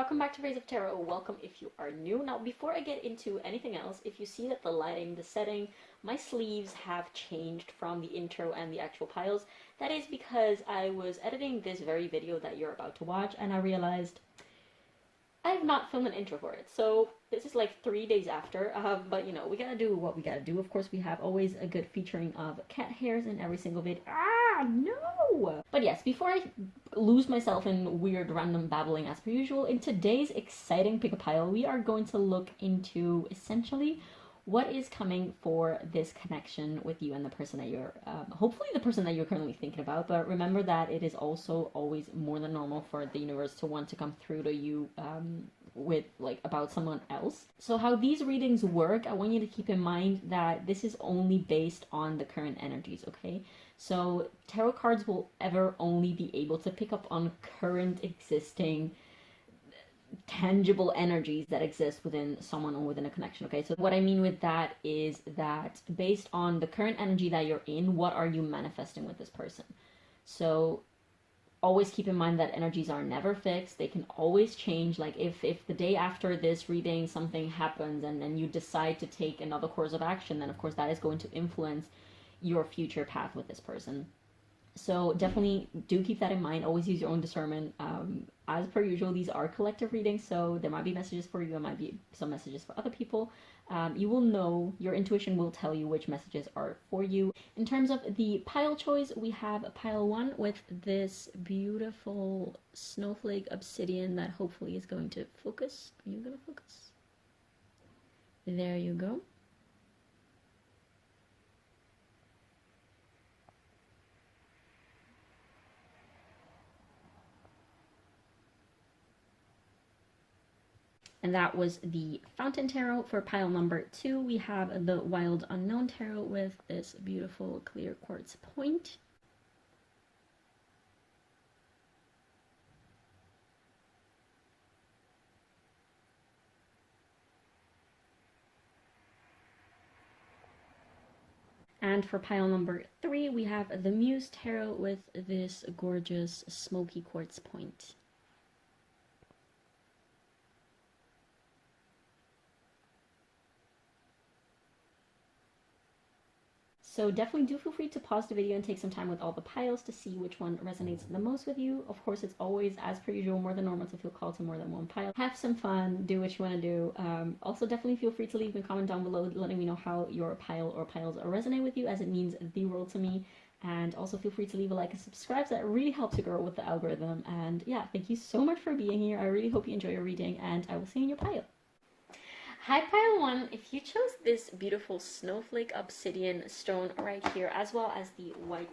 welcome back to Rays of Tarot. Welcome if you are new. Now, before I get into anything else, if you see that the lighting, the setting, my sleeves have changed from the intro and the actual piles, that is because I was editing this very video that you're about to watch, and I realized I have not filmed an intro for it. So this is like 3 days after, but you know, we gotta do what we gotta do. Of course, we have always a good featuring of cat hairs in every single vid. Ah, no! But yes, before I lose myself in weird random babbling as per usual, in today's exciting pick a pile, we are going to look into essentially what is coming for this connection with you and the person that you're, hopefully the person that you're currently thinking about, but remember that it is also always more than normal for the universe to want to come through to you with, like, about someone else. So how these readings work, I want you to keep in mind that this is only based on the current energies, okay? So tarot cards will ever only be able to pick up on current existing tangible energies that exist within someone or within a connection. Okay, so what I mean with that is that based on the current energy that you're in, what are you manifesting with this person? So always keep in mind that energies are never fixed. They can always change. Like if the day after this reading something happens and then you decide to take another course of action, then of course that is going to influence your future path with this person. So definitely do keep that in mind. Always use your own discernment. As per usual, these are collective readings, so there might be messages for you, there might be some messages for other people. You will know, your intuition will tell you which messages are for you. In terms of the pile choice, we have pile 1 with this beautiful Snowflake Obsidian that hopefully is going to focus. Are you going to focus? There you go. And that was the Fountain Tarot. For pile number 2, we have the Wild Unknown Tarot with this beautiful clear quartz point. And for pile number 3, we have the Muse Tarot with this gorgeous smoky quartz point. So definitely do feel free to pause the video and take some time with all the piles to see which one resonates the most with you. Of course, it's always, as per usual, more than normal to feel called to more than one pile. Have some fun, do what you want to do. Also, definitely feel free to leave a comment down below letting me know how your pile or piles resonate with you, as it means the world to me. And also feel free to leave a like and subscribe. That really helps to grow with the algorithm. And yeah, thank you so much for being here. I really hope you enjoy your reading, and I will see you in your pile. Hi pile 1, if you chose this beautiful Snowflake Obsidian stone right here, as well as the White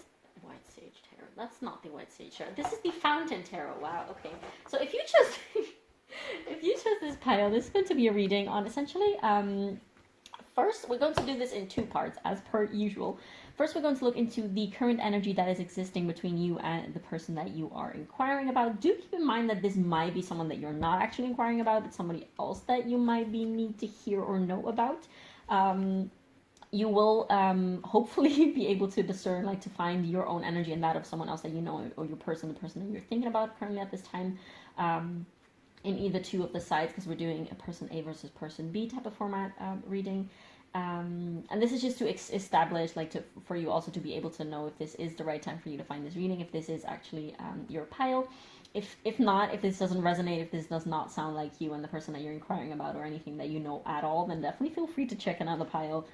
Sage Tarot. That's not the White Sage Tarot. This is the Fountain Tarot. Wow, okay. So if you chose if you chose this pile, this is going to be a reading on essentially first, we're going to do this in 2 parts, as per usual. First, we're going to look into the current energy that is existing between you and the person that you are inquiring about. Do keep in mind that this might be someone that you're not actually inquiring about, but somebody else that you might need to hear or know about. You will hopefully be able to discern, like, to find your own energy and that of someone else that you know, or the person that you're thinking about currently at this time. In either 2 of the sides, because we're doing a person A versus person B type of format reading. And this is just to establish, like, for you also to be able to know if this is the right time for you to find this reading, if this is actually your pile. If not, if this doesn't resonate, if this does not sound like you and the person that you're inquiring about or anything that you know at all, then definitely feel free to check another pile.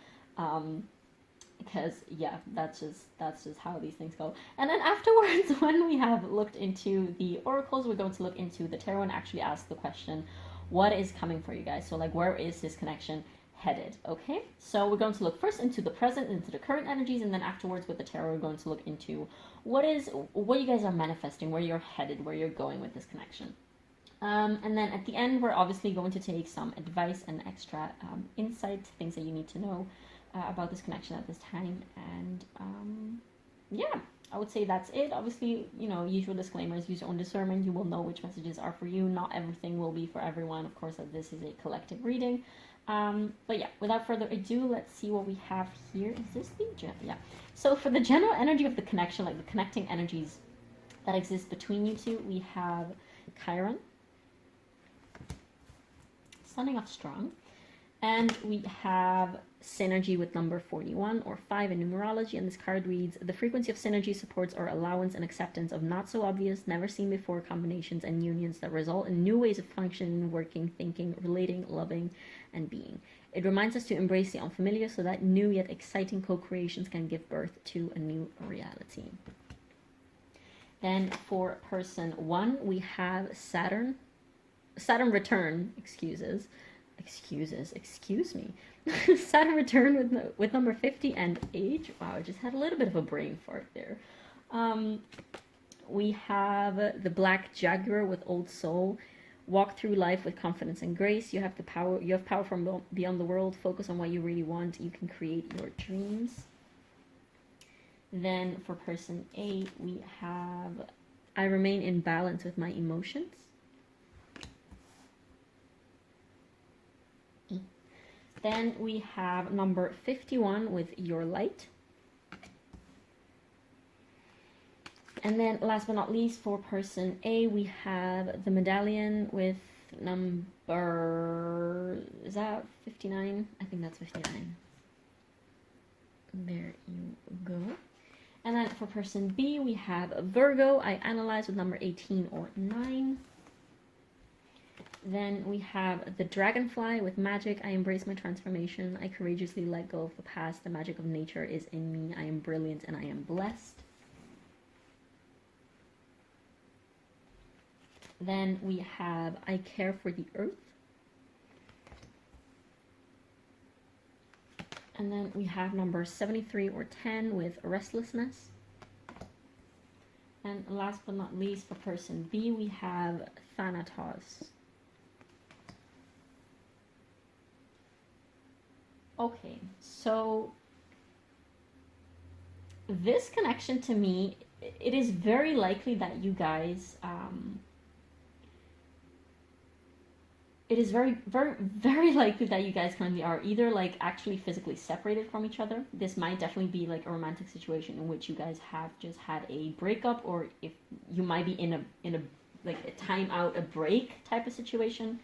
Because yeah, that's just how these things go. And then afterwards, when we have looked into the oracles, we're going to look into the tarot and actually ask the question, what is coming for you guys? So, like, where is this connection headed? Okay, so we're going to look first into the present, into the current energies, and then afterwards with the tarot we're going to look into what you guys are manifesting, where you're headed, where you're going with this connection. And then at the end, we're obviously going to take some advice and extra insight, things that you need to know about this connection at this time. And yeah, I would say that's it. Obviously, you know, usual disclaimers, use your own discernment. You will know which messages are for you. Not everything will be for everyone, of course, as this is a collective reading. But yeah, without further ado, let's see what we have here. Is this the yeah? So for the general energy of the connection, like the connecting energies that exist between you two, we have Chiron, starting off strong. And we have synergy with number 41 or 5 in numerology. And this card reads, the frequency of synergy supports our allowance and acceptance of not so obvious, never seen before combinations and unions that result in new ways of functioning, working, thinking, relating, loving, and being. It reminds us to embrace the unfamiliar so that new yet exciting co-creations can give birth to a new reality. Then for person 1, we have Saturn return, excuse me. Saturn return with number 50 and age. Wow, I just had a little bit of a brain fart there. We have the Black Jaguar with Old Soul. Walk through life with confidence and grace. You have power from beyond the world. Focus on what you really want. You can create your dreams. Then for person 8, we have I remain in balance with my emotions. Then we have number 51 with your light. And then last but not least, for person A, we have the medallion with number, is that 59? I think that's 59. There you go. And then for person B, we have Virgo. I analyze with number 18 or 9. Then we have the dragonfly with magic. I embrace my transformation. I courageously let go of the past. The magic of nature is in me. I am brilliant and I am blessed. Then we have I care for the earth. And then we have number 73 or 10 with restlessness. And last but not least, for person B, we have Thanatos. Okay, so this connection to me, it is very likely that you guys, it is very, very, very likely that you guys currently are either like actually physically separated from each other. This might definitely be like a romantic situation in which you guys have just had a breakup, or if you might be in a like a time out, a break type of situation.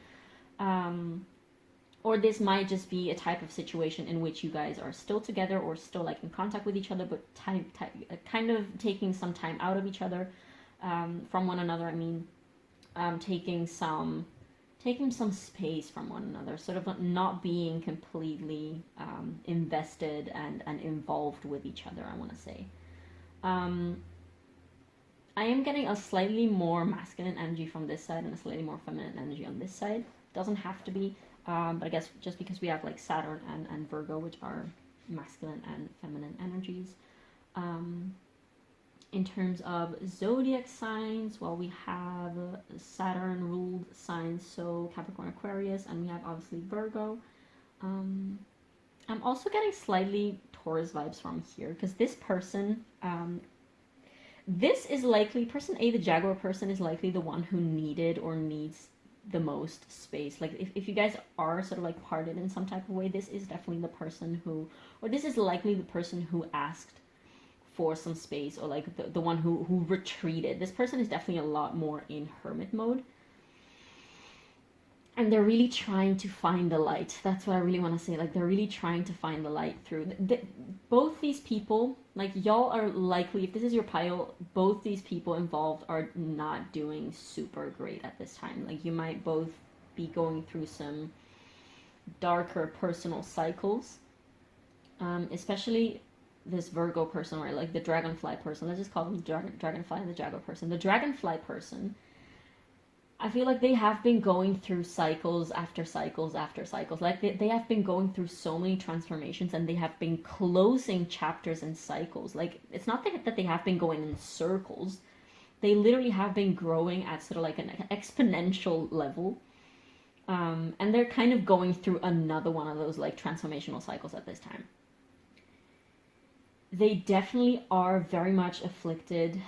Or this might just be a type of situation in which you guys are still together or still like in contact with each other, but kind of taking some time out of each other, from one another. I mean, taking some space from one another, sort of not being completely invested and involved with each other, I want to say. I am getting a slightly more masculine energy from this side and a slightly more feminine energy on this side. Doesn't have to be. But I guess just because we have like Saturn and Virgo, which are masculine and feminine energies. In terms of zodiac signs, well, we have Saturn ruled signs, so Capricorn, Aquarius, and we have obviously Virgo. I'm also getting slightly Taurus vibes from here, because this person, this is likely, person A, the Jaguar person, is likely the one who needed or needs the most space. Like if you guys are sort of like parted in some type of way, this is definitely the person who, or this is likely the person who asked for some space, or like the one who retreated. This person is definitely a lot more in hermit mode, and they're really trying to find the light. That's what I really want to say. Like, they're really trying to find the light through both these people. Like, y'all are likely, if this is your pile, both these people involved are not doing super great at this time. Like, you might both be going through some darker personal cycles, especially this Virgo person, or like the dragonfly person. Let's just call them the dragonfly and the Jaguar person. The dragonfly person, I feel like they have been going through cycles after cycles after cycles. Like, they have been going through so many transformations, and they have been closing chapters and cycles. Like, it's not that they have been going in circles. They literally have been growing at sort of like an exponential level. And they're kind of going through another one of those like transformational cycles at this time. They definitely are very much afflicted.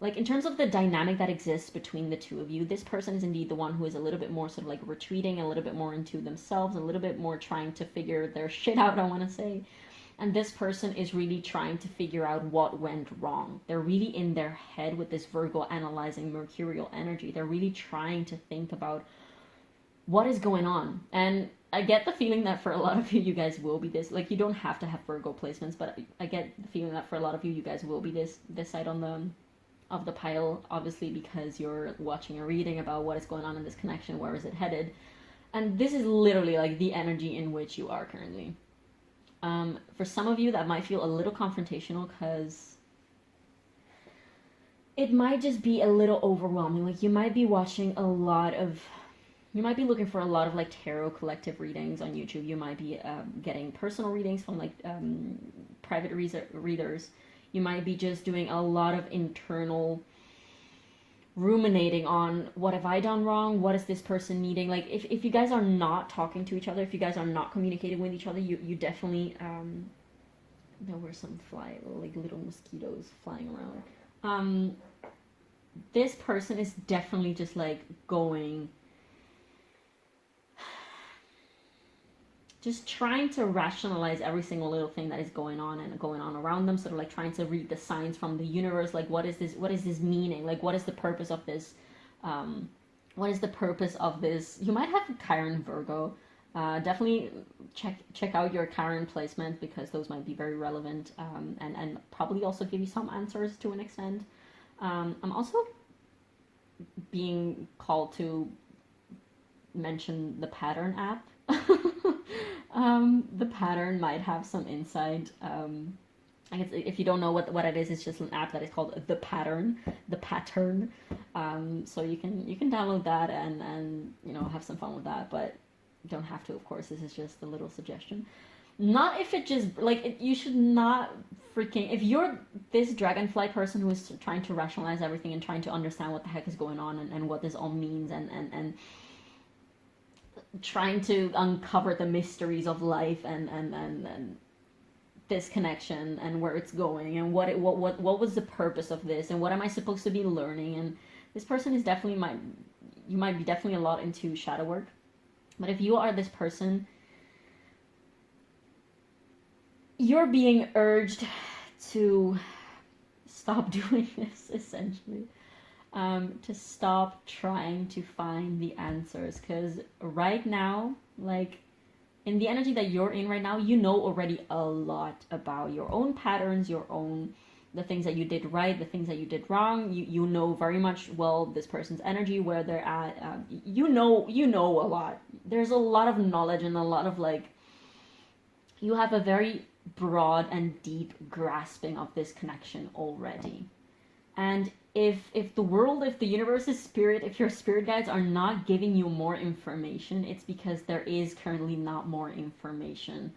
Like, in terms of the dynamic that exists between the two of you, this person is indeed the one who is a little bit more sort of like retreating, a little bit more into themselves, a little bit more trying to figure their shit out, I want to say. And this person is really trying to figure out what went wrong. They're really in their head with this Virgo analyzing mercurial energy. They're really trying to think about what is going on. And I get the feeling that for a lot of you, you guys will be this. Like, you don't have to have Virgo placements, but I get the feeling that for a lot of you, you guys will be this side on the pile, obviously, because you're watching or reading about what is going on in this connection, where is it headed. And this is literally like the energy in which you are currently. For some of you, that might feel a little confrontational because it might just be a little overwhelming. Like, you might be watching a lot of, you might be looking for a lot of like tarot collective readings on YouTube. You might be getting personal readings from like private readers. You might be just doing a lot of internal ruminating on, what have I done wrong? What is this person needing? Like, if you guys are not talking to each other, if you guys are not communicating with each other, you definitely, there were some like little mosquitoes flying around. This person is definitely just like going, just trying to rationalize every single little thing that is going on and going on around them. Sort of like trying to read the signs from the universe. Like, what is this meaning? Like, what is the purpose of this? What is the purpose of this? You might have Chiron Virgo. Definitely check out your Chiron placement, because those might be very relevant, and probably also give you some answers to an extent. I'm also being called to mention the Pattern app. The Pattern might have some insight. I guess if you don't know what it is, it's just an app that is called the Pattern. So you can download that and have some fun with that, but you don't have to, of course. This is just a little suggestion. Not if it just like you should not freaking, if you're this dragonfly person who is trying to rationalize everything and trying to understand what the heck is going on and what this all means and trying to uncover the mysteries of life and this connection and where it's going and what was the purpose of this and what am I supposed to be learning. And this person is definitely you might be definitely a lot into shadow work. But if you are this person, you're being urged to stop doing this, essentially. To stop trying to find the answers, because right now, like in the energy that you're in right now, you know already a lot about your own patterns, the things that you did right, the things that you did wrong. You know very much well this person's energy, where they're at. You know a lot. There's a lot of knowledge and a lot of like, you have a very broad and deep grasping of this connection already. And if the universe's spirit, if your spirit guides are not giving you more information, it's because there is currently not more information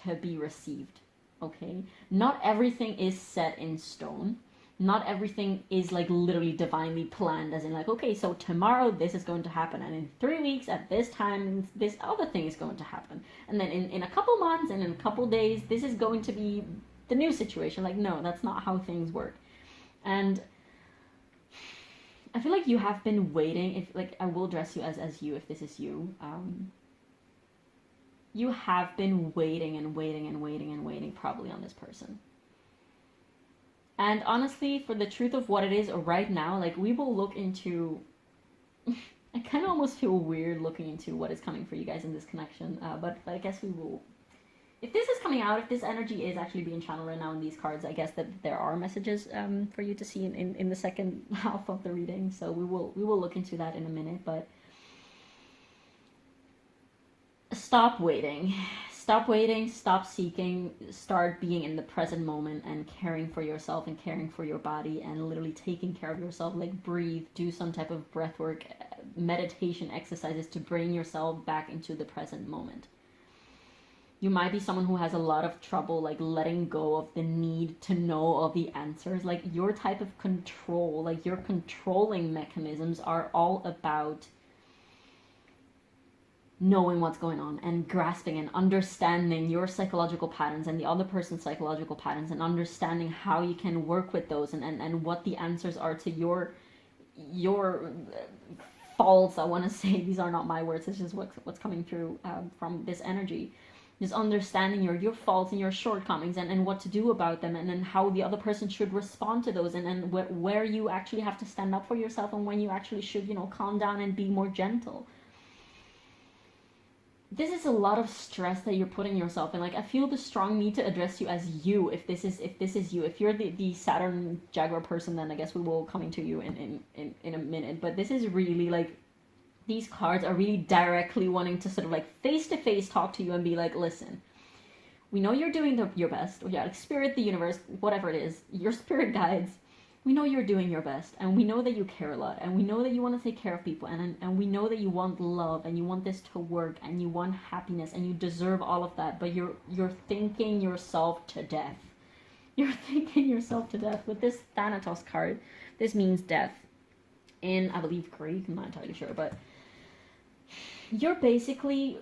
to be received. Okay? Not everything is set in stone. Not everything is like literally divinely planned, as in like, okay, so tomorrow this is going to happen, and in 3 weeks at this time this other thing is going to happen, and then in a couple months and in a couple days this is going to be the new situation. Like, no, that's not how things work. And I feel like you have been waiting, if like I will address you as you if this is you. You have been waiting and waiting and waiting and waiting probably on this person. And honestly, for the truth of what it is right now, like we will look into, I kind of almost feel weird looking into what is coming for you guys in this connection, but I guess we will. If this is coming out, if this energy is actually being channeled right now in these cards, I guess that there are messages for you to see in the second half of the reading. So we will look into that in a minute. But stop waiting. Stop waiting. Stop seeking. Start being in the present moment and caring for yourself and caring for your body and literally taking care of yourself. Like, breathe. Do some type of breath work, meditation exercises to bring yourself back into the present moment. You might be someone who has a lot of trouble, like, letting go of the need to know all the answers. Like, your type of control, like, your controlling mechanisms are all about knowing what's going on and grasping and understanding your psychological patterns and the other person's psychological patterns and understanding how you can work with those and what the answers are to your faults. I want to say, these are not my words, it's just what's coming through from this energy. Just understanding your faults and your shortcomings and what to do about them, and then how the other person should respond to those, and where you actually have to stand up for yourself and when you actually should, calm down and be more gentle. this is a lot of stress that you're putting yourself in. Like, I feel the strong need to address you as you, if this is you. If you're the Saturn Jaguar person, then I guess we will come into you in a minute. But this is really like, these cards are really directly wanting to sort of like face to face talk to you and be like, listen, we know you're doing your best. Yeah, like spirit, the universe, whatever it is, your spirit guides. We know you're doing your best, and we know that you care a lot, and we know that you want to take care of people, and we know that you want love, and you want this to work, and you want happiness, and you deserve all of that, but you're thinking yourself to death. You're thinking yourself to death. With this Thanatos card, this means death. In, I believe, Greek, I'm not entirely sure, but you're basically...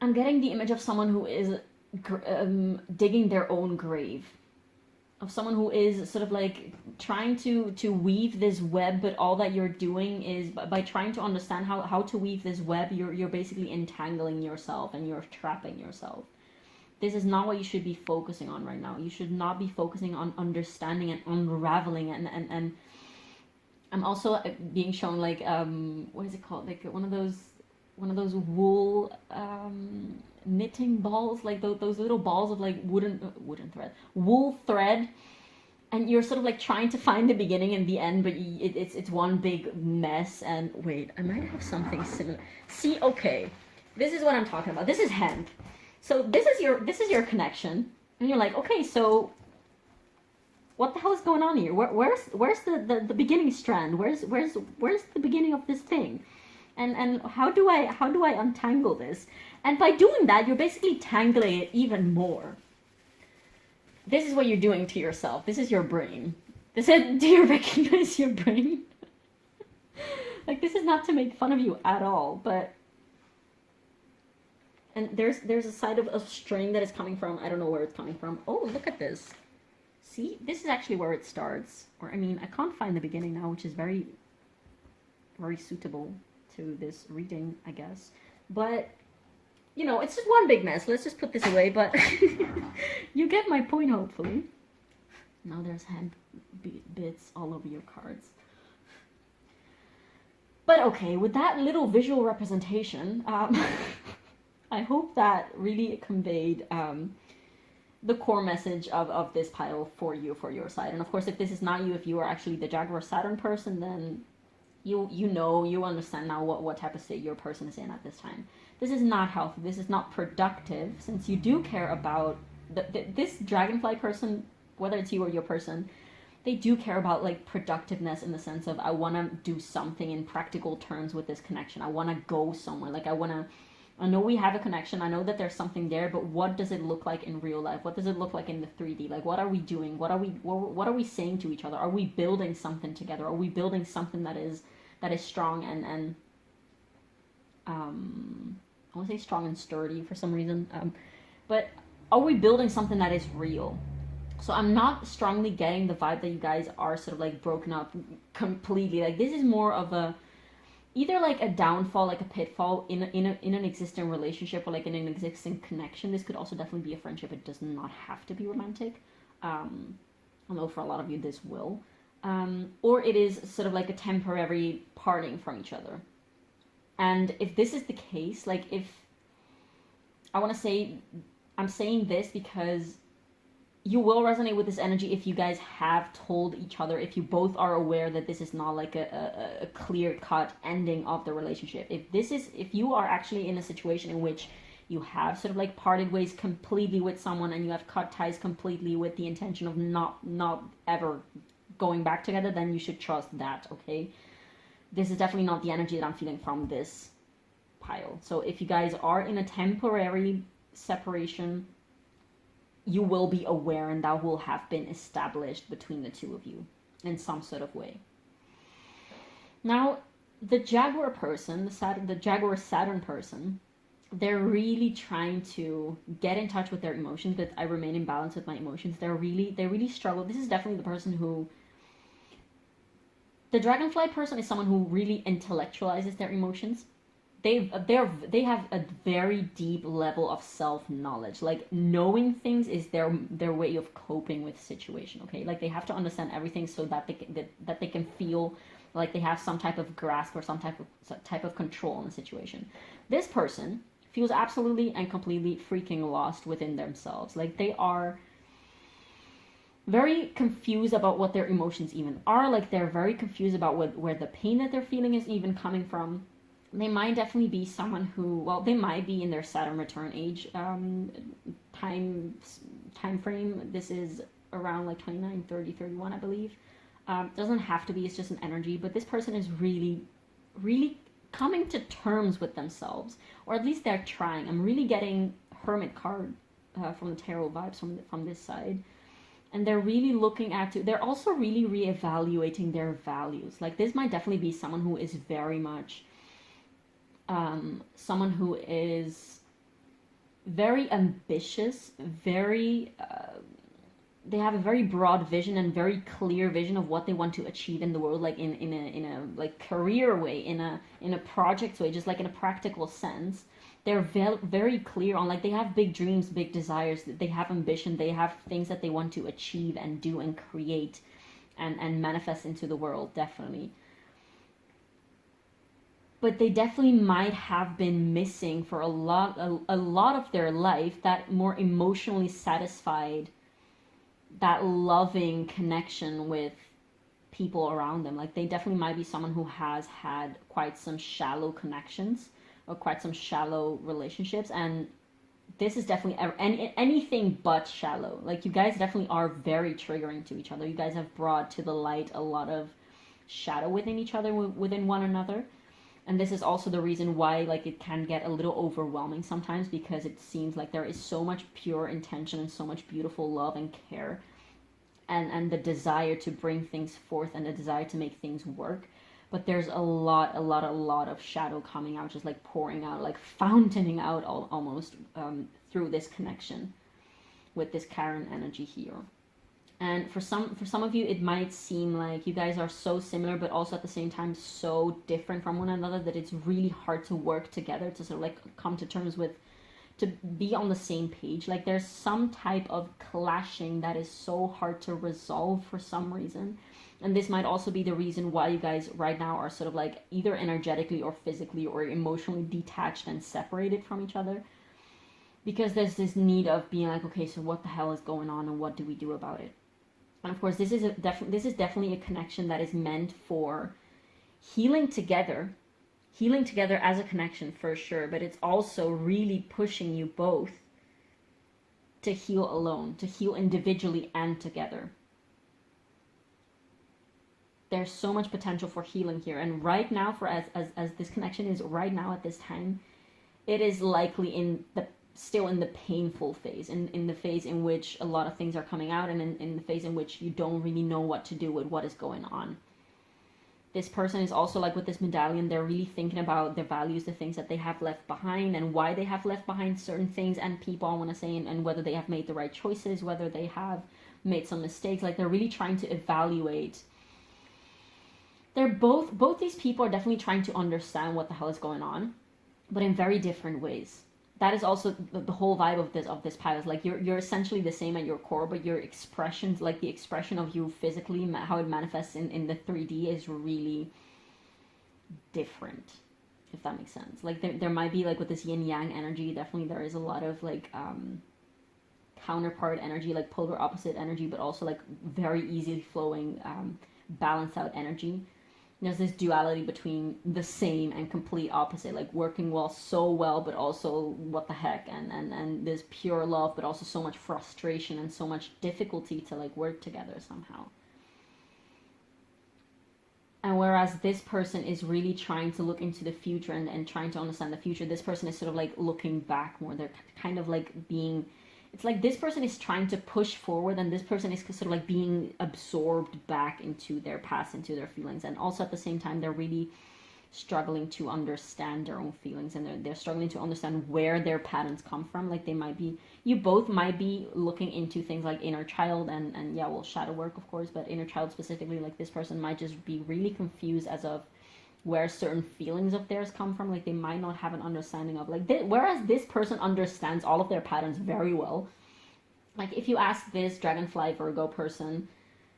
I'm getting the image of someone who is digging their own grave. Of someone who is sort of like trying to weave this web, but all that you're doing is by trying to understand how to weave this web, you're basically entangling yourself and you're trapping yourself. This is not what you should be focusing on right now. You should not be focusing on understanding and unraveling, and I'm also being shown like what is it called, like one of those wool knitting balls, like those little balls of like wool thread, and you're sort of like trying to find the beginning and the end, but it's one big mess. And wait, I might have something similar. See, okay, this is what I'm talking about. This is hemp. So this is your connection, and you're like, okay, so what the hell is going on here? Where's the beginning strand? Where's the beginning of this thing? And how do I untangle this? And by doing that, you're basically tangling it even more. This is what you're doing to yourself. This is your brain. Do you recognize your brain? Like, this is not to make fun of you at all, but... And there's a side of a string that is coming from, I don't know where it's coming from. Oh, look at this. See? This is actually where it starts. Or, I mean, I can't find the beginning now, which is very, very suitable to this reading, I guess. But, you know, it's just one big mess. Let's just put this away, but you get my point, hopefully. Now there's hand bits all over your cards. But okay, with that little visual representation, I hope that really conveyed the core message of this pile for you, for your side. And of course, if this is not you, if you are actually the Jaguar Saturn person, then you understand now what type of state your person is in at this time. This is not healthy. This is not productive, since you do care about this dragonfly person, whether it's you or your person. They do care about like productiveness, in the sense of, I want to do something in practical terms with this connection. I want to go somewhere. Like, I know we have a connection. I know that there's something there, but what does it look like in real life? What does it look like in the 3D? Like, what are we doing? What are we saying to each other? Are we building something together? Are we building something that is strong and I want to say strong and sturdy for some reason, but are we building something that is real? So I'm not strongly getting the vibe that you guys are sort of like broken up completely. Like, this is more of a either like a downfall, like a pitfall in an existing relationship, or like in an existing connection. This could also definitely be a friendship. It does not have to be romantic. I know for a lot of you this will. Or it is sort of like a temporary parting from each other. And if this is the case, like, if I want to say, I'm saying this because you will resonate with this energy if you guys have told each other, if you both are aware that this is not like a clear-cut ending of the relationship. If you are actually in a situation in which you have sort of like parted ways completely with someone, and you have cut ties completely with the intention of not ever going back together, then you should trust that, okay? This is definitely not the energy that I'm feeling from this pile. So if you guys are in a temporary separation, you will be aware, and that will have been established between the two of you in some sort of way. Now, the Jaguar person, the Jaguar Saturn person, they're really trying to get in touch with their emotions, but I remain in balance with my emotions. They really struggle. This is definitely the person who... The Dragonfly person is someone who really intellectualizes their emotions. They have a very deep level of self-knowledge. Like, knowing things is their way of coping with situation, okay? Like, they have to understand everything so that they can feel like they have some type of grasp or some type of control in the situation. This person feels absolutely and completely freaking lost within themselves. Like they are very confused about what their emotions even are. Like they're very confused about where the pain that they're feeling is even coming from. They might definitely be someone who, well, they might be in their Saturn return age time frame. This is around like 29, 30, 31, I believe. Doesn't have to be, it's just an energy, but this person is really, really coming to terms with themselves, or at least they're trying. I'm really getting Hermit card from the tarot vibes from this side. And they're really looking at, they're also really reevaluating their values. Like this might definitely be someone who is very much, someone who is very ambitious, very, they have a very broad vision and very clear vision of what they want to achieve in the world, like in a like career way, in a project way, just like in a practical sense. They're very clear on, like, they have big dreams, big desires, they have ambition, they have things that they want to achieve and do and create and manifest into the world, definitely. But they definitely might have been missing for a lot of their life that more emotionally satisfied, that loving connection with people around them. Like they definitely might be someone who has had quite some shallow connections or quite some shallow relationships, and this is definitely anything but shallow. Like you guys definitely are very triggering to each other. You guys have brought to the light a lot of shadow within each other, within one another. And this is also the reason why, like, it can get a little overwhelming sometimes, because it seems like there is so much pure intention and so much beautiful love and care and the desire to bring things forth and the desire to make things work. But there's a lot of shadow coming out, just like pouring out, like fountaining out almost through this connection with this Karen energy here. And for some of you, it might seem like you guys are so similar, but also at the same time so different from one another that it's really hard to work together to sort of like come to terms with, to be on the same page. Like there's some type of clashing that is so hard to resolve for some reason. And this might also be the reason why you guys right now are sort of like either energetically or physically or emotionally detached and separated from each other. Because there's this need of being like, okay, so what the hell is going on and what do we do about it? And of course, this is definitely a connection that is meant for healing together as a connection for sure. But it's also really pushing you both to heal alone, to heal individually and together. There's so much potential for healing here, and right now, for as this connection is right now at this time, it is likely still in the painful phase, in the phase in which a lot of things are coming out, and in the phase in which you don't really know what to do with what is going on. This person is also, like with this medallion, they're really thinking about their values, the things that they have left behind, and why they have left behind certain things and people, I want to say, and whether they have made the right choices, whether they have made some mistakes. Like they're really trying to evaluate. They're both these people are definitely trying to understand what the hell is going on, but in very different ways. That is also the whole vibe of this pile. Is like you're essentially the same at your core, but your expressions, like the expression of you physically, how it manifests in the 3D is really different, if that makes sense. Like there might be, like with this yin yang energy, definitely there is a lot of like counterpart energy, like polar opposite energy, but also like very easily flowing, balanced out energy. There's this duality between the same and complete opposite, like working so well, but also what the heck, and this pure love, but also so much frustration and so much difficulty to like work together somehow. And whereas this person is really trying to look into the future and trying to understand the future, this person is sort of like looking back more. They're kind of like being, it's like this person is trying to push forward, and this person is sort of like being absorbed back into their past, into their feelings. And also at the same time, they're really struggling to understand their own feelings, and they're struggling to understand where their patterns come from. Like you both might be looking into things like inner child and yeah, well, shadow work, of course, but inner child specifically, like this person might just be really confused as of where certain feelings of theirs come from. Like they might not have an understanding of like whereas this person understands all of their patterns very well. Like if you ask this Dragonfly Virgo person,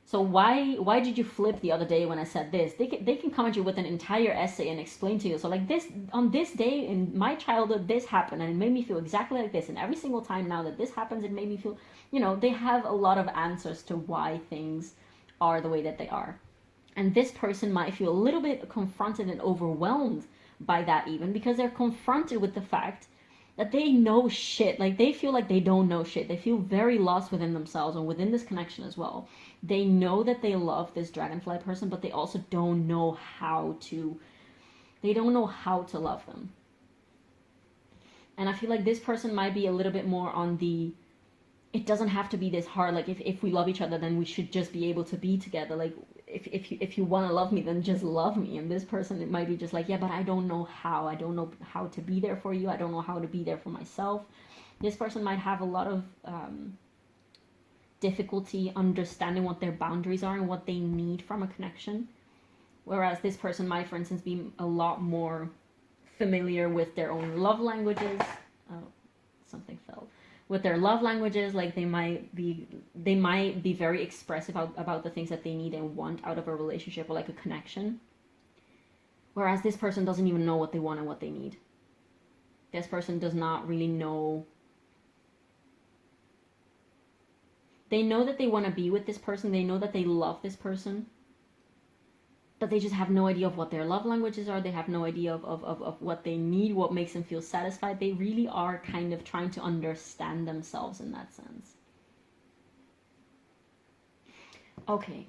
So why did you flip the other day when I said this? They can come at you with an entire essay and explain to you. So like this, on this day in my childhood, this happened and it made me feel exactly like this. And every single time now that this happens, it made me feel, you know, they have a lot of answers to why things are the way that they are. And this person might feel a little bit confronted and overwhelmed by that, even because they're confronted with the fact that they know shit. Like they feel like they don't know shit. They feel very lost within themselves and within this connection as well. They know that they love this dragonfly person, but they also don't know how to, they don't know how to love them. And I feel like this person might be a little bit more on the, it doesn't have to be this hard. Like if we love each other, then we should just be able to be together. Like if you want to love me, then just love me. And this person, it might be just like, yeah, but I don't know how. I don't know how to be there for you. I don't know how to be there for myself. This person might have a lot of difficulty understanding what their boundaries are and what they need from a connection. Whereas this person might, for instance, be a lot more familiar with their own love languages. Oh, something fell. With their love languages, like they might be very expressive about the things that they need and want out of a relationship or like a connection. Whereas this person doesn't even know what they want and what they need. This person does not really know. They know that they want to be with this person. They know that they love this person. But they just have no idea of what their love languages are. They have no idea of what they need, what makes them feel satisfied. They really are kind of trying to understand themselves in that sense. Okay,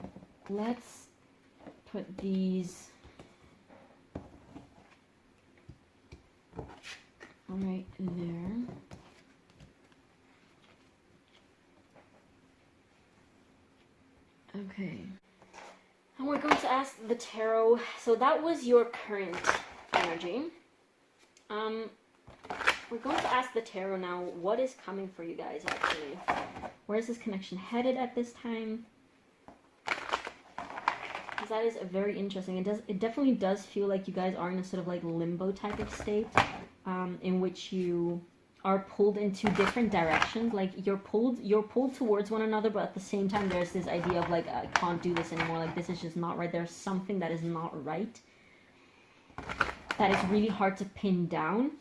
let's put these right there. Okay. And we're going to ask the tarot. So that was your current energy. We're going to ask the tarot now, what is coming for you guys actually? Where is this connection headed at this time? Because that is very interesting. It definitely does feel like you guys are in a sort of like limbo type of state, in which you are pulled in two different directions. Like you're pulled towards one another, but at the same time there's this idea of like, I can't do this anymore, like this is just not right. There's something that is not right, that is really hard to pin down,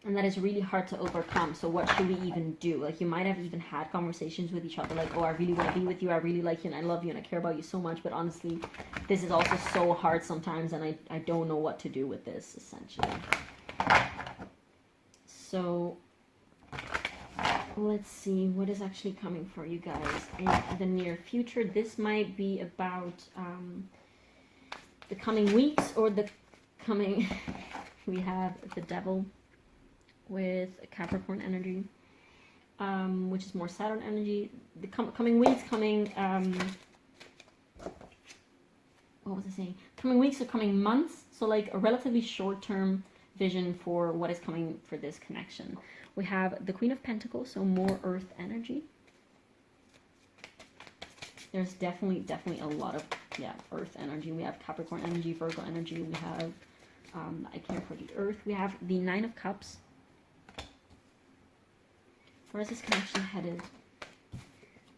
and that is really hard to overcome. So what should we even do? Like you might have even had conversations with each other like, oh, I really want to be with you, I really like you and I love you and I care about you so much, but honestly this is also so hard sometimes and I don't know what to do with this, essentially. So let's see what is actually coming for you guys in the near future. This might be about the coming weeks or the coming... We have the Devil with Capricorn energy, which is more Saturn energy. The coming weeks, what was I saying? Coming weeks or coming months. So like a relatively short-term vision for what is coming for this connection. We have the Queen of Pentacles, so more earth energy. There's definitely a lot of, yeah, earth energy. We have Capricorn energy, Virgo energy. We have, I care for the earth. We have the Nine of Cups. Where is this connection headed?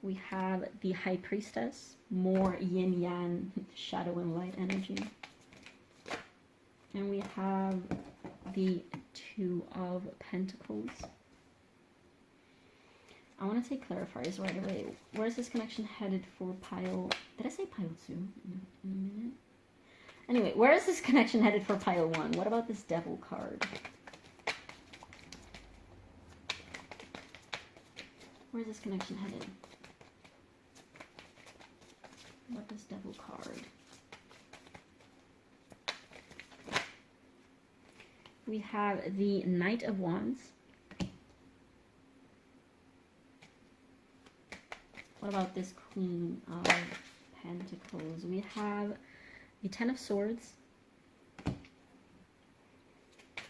We have the High Priestess, more yin-yang, shadow and light energy. And we have the Two of Pentacles. I want to take clarifiers right away. Where is this connection headed for pile? Did I say pile 2 in a minute? Anyway, where is this connection headed for pile 1? What about this Devil card? Where is this connection headed? What about this Devil card? We have the Knight of Wands. What about this Queen of Pentacles? We have the Ten of Swords.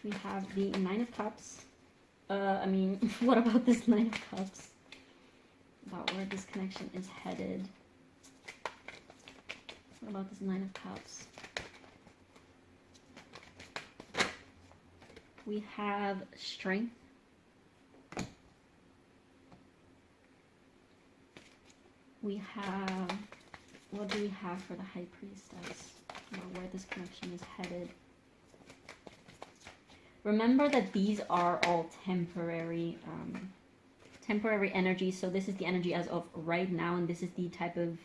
We have the Nine of Cups. What about this Nine of Cups? About where this connection is headed. What about this Nine of Cups? We have Strength. We have what do we have for the High Priestess? Or where this connection is headed? Remember that these are all temporary energy. So this is the energy as of right now, and this is the type of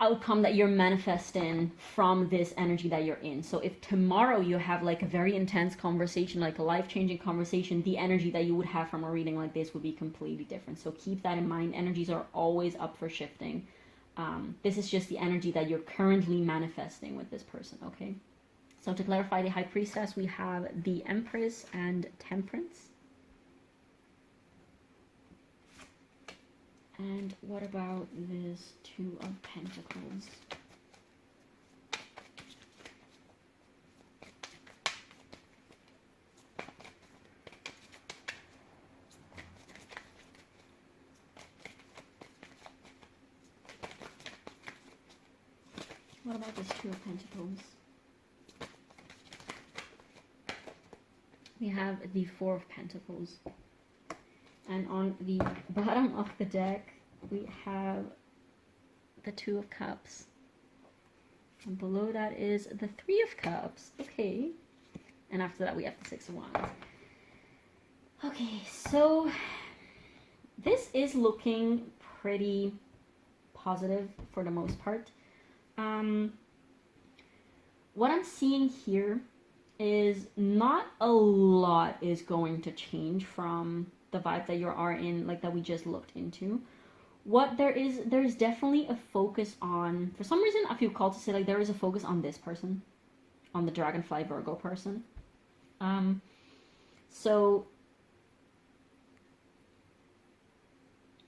outcome that you're manifesting from this energy that you're in. So if tomorrow you have like a very intense conversation, like a life-changing conversation, the energy that you would have from a reading like this would be completely different. So keep that in mind. Energies are always up for shifting. This is just the energy that you're currently manifesting with this person, okay? So to clarify the High Priestess, we have the Empress and Temperance. And what about this Two of Pentacles? What about this Two of Pentacles? We have the Four of Pentacles. And on the bottom of the deck, we have the Two of Cups. And below that is the Three of Cups. Okay. And after that, we have the Six of Wands. Okay, so this is looking pretty positive for the most part. What I'm seeing here is not a lot is going to change from the vibe that you are in, like that we just looked into. What there's definitely a focus on, for some reason I feel called to say like there is a focus on this person, on the Dragonfly Virgo person. So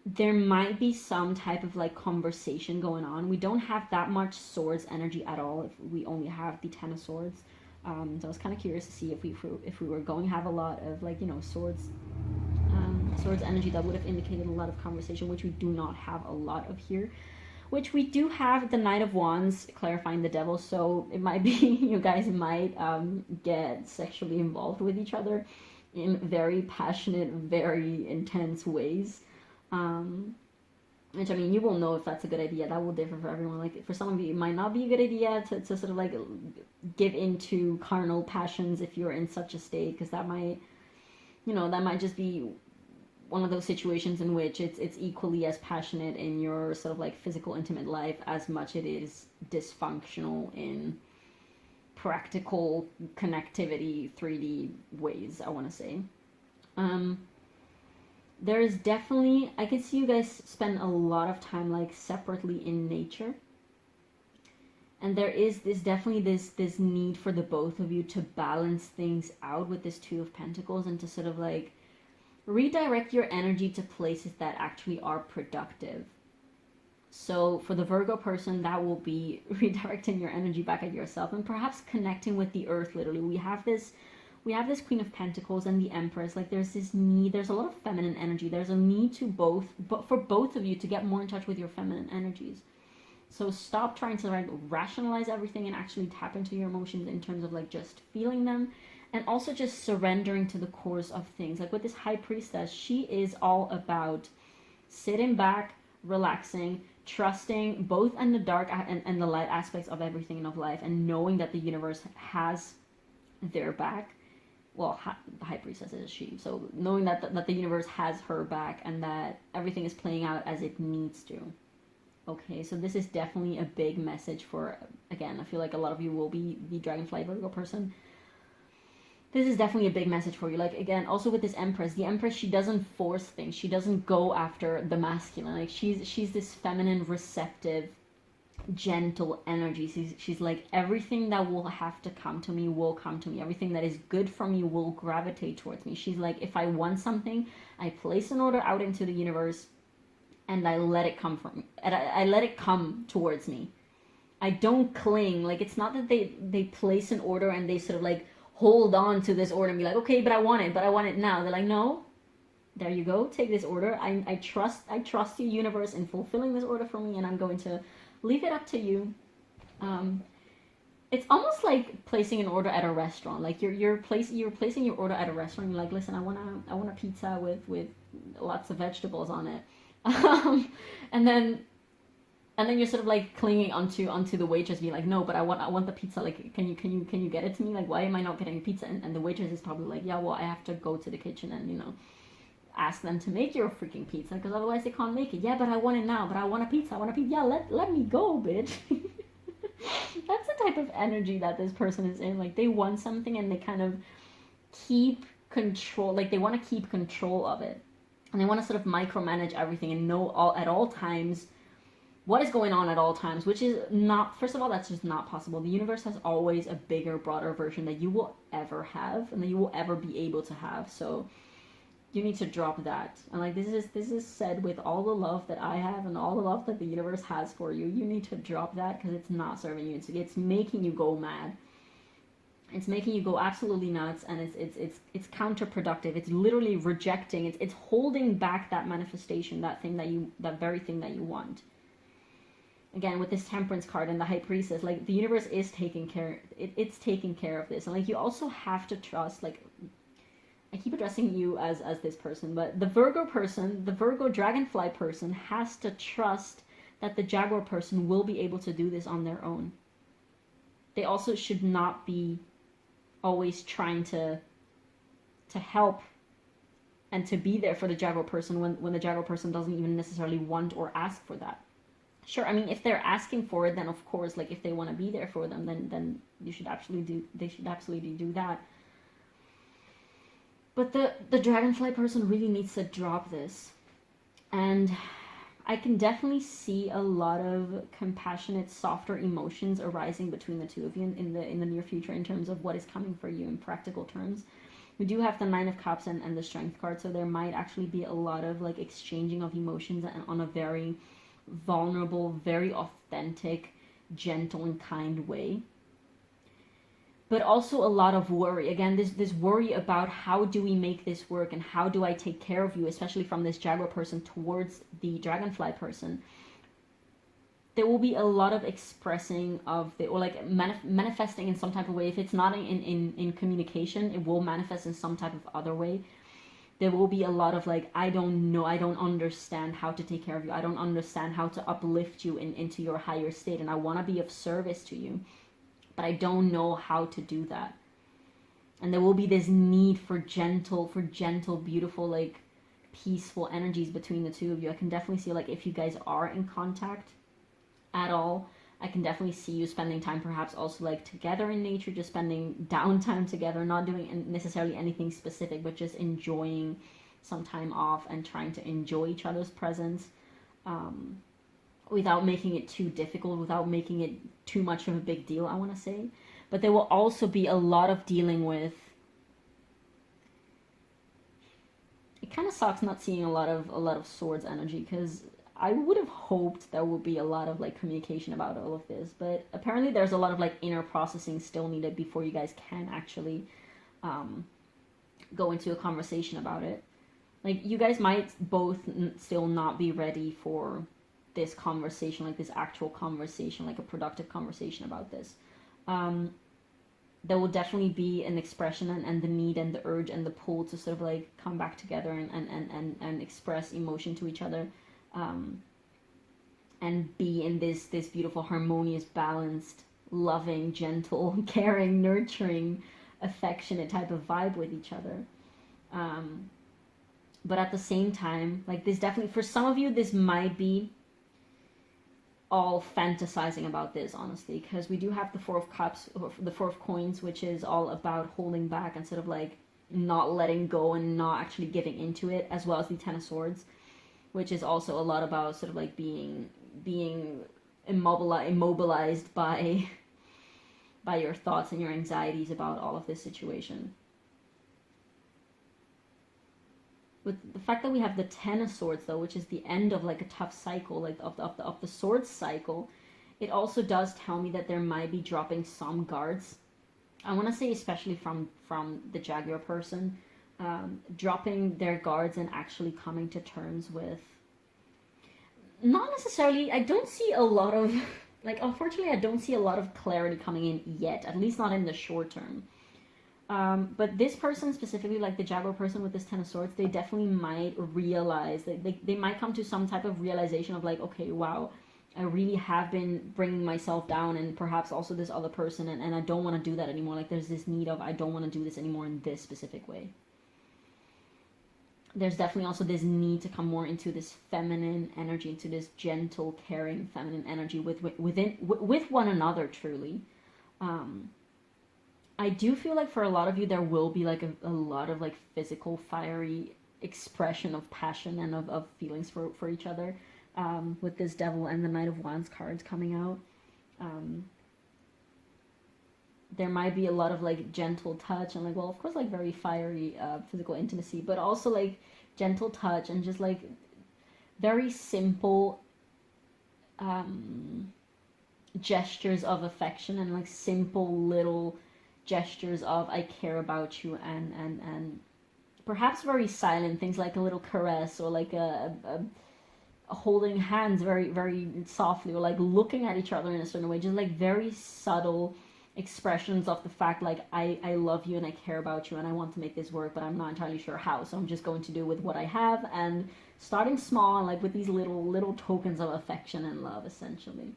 there might be some type of like conversation going on. We don't have that much Swords energy at all if we only have the Ten of Swords. So I was kind of curious to see if we were going to have a lot of like, you know, swords energy that would have indicated a lot of conversation, which we do not have a lot of here. Which we do have the Knight of Wands clarifying the Devil, so it might be you guys might get sexually involved with each other in very passionate, very intense ways. Which, I mean, you will know if that's a good idea. That will differ for everyone. Like, for some of you, it might not be a good idea to sort of, like, give into carnal passions if you're in such a state, because that might, you know, that might just be one of those situations in which it's equally as passionate in your sort of, like, physical, intimate life as much it is dysfunctional in practical connectivity, 3D ways, I want to say. There is definitely, I can see you guys spend a lot of time like separately in nature. And there is definitely this need for the both of you to balance things out with this Two of Pentacles and to sort of like redirect your energy to places that actually are productive. So for the Virgo person, that will be redirecting your energy back at yourself and perhaps connecting with the earth. Literally, we have this Queen of Pentacles and the Empress. Like there's this need, there's a lot of feminine energy. There's a need to for both of you to get more in touch with your feminine energies. So stop trying to like rationalize everything and actually tap into your emotions in terms of like just feeling them. And also just surrendering to the course of things. Like with this High Priestess, she is all about sitting back, relaxing, trusting both in the dark and the light aspects of everything in of life, and knowing that the universe has their back. Well, the High Priestess is she, so knowing that the universe has her back and that everything is playing out as it needs to. Okay, so this is definitely a big message for, again, I feel like a lot of you will be the Dragonfly Virgo person. This is definitely a big message for you. Like, again, also with this Empress, the Empress, she doesn't force things. She doesn't go after the masculine. Like, she's this feminine, receptive, gentle energy. She's like, everything that will have to come to me will come to me. Everything that is good for me will gravitate towards me. She's like, if I want something, I place an order out into the universe and I let it come from me. I let it come towards me. I don't cling. Like, it's not that they place an order and they sort of like hold on to this order and be like, okay, but I want it now. They're like, no, there you go, take this order. I trust you, universe, in fulfilling this order for me, and I'm going to leave it up to you. It's almost like placing an order at a restaurant. Like you're placing your order at a restaurant. You're like, listen, I want a pizza with lots of vegetables on it, and then and then you're sort of like clinging onto the waitress, being like, no, but I want the pizza. Like, can you get it to me? Like, why am I not getting pizza? And the waitress is probably like, yeah, well, I have to go to the kitchen and, you know, ask them to make your freaking pizza because otherwise they can't make it. Yeah, but I want it now. But I want a pizza. I want a pizza. Yeah, let me go, bitch. That's the type of energy that this person is in. Like, they want something and they kind of keep control. Like, they want to keep control of it, and they want to sort of micromanage everything and know at all times what is going on at all times, which is not, first of all, that's just not possible. The universe has always a bigger, broader version that you will ever have and that you will ever be able to have. So you need to drop that. And like, this is said with all the love that I have and all the love that the universe has for you. You need to drop that because it's not serving you. It's making you go mad. It's making you go absolutely nuts, and it's counterproductive. It's literally rejecting. It's holding back that manifestation, that very thing that you want. Again, with this Temperance card and the High Priestess, like, the universe is taking care. It's taking care of this, and like, you also have to trust. Like, I keep addressing you as this person, but the Virgo person, the Virgo Dragonfly person, has to trust that the Jaguar person will be able to do this on their own. They also should not be always trying to help and to be there for the Jaguar person when the Jaguar person doesn't even necessarily want or ask for that. Sure, I mean, if they're asking for it, then of course, like, if they want to be there for them, then they should absolutely do that. But the Dragonfly person really needs to drop this. And I can definitely see a lot of compassionate, softer emotions arising between the two of you in the near future in terms of what is coming for you in practical terms. We do have the Nine of Cups and the Strength card, so there might actually be a lot of, like, exchanging of emotions on a very vulnerable, very authentic, gentle and kind way. But also a lot of worry. Again, this worry about how do we make this work and how do I take care of you, especially from this Jaguar person towards the Dragonfly person. There will be a lot of expressing of the, or like manifesting in some type of way. If it's not in communication, it will manifest in some type of other way. There will be a lot of, like, I don't know, I don't understand how to take care of you. I don't understand how to uplift you into your higher state, and I want to be of service to you, but I don't know how to do that. And there will be this need for gentle, beautiful, like, peaceful energies between the two of you. I can definitely see, like, if you guys are in contact at all, I can definitely see you spending time perhaps also, like, together in nature, just spending downtime together, not doing necessarily anything specific, but just enjoying some time off and trying to enjoy each other's presence, without making it too difficult, without making it too much of a big deal, I want to say. But there will also be a lot of dealing with, it kind of sucks not seeing a lot of swords energy, because I would have hoped there would be a lot of, like, communication about all of this, but apparently there's a lot of, like, inner processing still needed before you guys can actually go into a conversation about it. Like, you guys might both still not be ready for this conversation, like this actual conversation, like a productive conversation about this. There will definitely be an expression and the need and the urge and the pull to sort of, like, come back together and express emotion to each other. And be in this beautiful, harmonious, balanced, loving, gentle, caring, nurturing, affectionate type of vibe with each other. But at the same time, like, this definitely, for some of you, this might be all fantasizing about this, honestly, because we do have the Four of Cups, the Four of Coins, which is all about holding back and sort of, like, not letting go and not actually giving into it, as well as the Ten of Swords, which is also a lot about sort of, like, being immobilized by your thoughts and your anxieties about all of this situation. With the fact that we have the Ten of Swords, though, which is the end of, like, a tough cycle, like, of the swords cycle, it also does tell me that there might be dropping some guards. I want to say especially from the Jaguar person, dropping their guards and actually coming to terms with, not necessarily, I don't see a lot of, like, unfortunately I don't see a lot of clarity coming in yet, at least not in the short term. But this person specifically, like the Jaguar person with this Ten of Swords, they definitely might realize, they might come to some type of realization of, like, okay, wow, I really have been bringing myself down, and perhaps also this other person, and I don't want to do that anymore. Like, there's this need of, I don't want to do this anymore in this specific way. There's definitely also this need to come more into this feminine energy, into this gentle, caring, feminine energy with one another, truly. I do feel like for a lot of you, there will be like a lot of like physical, fiery expression of passion and of feelings for each other. With this Devil and the Knight of Wands cards coming out. There might be a lot of like gentle touch and like, well, of course, like very fiery physical intimacy, but also like gentle touch and just like very simple gestures of affection, and like simple little gestures of I care about you, and perhaps very silent things like a little caress, or like a holding hands very, very softly, or like looking at each other in a certain way, just like very subtle expressions of the fact like I love you and I care about you and I want to make this work, but I'm not entirely sure how, so I'm just going to do with what I have, and starting small and like with these little tokens of affection and love, essentially.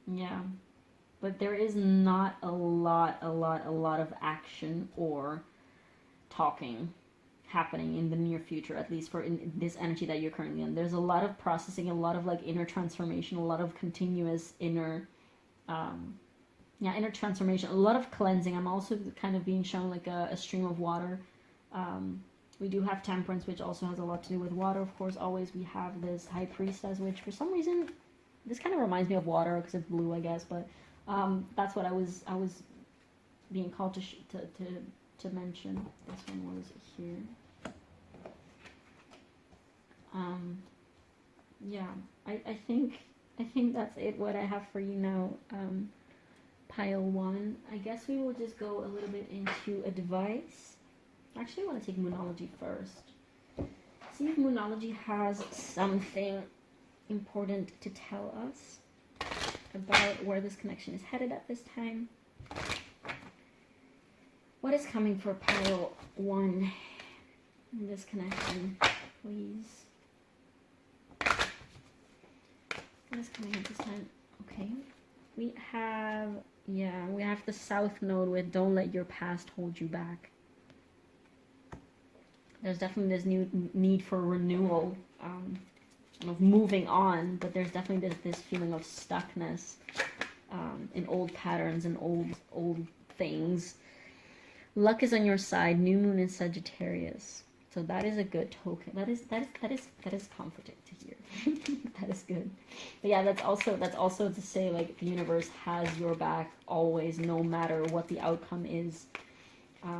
Yeah, but there is not a lot of action or talking happening in the near future, at least for in this energy that you're currently in. There's a lot of processing, a lot of like inner transformation, a lot of continuous inner inner transformation, a lot of cleansing. I'm also kind of being shown like a stream of water. We do have Temperance, which also has a lot to do with water, of course. Always we have this High Priestess, which for some reason this kind of reminds me of water because it's blue, I guess, but that's what I was being called to mention. This one was here. Yeah, I think that's it, what I have for you now. Pile 1. I guess we will just go a little bit into advice. Actually, I want to take Moonology first. See if Moonology has something important to tell us about where this connection is headed at this time. What is coming for pile 1 in this connection, please? What is coming at this time? Okay. We have the South Node with don't let your past hold you back. There's definitely this new need for renewal, of moving on, but there's definitely this feeling of stuckness in old patterns and old things. Luck is on your side. New moon in Sagittarius, so that is a good token. That is comforting to hear. That is good. But yeah, that's also to say like the universe has your back always, no matter what the outcome is,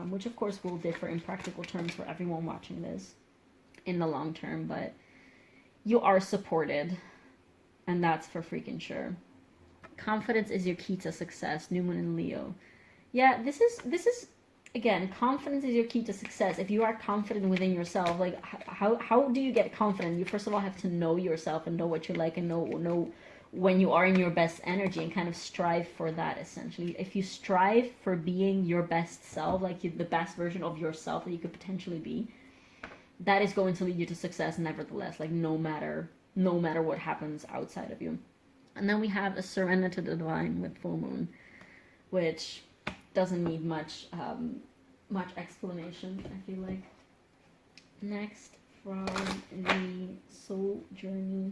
which of course will differ in practical terms for everyone watching this in the long term, but you are supported, and that's for freaking sure. Confidence is your key to success. New moon in Leo. Yeah, this is again, confidence is your key to success. If you are confident within yourself, like how do you get confident? You first of all have to know yourself and know what you like, and know when you are in your best energy, and kind of strive for that, essentially. If you strive for being your best self, like the best version of yourself that you could potentially be, that is going to lead you to success nevertheless, like no matter what happens outside of you. And then we have a surrender to the divine with full moon, which doesn't need much explanation, I feel like. Next, from the Soul Journey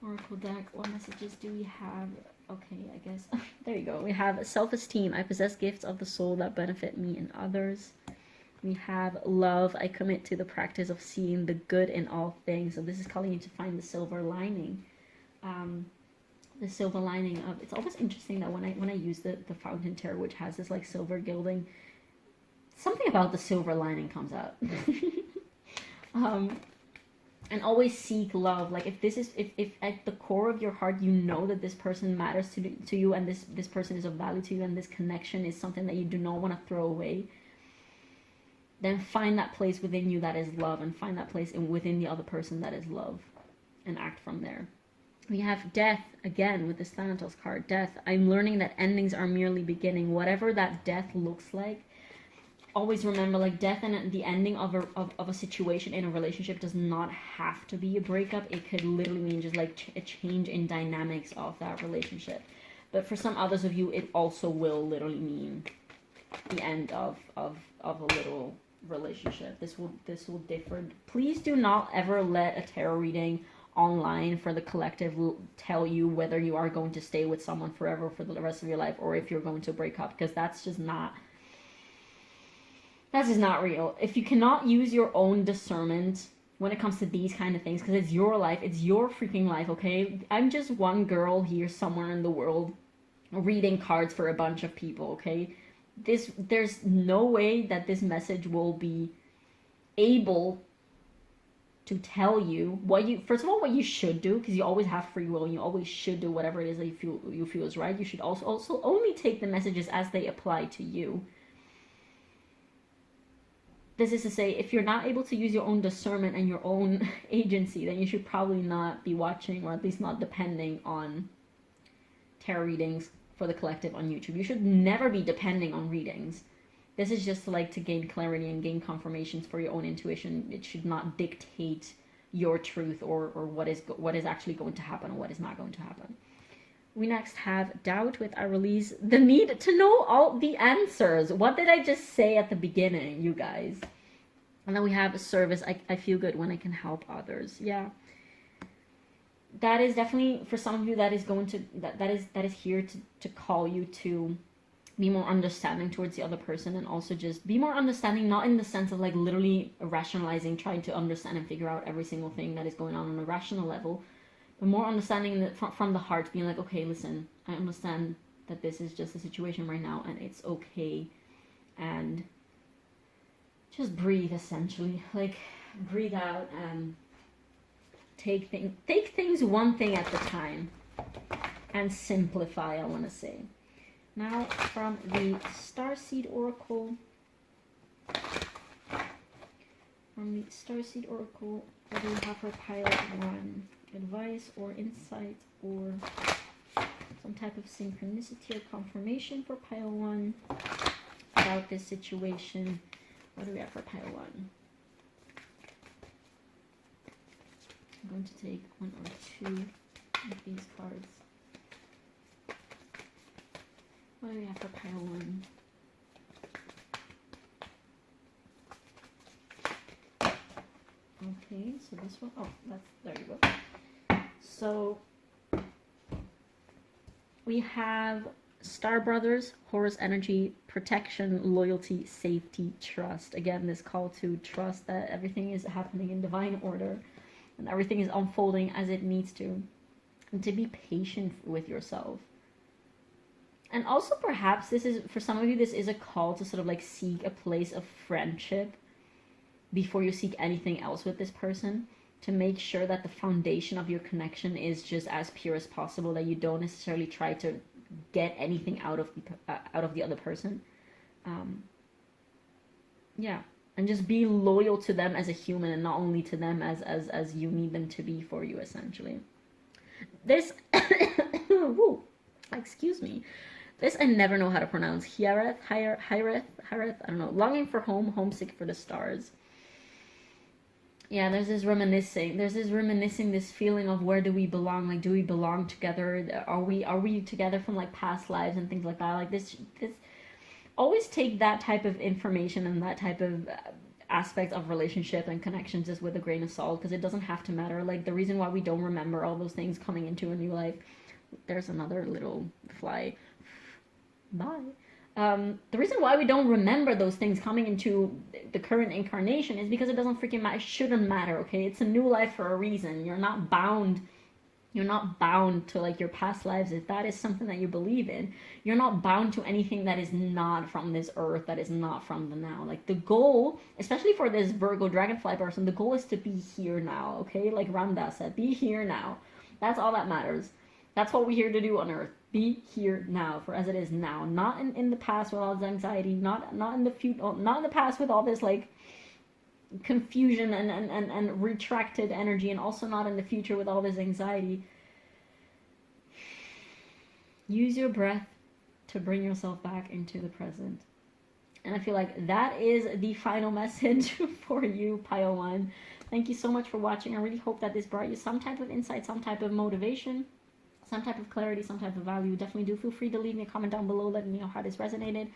Oracle deck, what messages do we have? Okay, I guess there you go. We have self-esteem. I possess gifts of the soul that benefit me and others. We have love. I commit to the practice of seeing the good in all things. So this is calling you to find the silver lining. The silver lining of, it's always interesting that when I use the Fountain Tarot, which has this like silver gilding, something about the silver lining comes out. And always seek love. Like if at the core of your heart you know that this person matters to you, and this person is of value to you, and this connection is something that you do not want to throw away, then find that place within you that is love, and find that place within the other person that is love, and act from there. We have death, again, with this Thanatos card. Death. I'm learning that endings are merely beginning. Whatever that death looks like, always remember, like, death and the ending of a situation in a relationship does not have to be a breakup. It could literally mean just like a change in dynamics of that relationship. But for some others of you, it also will literally mean the end of a little relationship. This will differ. Please do not ever let a tarot reading online for the collective tell you whether you are going to stay with someone forever for the rest of your life, or if you're going to break up, because that's just not real. If you cannot use your own discernment when it comes to these kind of things, because it's your life, it's your freaking life, okay? I'm just one girl here somewhere in the world reading cards for a bunch of people, okay? There's no way that this message will be able to tell you what you should do, because you always have free will and you always should do whatever it is that you feel is right. You should also only take the messages as they apply to you. This is to say, if you're not able to use your own discernment and your own agency, then you should probably not be watching, or at least not depending on tarot readings for the collective on YouTube. You should never be depending on readings. This is just like to gain clarity and gain confirmations for your own intuition. It should not dictate your truth or what is actually going to happen or what is not going to happen. We next have doubt with our release. The need to know all the answers. What did I just say at the beginning, you guys? And then we have a service. I feel good when I can help others. Yeah. That is definitely, for some of you, that is going to, that is here to call you to be more understanding towards the other person, and also just be more understanding, not in the sense of like literally rationalizing, trying to understand and figure out every single thing that is going on a rational level, but more understanding from the heart, being like, okay, listen, I understand that this is just a situation right now and it's okay, and just breathe, essentially. Like, breathe out and take things one thing at a time and simplify, I want to say. Now, from the Starseed Oracle, what do we have for pile 1? Advice or insight or some type of synchronicity or confirmation for pile 1 about this situation. What do we have for pile 1? I'm going to take 1 or 2 of these cards. What do we have for pile 1? Okay, so this one, oh, there you go. So we have Star Brothers, Horus energy, protection, loyalty, safety, trust. Again, this call to trust that everything is happening in divine order and everything is unfolding as it needs to. And to be patient with yourself. And also perhaps this is, for some of you, this is a call to sort of like seek a place of friendship before you seek anything else with this person, to make sure that the foundation of your connection is just as pure as possible, that you don't necessarily try to get anything out of the other person. Yeah, and just be loyal to them as a human, and not only to them as you need them to be for you, essentially. This woo, excuse me. This I never know how to pronounce. Hireth, I don't know. Longing for home, homesick for the stars. Yeah, there's this reminiscing, this feeling of where do we belong? Like, do we belong together? Are we together from like past lives and things like that? Like this always take that type of information and that type of aspect of relationship and connections just with a grain of salt, because it doesn't have to matter. Like, the reason why we don't remember all those things coming into a new life, there's another little fly. Bye. The reason why we don't remember those things coming into the current incarnation is because it doesn't freaking matter. It shouldn't matter, okay? It's a new life for a reason. You're not bound to like your past lives if that is something that you believe in. You're not bound to anything that is not from this earth, that is not from the now. Like, the goal, especially for this Virgo dragonfly person, the goal is to be here now, okay? Like Ramdas said, be here now. That's all that matters. That's what we're here to do on earth. Be here now, for as it is now. Not in the past with all this anxiety, not in the future, not in the past with all this like confusion and retracted energy, and also not in the future with all this anxiety. Use your breath to bring yourself back into the present. And I feel like that is the final message for you, pile one. Thank you so much for watching. I really hope that this brought you some type of insight, some type of motivation, some type of clarity, some type of value. Definitely do feel free to leave me a comment down below letting me know how this resonated,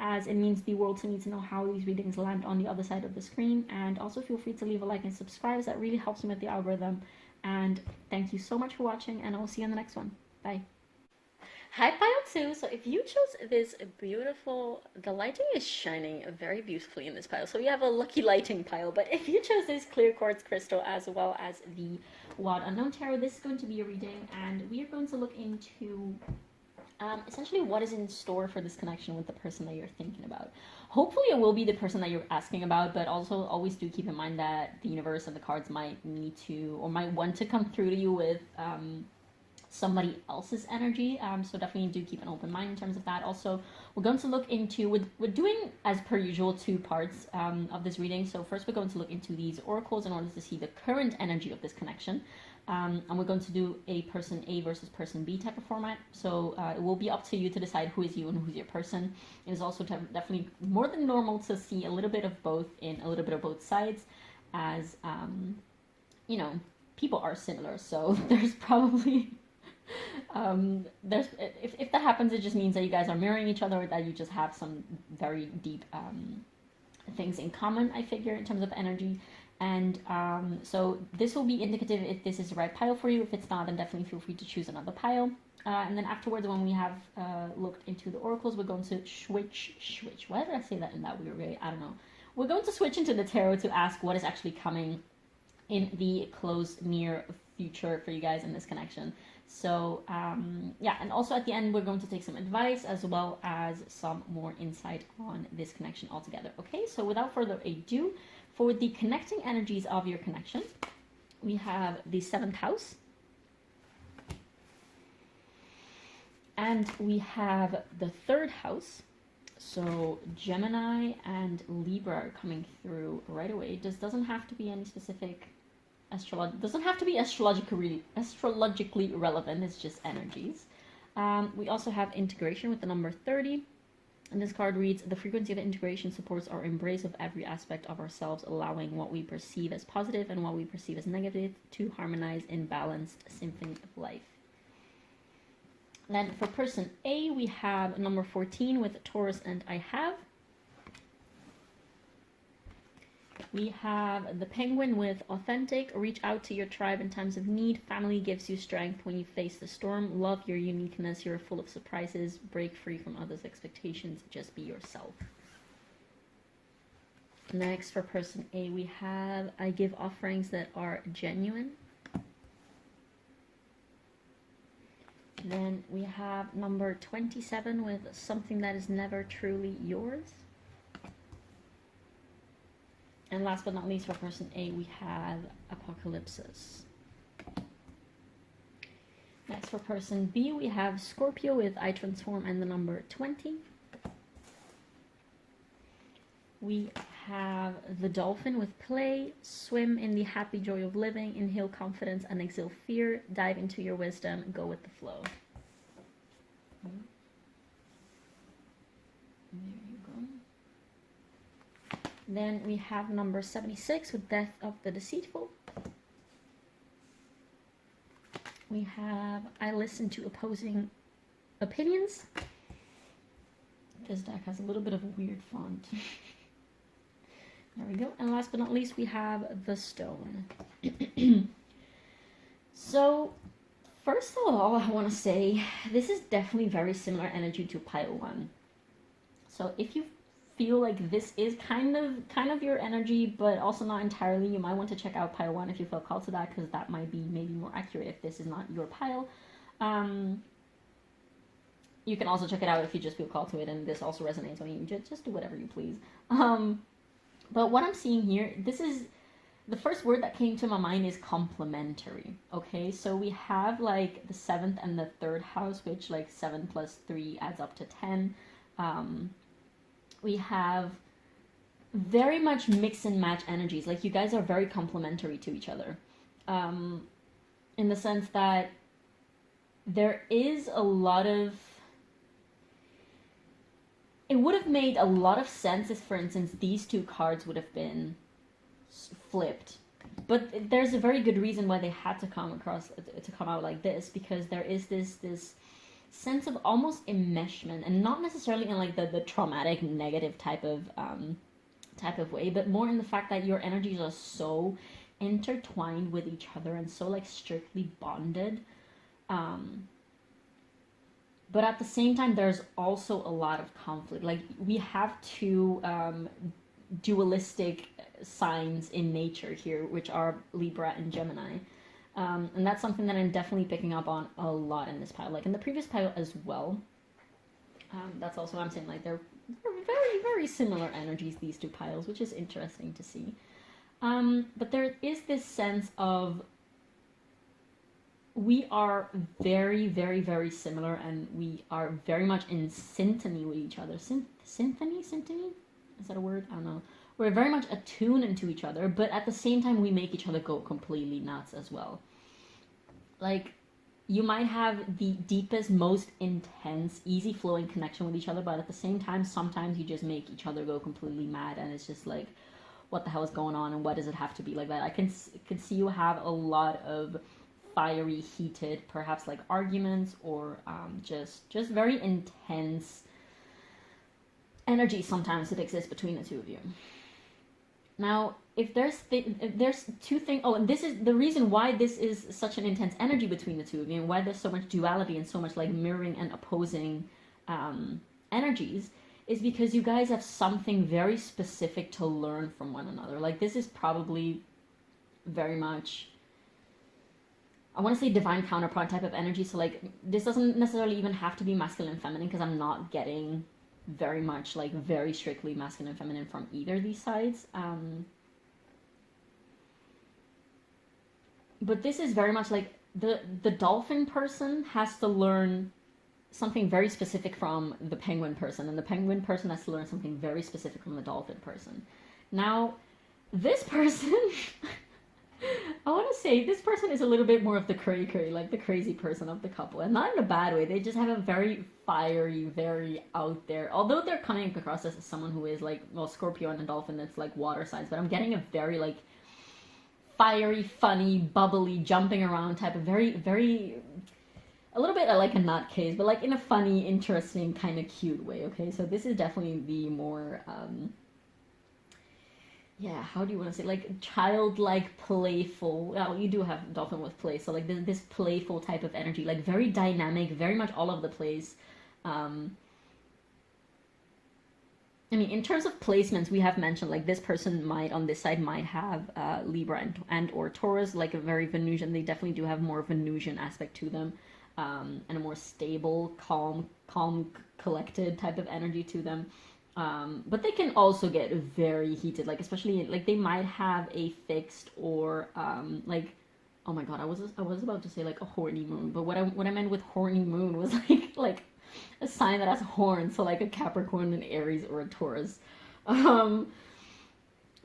as it means the world to me to know how these readings land on the other side of the screen. And also feel free to leave a like and subscribe. That really helps me with the algorithm. And thank you so much for watching, and I will see you in the next one. Bye. Hi pile 2, so if you chose this beautiful, the lighting is shining very beautifully in this pile, so you have a lucky lighting pile, but if you chose this clear quartz crystal as well as the Wild Unknown Tarot, this is going to be a reading, and we are going to look into essentially what is in store for this connection with the person that you're thinking about. Hopefully it will be the person that you're asking about, but also always do keep in mind that the universe and the cards might need to, or might want to come through to you with somebody else's energy, so definitely do keep an open mind in terms of that. Also, we're going to look into, we're doing as per usual 2 parts of this reading. So first we're going to look into these oracles in order to see the current energy of this connection, and we're going to do a person A versus person B type of format. So it will be up to you to decide who is you and who's your person. It is also definitely more than normal to see a little bit of both in a little bit of both sides, as you know, people are similar, so there's probably if that happens, it just means that you guys are mirroring each other, or that you just have some very deep things in common, I figure, in terms of energy. And so this will be indicative if this is the right pile for you. If it's not, then definitely feel free to choose another pile. And then afterwards, when we have looked into the oracles, we're going to switch. Why did I say that in that weird way? I don't know. We're going to switch into the tarot to ask what is actually coming in the close near future for you guys in this connection. So yeah, and also at the end we're going to take some advice as well as some more insight on this connection altogether. Okay, so without further ado, for the connecting energies of your connection, we have the 7th house, and we have the 3rd house. So Gemini and Libra are coming through right away. This doesn't have to be any specific doesn't have to be astrologically relevant. It's just energies. We also have integration with the number 30, and this card reads: the frequency of integration supports our embrace of every aspect of ourselves, allowing what we perceive as positive and what we perceive as negative to harmonize in balanced symphony of life. Then for person A, we have number 14 with Taurus and I have. We have the Penguin with authentic. Reach out to your tribe in times of need. Family gives you strength when you face the storm. Love your uniqueness. You're full of surprises. Break free from others' expectations. Just be yourself. Next, for person A, we have I give offerings that are genuine. Then we have number 27 with something that is never truly yours. And last but not least, for person A, we have Apocalypsis. Next, for person B, we have Scorpio with I transform and the number 20. We have the Dolphin with play, swim in the happy joy of living, inhale confidence and exhale fear, dive into your wisdom, go with the flow. There you go. Then we have number 76 with Death of the Deceitful. We have I listen to opposing opinions. This deck has a little bit of a weird font. There we go. And last but not least, we have the Stone. So, first of all, I want to say this is definitely very similar energy to pile 1. So if you feel like this is kind of your energy, but also not entirely, you might want to check out pile 1 if you feel called to that, because that might be maybe more accurate if this is not your pile. You can also check it out if you just feel called to it and this also resonates on you. Just do whatever you please. But what I'm seeing here, this is the first word that came to my mind is complementary. Okay, so we have like the 7th and the 3rd house, which like 7 plus 3 adds up to 10. We have very much mix and match energies. Like you guys are very complementary to each other, in the sense that there is a lot of it would have made a lot of sense if, for instance, these two cards would have been flipped. But there's a very good reason why they had to come out like this, because there is this sense of almost enmeshment, and not necessarily in like the traumatic negative type of way, but more in the fact that your energies are so intertwined with each other and so like strictly bonded. But at the same time, there's also a lot of conflict. Like, we have two dualistic signs in nature here, which are Libra and Gemini. And that's something that I'm definitely picking up on a lot in this pile. Like, in the previous pile as well. That's also what I'm saying. Like, they're very, very similar energies, these two piles, which is interesting to see. But there is this sense of we are very, very, very similar, and we are very much in syntony with each other. Symphony? Is that a word? I don't know. We're very much attuned into each other, but at the same time, we make each other go completely nuts as well. Like, you might have the deepest, most intense, easy-flowing connection with each other, but at the same time, sometimes you just make each other go completely mad, and it's just like, what the hell is going on, and why does it have to be like that? I can see you have a lot of fiery, heated, perhaps like arguments, or just very intense energy sometimes that exists between the two of you. Now, if there's two things, and this is the reason why this is such an intense energy between the two of you, and why there's so much duality and so much like mirroring and opposing energies, is because you guys have something very specific to learn from one another. Like, this is probably very much, I want to say, divine counterpart type of energy. So like, this doesn't necessarily even have to be masculine and feminine, because I'm not getting very much like very strictly masculine and feminine from either of these sides. But this is very much like the dolphin person has to learn something very specific from the penguin person, and the penguin person has to learn something very specific from the dolphin person. Now, this person, I want to say this person is a little bit more of the cray-cray, like the crazy person of the couple, and not in a bad way. They just have a very fiery, very out there, although they're coming across as someone who is like, well, Scorpio and a dolphin, that's like water signs, but I'm getting a very like fiery, funny, bubbly, jumping around type of very, very, a little bit like a nutcase, but like in a funny, interesting, kind of cute way, okay? So this is definitely the more, how do you want to say, like childlike, playful, well, you do have dolphin with play, so like this playful type of energy, like very dynamic, very much all over the place. I mean, in terms of placements, we have mentioned, like, this person might, on this side, might have Libra and or Taurus, like a very Venusian. They definitely do have more Venusian aspect to them, and a more stable, calm, collected type of energy to them. But they can also get very heated, like, especially, like, they might have a fixed or, like, oh my god, I was about to say, like, a horny moon, but what I meant with horny moon was, like a sign that has horns, so like a Capricorn, an Aries, or a Taurus. On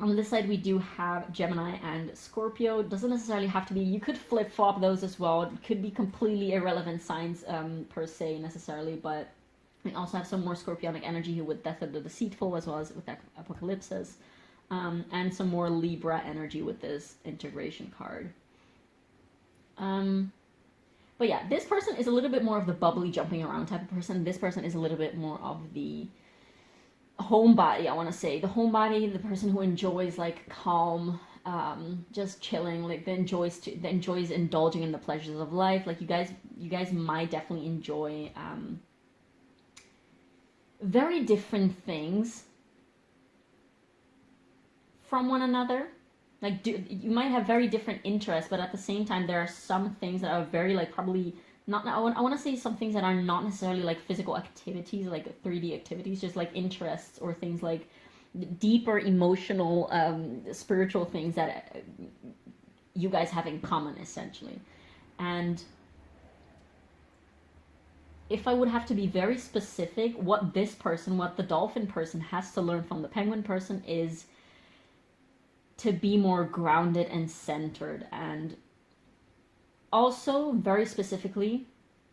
this side, we do have Gemini and Scorpio. Doesn't necessarily have to be, you could flip-flop those as well. It could be completely irrelevant signs per se necessarily, but we also have some more Scorpionic energy here with Death of the Deceitful, as well as with Apocalypsis, and some more Libra energy with this integration card. But yeah, this person is a little bit more of the bubbly, jumping around type of person. This person is a little bit more of the homebody, I want to say. The homebody, the person who enjoys, like, calm, just chilling, like, that enjoys indulging in the pleasures of life. Like, you guys might definitely enjoy very different things from one another. Like, you might have very different interests, but at the same time, there are some things that are very, like, probably not, I want to say some things that are not necessarily, like, physical activities, like 3D activities, just, like, interests or things like deeper emotional, spiritual things that you guys have in common, essentially. And if I would have to be very specific, what the dolphin person has to learn from the penguin person is to be more grounded and centered, and also very specifically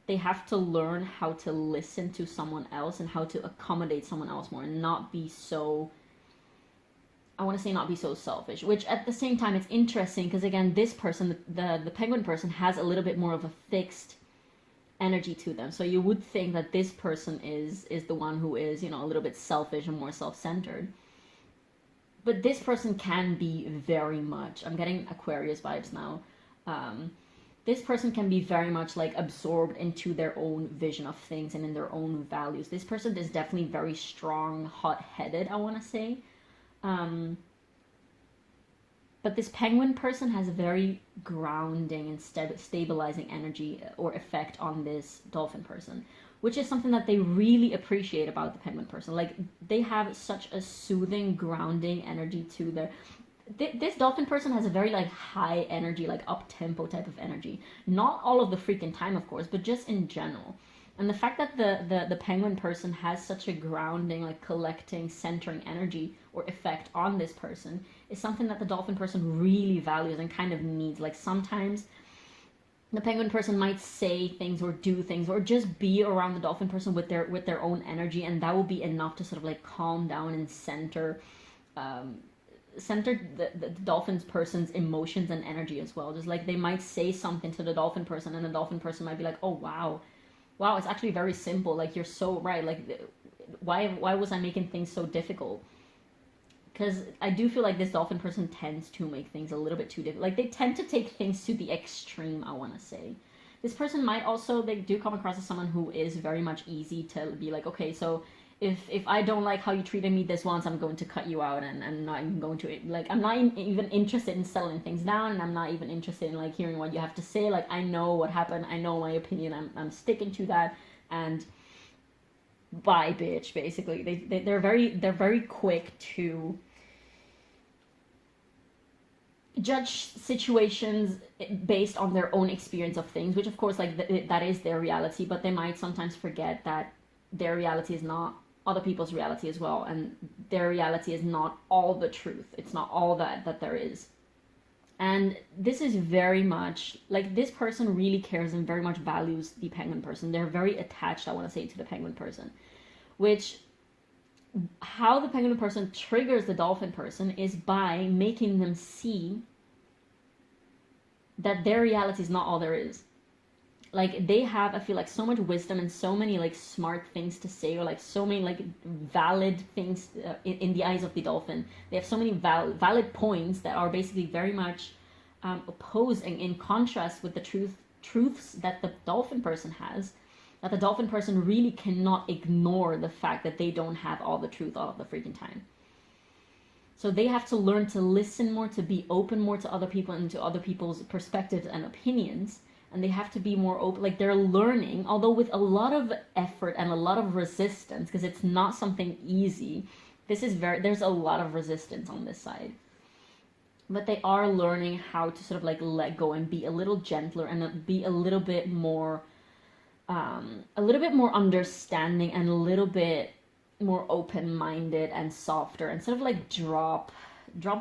they have to learn how to listen to someone else and how to accommodate someone else more and not be so, I want to say not be so selfish, which at the same time it's interesting because again, this person, the penguin person, has a little bit more of a fixed energy to them. So you would think that this person is the one who is, you know, a little bit selfish and more self-centered. But this person can be very much, I'm getting Aquarius vibes now. This person can be very much like absorbed into their own vision of things and in their own values. This person is definitely very strong, hot-headed, I want to say. But this penguin person has a very grounding and stabilizing energy or effect on this dolphin person, which is something that they really appreciate about the penguin person. Like, they have such a soothing, grounding energy to their... This dolphin person has a very, like, high energy, like, up-tempo type of energy. Not all of the freaking time, of course, but just in general. And the fact that the penguin person has such a grounding, like, collecting, centering energy or effect on this person is something that the dolphin person really values and kind of needs. Like, sometimes the penguin person might say things or do things or just be around the dolphin person with their own energy, and that will be enough to sort of, like, calm down and center the dolphin person's emotions and energy as well. Just like they might say something to the dolphin person and the dolphin person might be like, oh wow, it's actually very simple, like you're so right, like why was I making things so difficult? Because I do feel like this dolphin person tends to make things a little bit too difficult. Like, they tend to take things to the extreme, I want to say. This person might also, they do come across as someone who is very much easy to be like, okay, so if I don't like how you treated me this once, I'm going to cut you out, and I'm not even going to, like, I'm not even interested in settling things down, and I'm not even interested in, like, hearing what you have to say. Like, I know what happened, I know my opinion, I'm sticking to that, and bye, bitch, basically. They're very quick to judge situations based on their own experience of things, which of course, like, that is their reality, but they might sometimes forget that their reality is not other people's reality as well, and their reality is not all the truth. It's not all that there is. And this is very much, like, this person really cares and very much values the penguin person. They're very attached, I want to say, to the penguin person, which, how the penguin person triggers the dolphin person is by making them see that their reality is not all there is. Like, they have, I feel like, so much wisdom and so many, like, smart things to say, or, like, so many, like, valid things in the eyes of the dolphin. They have so many valid points that are basically very much opposed and in contrast with the truths that the dolphin person has, that the dolphin person really cannot ignore the fact that they don't have all the truth all of the freaking time. So they have to learn to listen more, to be open more to other people and to other people's perspectives and opinions. And they have to be more open, like, they're learning, although with a lot of effort and a lot of resistance, because it's not something easy. There's a lot of resistance on this side. But they are learning how to sort of, like, let go and be a little gentler and be a little bit more understanding and a little bit more open-minded and softer, and sort of, like, drop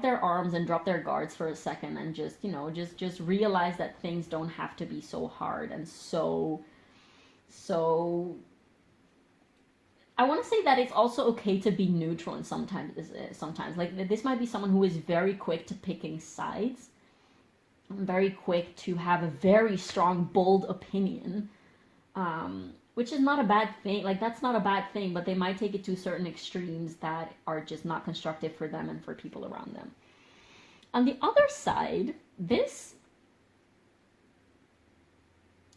their arms and drop their guards for a second and just, you know, just realize that things don't have to be so hard and so I want to say that it's also okay to be neutral, and sometimes like, this might be someone who is very quick to picking sides, very quick to have a very strong, bold opinion, which is not a bad thing. Like, that's not a bad thing, but they might take it to certain extremes that are just not constructive for them and for people around them. On the other side,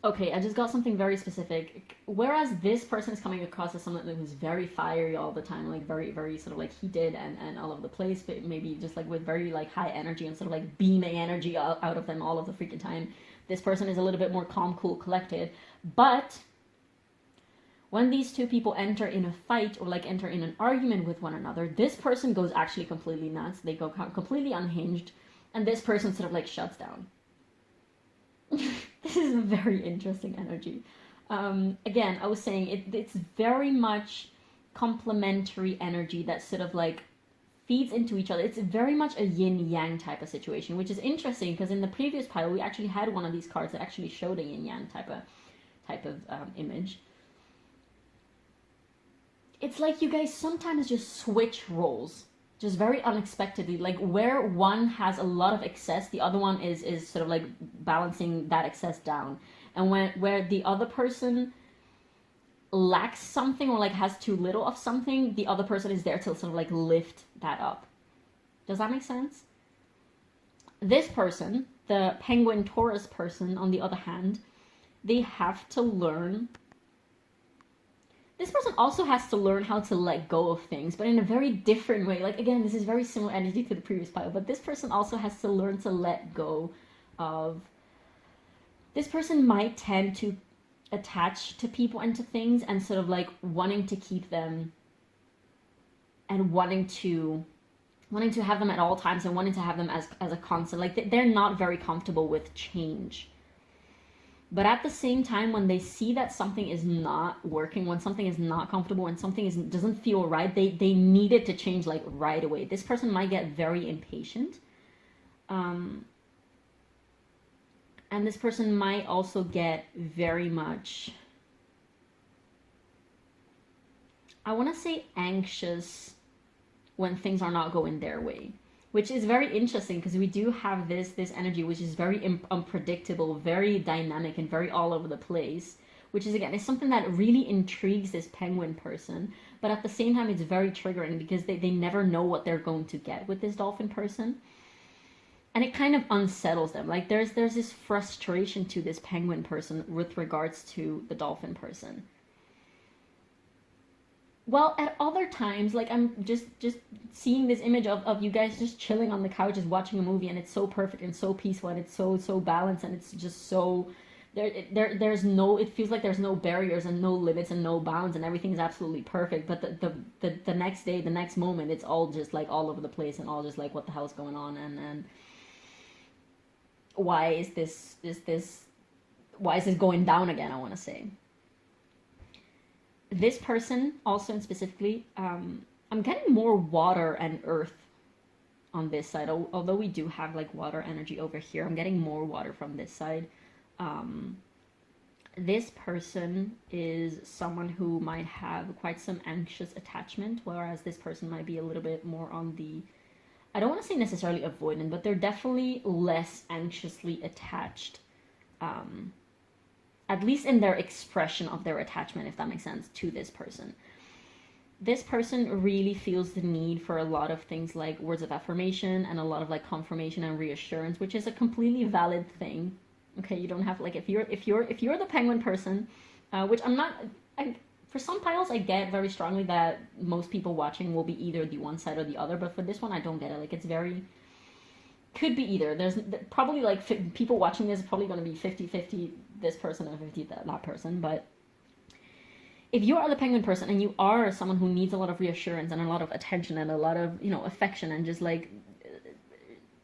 okay, I just got something very specific. Whereas this person is coming across as someone who's very fiery all the time, like, very, very sort of, like, heated and all over the place, but maybe just, like, with very, like, high energy and sort of, like, beaming energy out of them all of the freaking time. This person is a little bit more calm, cool, collected, but when these two people enter in a fight or, like, enter in an argument with one another, this person goes actually completely nuts. They go completely unhinged, and this person sort of, like, shuts down. This is a very interesting energy. Again, I was saying it's very much complementary energy that sort of, like, feeds into each other. It's very much a yin-yang type of situation, which is interesting because in the previous pile we actually had one of these cards that actually showed a yin-yang type of type of image. It's like you guys sometimes just switch roles, just very unexpectedly. Like where one has a lot of excess, the other one is sort of like balancing that excess down. And where the other person lacks something or like has too little of something, the other person is there to sort of like lift that up. Does that make sense? This person, the Penguin Taurus person, on the other hand, they have to learn. This person also has to learn how to let go of things, but in a very different way. Like, again, this is very similar energy to the previous pile, but this person also has to learn to let go of. This person might tend to attach to people and to things and sort of like wanting to keep them and wanting to have them at all times and wanting to have them as a constant. Like, they're not very comfortable with change. But at the same time, when they see that something is not working, when something is not comfortable, when something doesn't feel right, they need it to change like right away. This person might get very impatient. And this person might also get very much, I want to say, anxious when things are not going their way. Which is very interesting because we do have this energy which is very unpredictable, very dynamic, and very all over the place. Which is, again, is something that really intrigues this penguin person. But at the same time, it's very triggering because they never know what they're going to get with this dolphin person. And it kind of unsettles them. Like, there's this frustration to this penguin person with regards to the dolphin person. Well, at other times, like, I'm just seeing this image of you guys just chilling on the couch, just watching a movie, and it's so perfect and so peaceful, and it's so balanced, and it's just so there's no, it feels like there's no barriers and no limits and no bounds, and everything's absolutely perfect. But the next day, the next moment, it's all just like all over the place and all just like, what the hell's going on, and why is this going down again? I want to say. This person, also and specifically, I'm getting more water and earth on this side. Although we do have like water energy over here, I'm getting more water from this side. This person is someone who might have quite some anxious attachment, whereas this person might be a little bit more on the, I don't want to say necessarily avoidant, but they're definitely less anxiously attached. At least in their expression of their attachment, if that makes sense, to this person. This person really feels the need for a lot of things like words of affirmation and a lot of like confirmation and reassurance, which is a completely valid thing. Okay, you don't have, like, if you're the penguin person, which for some piles I get very strongly that most people watching will be either the one side or the other, but for this one I don't get it. Like, it's very, could be either. There's probably like people watching this is probably going to be 50-50 this person and 50 that person. But if you are the penguin person and you are someone who needs a lot of reassurance and a lot of attention and a lot of, affection, and just like,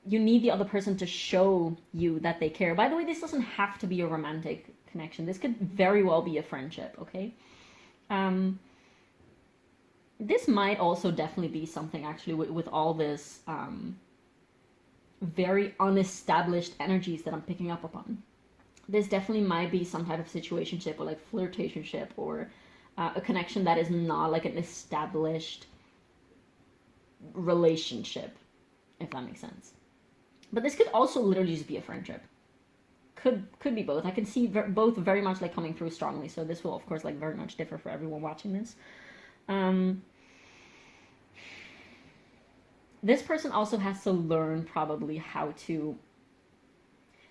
you need the other person to show you that they care. By the way, this doesn't have to be a romantic connection. This could very well be a friendship, okay? This might also definitely be something, actually, with all this very unestablished energies that I'm picking up upon. This definitely might be some type of situationship or like flirtationship or a connection that is not like an established relationship, if that makes sense. But this could also literally just be a friendship. Could be both. I can see both very much like coming through strongly. So this will, of course, like very much differ for everyone watching this. This person also has to learn probably how to.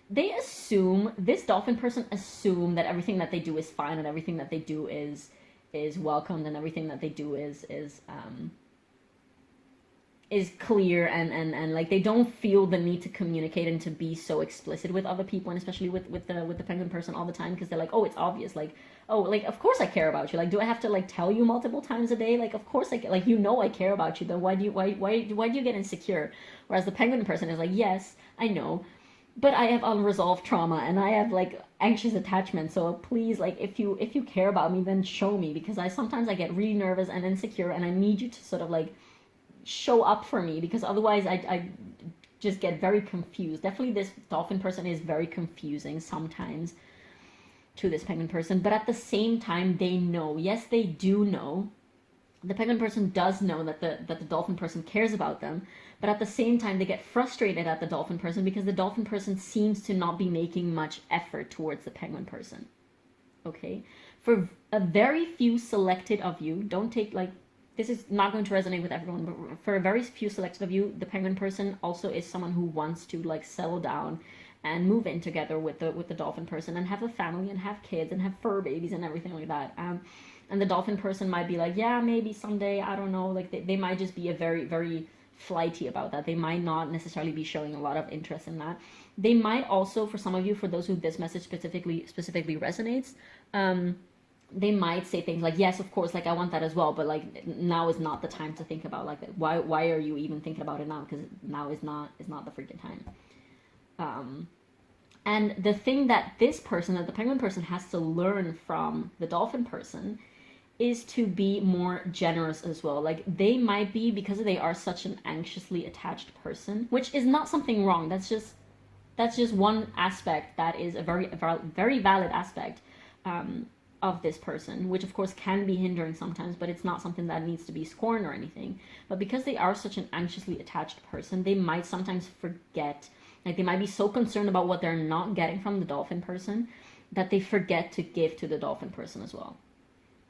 This dolphin person assume that everything that they do is fine and everything that they do is welcomed and everything that they do is clear and like they don't feel the need to communicate and to be so explicit with other people, and especially with the penguin person all the time, because they're like, oh, it's obvious, like, oh, like, of course I care about you, like, do I have to like tell you multiple times a day? Like, of course I like, I care about you, then why do you get insecure? Whereas the penguin person is like, yes, I know, but I have unresolved trauma and I have like anxious attachment, so please, like, if you care about me, then show me, because sometimes I get really nervous and insecure and I need you to sort of like show up for me, because otherwise I just get very confused. Definitely this dolphin person is very confusing sometimes. to this Penguin person, but at the same time, they know. Yes, they do know. The Penguin person does know that the Dolphin person cares about them, but at the same time, they get frustrated at the Dolphin person because the Dolphin person seems to not be making much effort towards the Penguin person. Okay? For a very few selected of you, don't take, like, this is not going to resonate with everyone, but for a very few selected of you, the Penguin person also is someone who wants to, like, settle down and move in together with the Dolphin person and have a family and have kids and have fur babies and everything like that. And the Dolphin person might be like, yeah, maybe someday, I don't know. Like, they might just be a very, very flighty about that. They might not necessarily be showing a lot of interest in that. They might also, for some of you, for those who this message specifically resonates, they might say things like, yes, of course, like, I want that as well, but, like, now is not the time to think about, like, why are you even thinking about it now? Because now is not the freaking time. And the thing that this person, that the Penguin person, has to learn from the Dolphin person is to be more generous as well. Like, they might be, because they are such an anxiously attached person, which is not something wrong. That's just one aspect that is a very valid aspect of this person, which of course can be hindering sometimes, but it's not something that needs to be scorned or anything. But because they are such an anxiously attached person, they might sometimes forget, like, they might be so concerned about what they're not getting from the Dolphin person that they forget to give to the Dolphin person as well.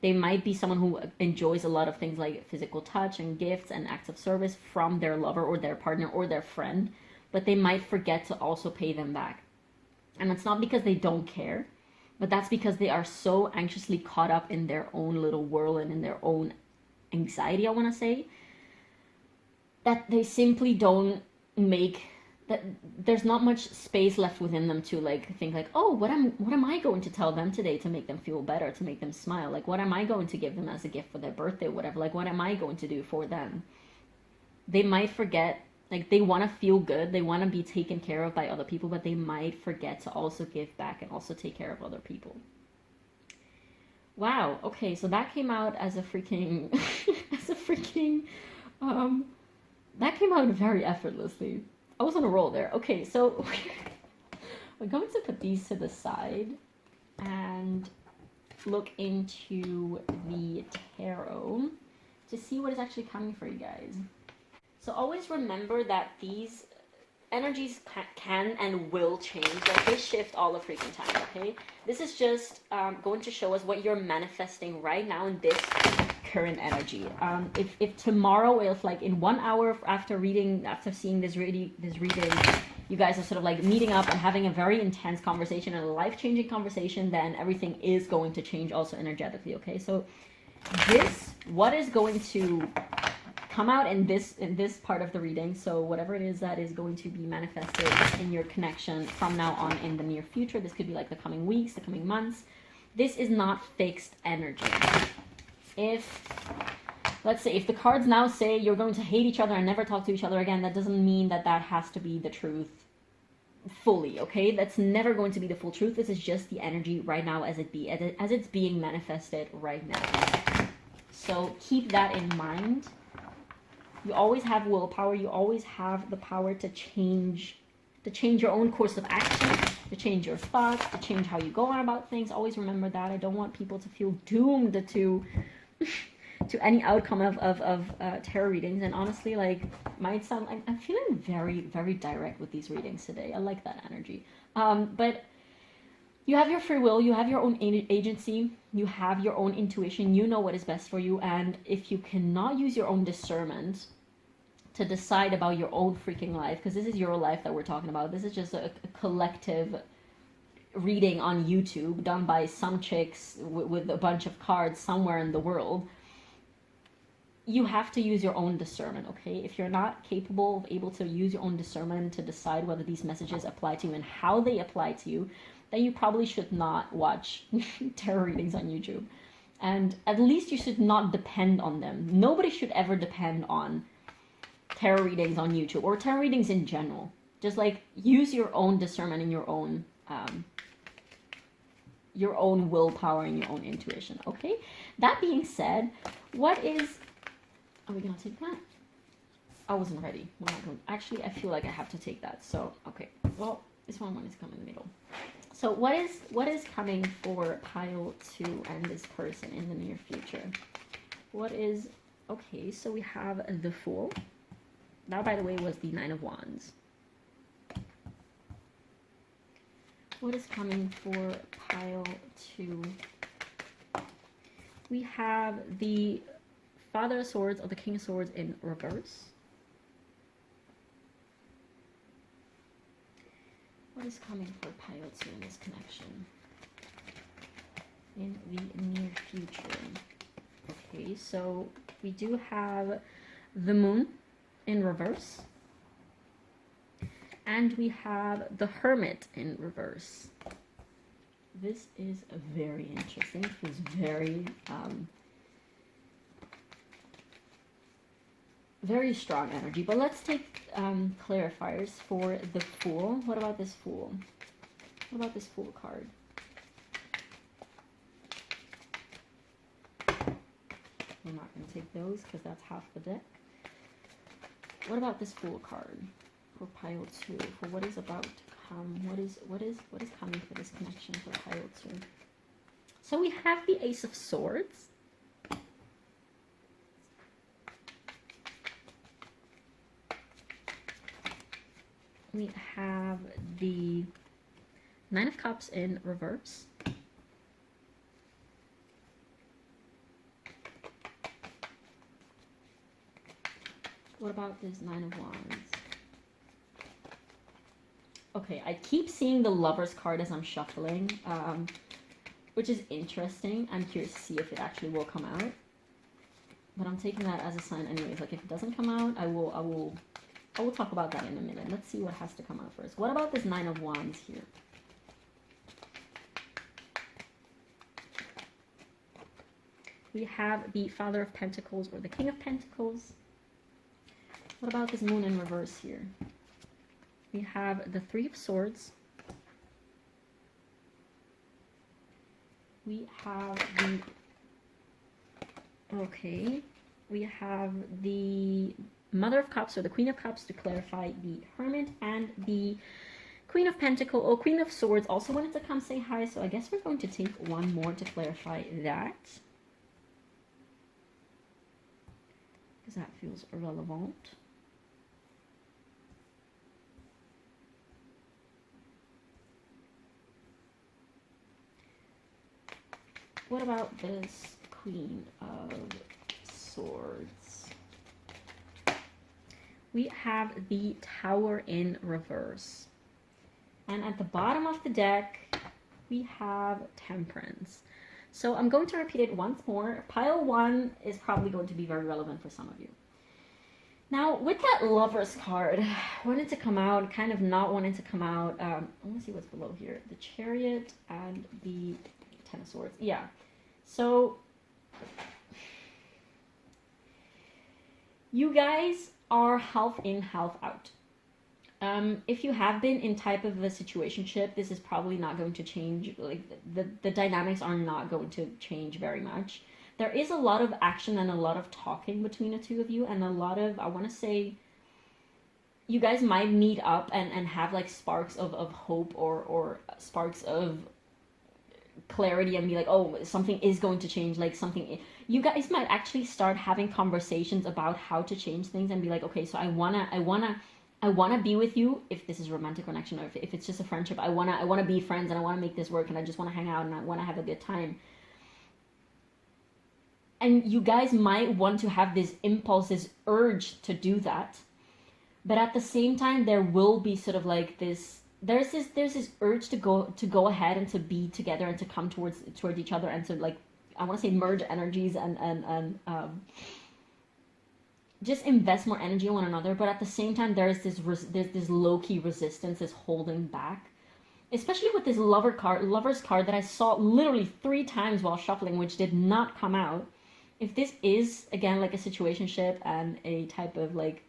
They might be someone who enjoys a lot of things like physical touch and gifts and acts of service from their lover or their partner or their friend, but they might forget to also pay them back. And it's not because they don't care, but that's because they are so anxiously caught up in their own little whirl and in their own anxiety, I want to say, that they simply don't make, that there's not much space left within them to, like, think like, oh, what am I going to tell them today to make them feel better, to make them smile? Like, what am I going to give them as a gift for their birthday or whatever? Like, what am I going to do for them? They might forget, like, they want to feel good, they want to be taken care of by other people, but they might forget to also give back and also take care of other people. Wow, okay, so that came out as a freaking, that came out very effortlessly. I was on a roll there. Okay, so we're going to put these to the side and look into the tarot to see what is actually coming for you guys. So always remember that these energies can and will change. Like, they shift all the freaking time, okay? This is just going to show us what you're manifesting right now in this current energy. If tomorrow, if like in 1 hour after seeing this reading, you guys are sort of like meeting up and having a very intense conversation and a life-changing conversation, then everything is going to change also energetically, okay? So what is going to come out in this part of the reading, so whatever it is that is going to be manifested in your connection from now on in the near future, this could be like the coming weeks, the coming months, this is not fixed energy. Let's say, if the cards now say you're going to hate each other and never talk to each other again, that doesn't mean that has to be the truth fully, okay? That's never going to be the full truth. This is just the energy right now as it's being manifested right now. So keep that in mind. You always have willpower. You always have the power to change your own course of action, to change your thoughts, to change how you go on about things. Always remember that. I don't want people to feel doomed to any outcome of tarot readings. And honestly, like, might sound like I'm feeling very, very direct with these readings today. I like that energy. But you have your free will, you have your own agency, you have your own intuition, you know what is best for you. And if you cannot use your own discernment to decide about your own freaking life, because this is your life that we're talking about, this is just a collective reading on YouTube done by some chicks with a bunch of cards somewhere in the world. You have to use your own discernment, okay? If you're not capable of able to use your own discernment to decide whether these messages apply to you and how they apply to you, then you probably should not watch tarot readings on YouTube. And at least you should not depend on them. Nobody should ever depend on tarot readings on YouTube or tarot readings in general. Just like use your own discernment and your own willpower and your own intuition, okay? That being said, are we gonna take that? I wasn't ready. We're not going. Actually, I feel like I have to take that. So, okay. Well, this one is coming in the middle. So what is coming for pile 2 and this person in the near future? What is... Okay, so we have the Fool. That, by the way, was the 9 of Wands. What is coming for pile 2? We have the Father of Swords or the King of Swords in reverse. What is coming for pile 2 in this connection? In the near future. Okay, so we do have the Moon in reverse. And we have the Hermit in reverse. This is very interesting. It feels very, very strong energy. But let's take clarifiers for the Fool. What about this Fool? What about this Fool card? I'm not going to take those because that's half the deck. What about this Fool card for pile 2? For what is about to come? What is coming for this connection for pile 2? So we have the Ace of Swords. We have the Nine of Cups in reverse. What about this Nine of Wands? Okay, I keep seeing the Lover's card as I'm shuffling, which is interesting. I'm curious to see if it actually will come out. But I'm taking that as a sign anyways. Like, if it doesn't come out, I will talk about that in a minute. Let's see what has to come out first. What about this Nine of Wands here? We have the Father of Pentacles or the King of Pentacles. What about this Moon in reverse here? We have the Three of Swords. We have the... Okay. We have the Mother of Cups or the Queen of Cups to clarify the Hermit, and the Queen of Pentacles or Queen of Swords also wanted to come say hi, so I guess we're going to take one more to clarify that, because that feels irrelevant. What about this Queen of Swords? We have the Tower in reverse. And at the bottom of the deck, we have Temperance. So I'm going to repeat it once more. Pile 1 is probably going to be very relevant for some of you. Now, with that Lover's card, wanted to come out, kind of not wanting to come out. I want to see what's below here. The Chariot and the Ten of Swords. Yeah. So, you guys are half in, half out. If you have been in type of a situationship, this is probably not going to change. Like, the dynamics are not going to change very much. There is a lot of action and a lot of talking between the two of you, and a lot of, I want to say, you guys might meet up and have like sparks of hope or sparks of clarity and be like, oh, something is going to change, like something. You guys might actually start having conversations about how to change things and be like, okay, so I wanna be with you if this is a romantic connection, or if it's just a friendship. I wanna be friends and I wanna make this work, and I just wanna hang out and I wanna have a good time. And you guys might want to have this impulse, this urge to do that. But at the same time, there will be sort of like this, there's this urge to go ahead and to be together and to come towards each other and to, like, I want to say, merge energies and just invest more energy in one another. But at the same time, there's this low-key resistance, this holding back. Especially with this Lover's card that I saw literally 3 times while shuffling, which did not come out. If this is, again, like a situationship and a type of, like,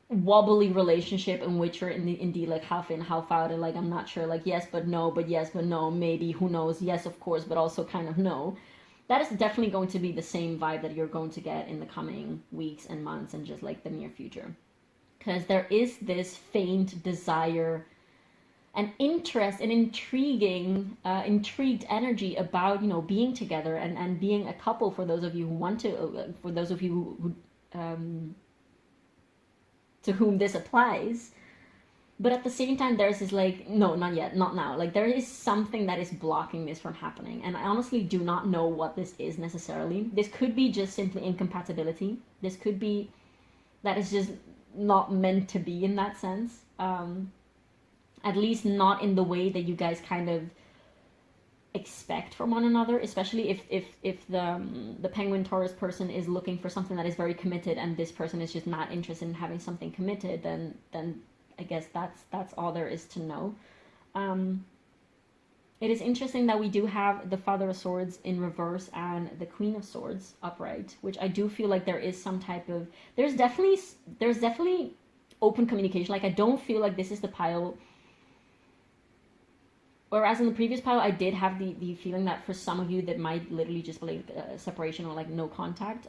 wobbly relationship in which you're indeed like half in, half out, and like, I'm not sure, like, yes but no, but yes but no, maybe, who knows, yes of course, but also kind of no. That is definitely going to be the same vibe that you're going to get in the coming weeks and months and just like the near future. Because there is this faint desire an interest, an intrigued energy about, you know, being together and being a couple, for those of you who want to, for those of you to whom this applies. But at the same time, there's this like, no, not yet, not now. Like, there is something that is blocking this from happening. And I honestly do not know what this is necessarily. This could be just simply incompatibility. This could be that it's just not meant to be in that sense. At least not in the way that you guys kind of expect from one another, especially if the Penguin Taurus person is looking for something that is very committed and this person is just not interested in having something committed, then I guess that's all there is to know. It is interesting that we do have the Father of Swords in reverse and the Queen of Swords upright, which I do feel like there is some type of, there's definitely open communication. Like, I don't feel like this is the pile, whereas in the previous pile I did have the feeling that for some of you that might literally just be like separation or like no contact.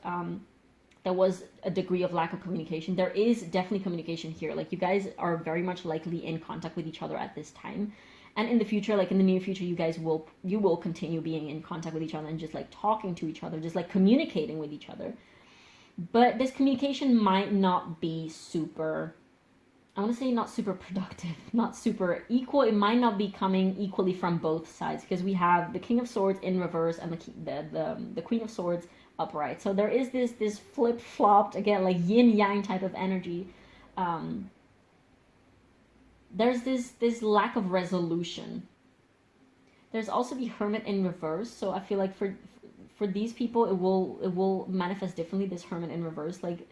There was a degree of lack of communication. There is definitely communication here. Like, you guys are very much likely in contact with each other at this time. And in the future, like in the near future, you will continue being in contact with each other and just like talking to each other, just like communicating with each other. But this communication might not be super, I want to say not super productive, not super equal. It might not be coming equally from both sides, because we have the King of Swords in reverse and the Queen of Swords upright. So there is this flip-flopped, again, like yin-yang type of energy. There's this lack of resolution. There's also the Hermit in reverse. So I feel like for these people, it will manifest differently, this Hermit in reverse. Like,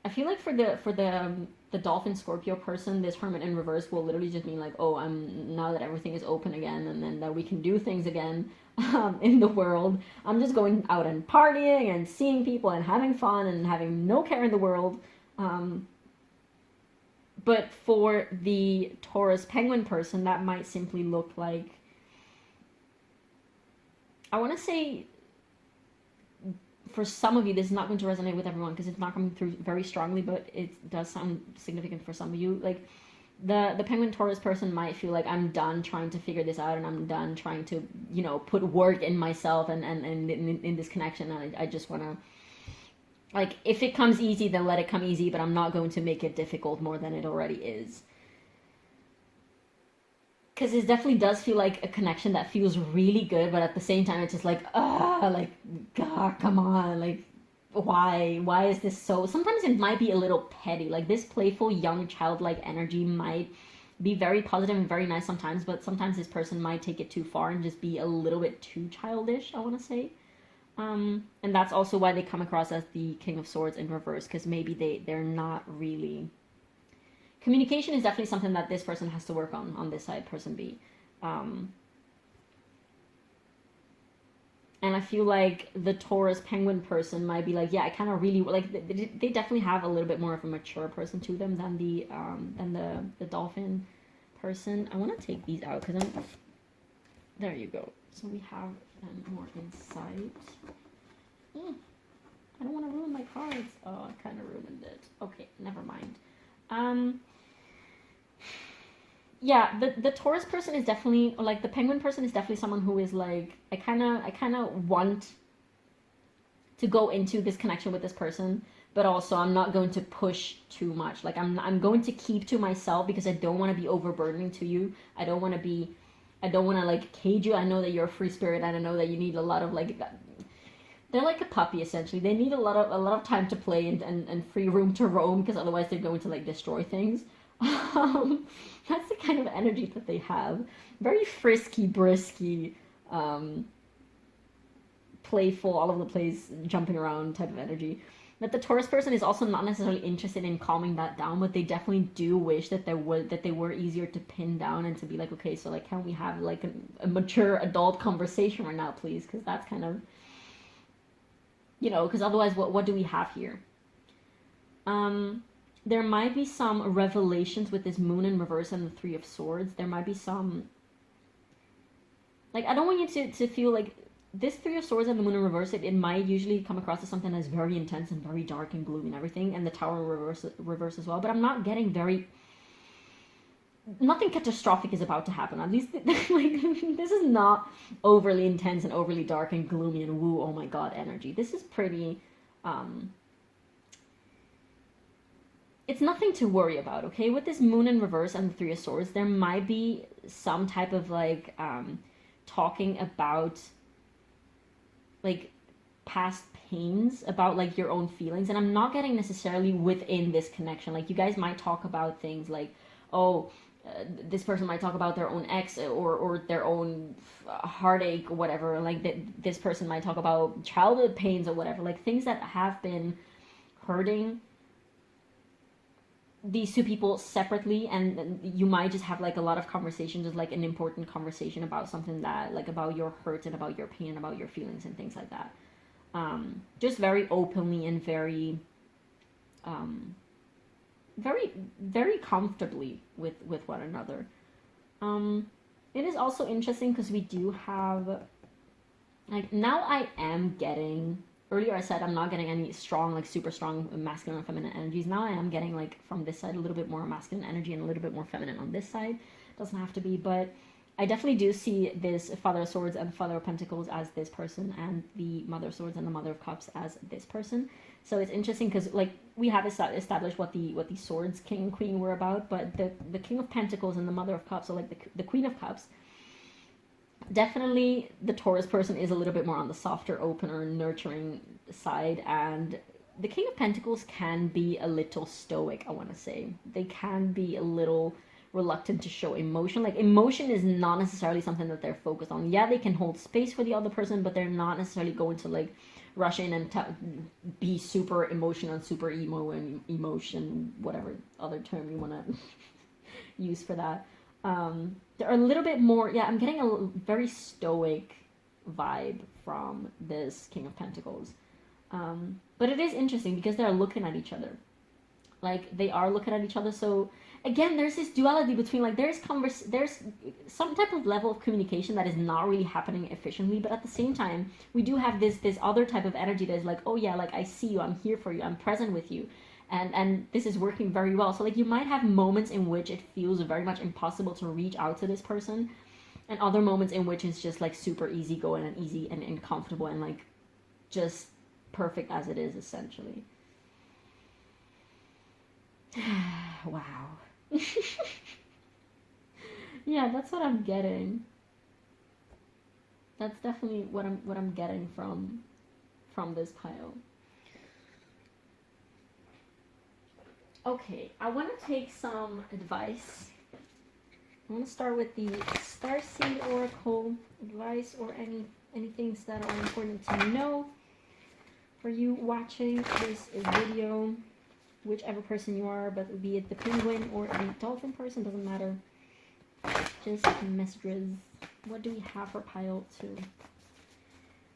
I feel like for the Dolphin Scorpio person, this Hermit in reverse will literally just mean like, oh, now that everything is open again and then that we can do things again in the world, I'm just going out and partying and seeing people and having fun and having no care in the world. But for the Taurus Penguin person, that might simply look like, I want to say, for some of you, this is not going to resonate with everyone because it's not coming through very strongly, but it does sound significant for some of you. Like, the Penguin Taurus person might feel like, I'm done trying to figure this out and I'm done trying to, you know, put work in myself and in this connection. And I just want to, like, if it comes easy, then let it come easy, but I'm not going to make it difficult more than it already is. Because it definitely does feel like a connection that feels really good, but at the same time, it's just like, like, God, come on, like, why is this so? Sometimes it might be a little petty. Like, this playful, young, childlike energy might be very positive and very nice sometimes, but sometimes this person might take it too far and just be a little bit too childish, I want to say. And that's also why they come across as the King of Swords in reverse, because maybe they're not really... Communication is definitely something that this person has to work on this side, person B. And I feel like the Taurus Penguin person might be like, yeah, I kind of really... Like, they definitely have a little bit more of a mature person to them than the Dolphin person. I want to take these out, because I'm... There you go. So we have them more inside. I don't want to ruin my cards. Oh, I kind of ruined it. Okay, never mind. Yeah, the Taurus person is definitely, like, the Penguin person is definitely someone who is like, I kind of want to go into this connection with this person, but also I'm not going to push too much. Like, I'm going to keep to myself because I don't want to be overburdening to you. I don't want to like cage you. I know that you're a free spirit and I know that you need a lot of, like, they're like a puppy essentially. They need a lot of time to play and free room to roam, because otherwise they're going to like destroy things. That's the kind of energy that they have. Very frisky, brisky, playful, all over the place, jumping around type of energy. But the Taurus person is also not necessarily interested in calming that down, but they definitely do wish that they were easier to pin down and to be like, okay, so like, can we have like a mature adult conversation right now, please? Because that's kind of, you know, because otherwise, what do we have here? There might be some revelations with this Moon in reverse and the Three of Swords. There might be some... Like, I don't want you to feel like... This Three of Swords and the Moon in reverse, it might usually come across as something that's very intense and very dark and gloomy and everything. And the Tower in reverse as well. But I'm not getting very... nothing catastrophic is about to happen. At least, like, this is not overly intense and overly dark and gloomy and woo, oh my god energy. This is pretty, it's nothing to worry about, okay? With this moon in reverse and the Three of Swords, there might be some type of, like, talking about, like, past pains, about, like, your own feelings. And I'm not getting necessarily within this connection. Like, you guys might talk about things like, oh, this person might talk about their own ex or their own heartache or whatever. Like, this person might talk about childhood pains or whatever. Like, things that have been hurting these two people separately, and you might just have, like, a lot of conversations, just, like, an important conversation about something that, like, about your hurt and about your pain and about your feelings and things like that. Just very openly and very, very, very comfortably with one another. It is also interesting because we do have, like, now I am getting, earlier I said I'm not getting any strong, like, super strong masculine and feminine energies. Now I am getting, like, from this side a little bit more masculine energy and a little bit more feminine on this side. Doesn't have to be, but I definitely do see this Father of Swords and Father of Pentacles as this person, and the Mother of Swords and the Mother of Cups as this person. So it's interesting because, like, we have established what the Swords King and Queen were about, but the King of Pentacles and the Mother of Cups, so, like, the Queen of Cups, definitely the Taurus person is a little bit more on the softer, opener, nurturing side, and the King of Pentacles can be a little stoic, I want to say. They can be a little reluctant to show emotion. Like, emotion is not necessarily something that they're focused on. Yeah, they can hold space for the other person, but they're not necessarily going to, like, rush in and be super emotional and super emo and emotion, whatever other term you want to use for that. They're a little bit more, yeah, I'm getting a very stoic vibe from this King of Pentacles. But it is interesting because they're looking at each other. Like, they are looking at each other. So again, there's this duality between, like, there's some type of level of communication that is not really happening efficiently, but at the same time, we do have this other type of energy that is like, oh yeah, like, I see you, I'm here for you, I'm present with you, and this is working very well. So, like, you might have moments in which it feels very much impossible to reach out to this person, and other moments in which it's just, like, super easy going and easy and comfortable and, like, just perfect as it is, essentially. Wow. Yeah, that's what I'm getting. That's definitely what I'm getting from this pile. Okay, I want to take some advice. I want to start with the Starseed Oracle advice, or any things that are important to know for you watching this video. Whichever person you are, but be it the penguin or the dolphin person, doesn't matter. Just messages. What do we have for pile 2?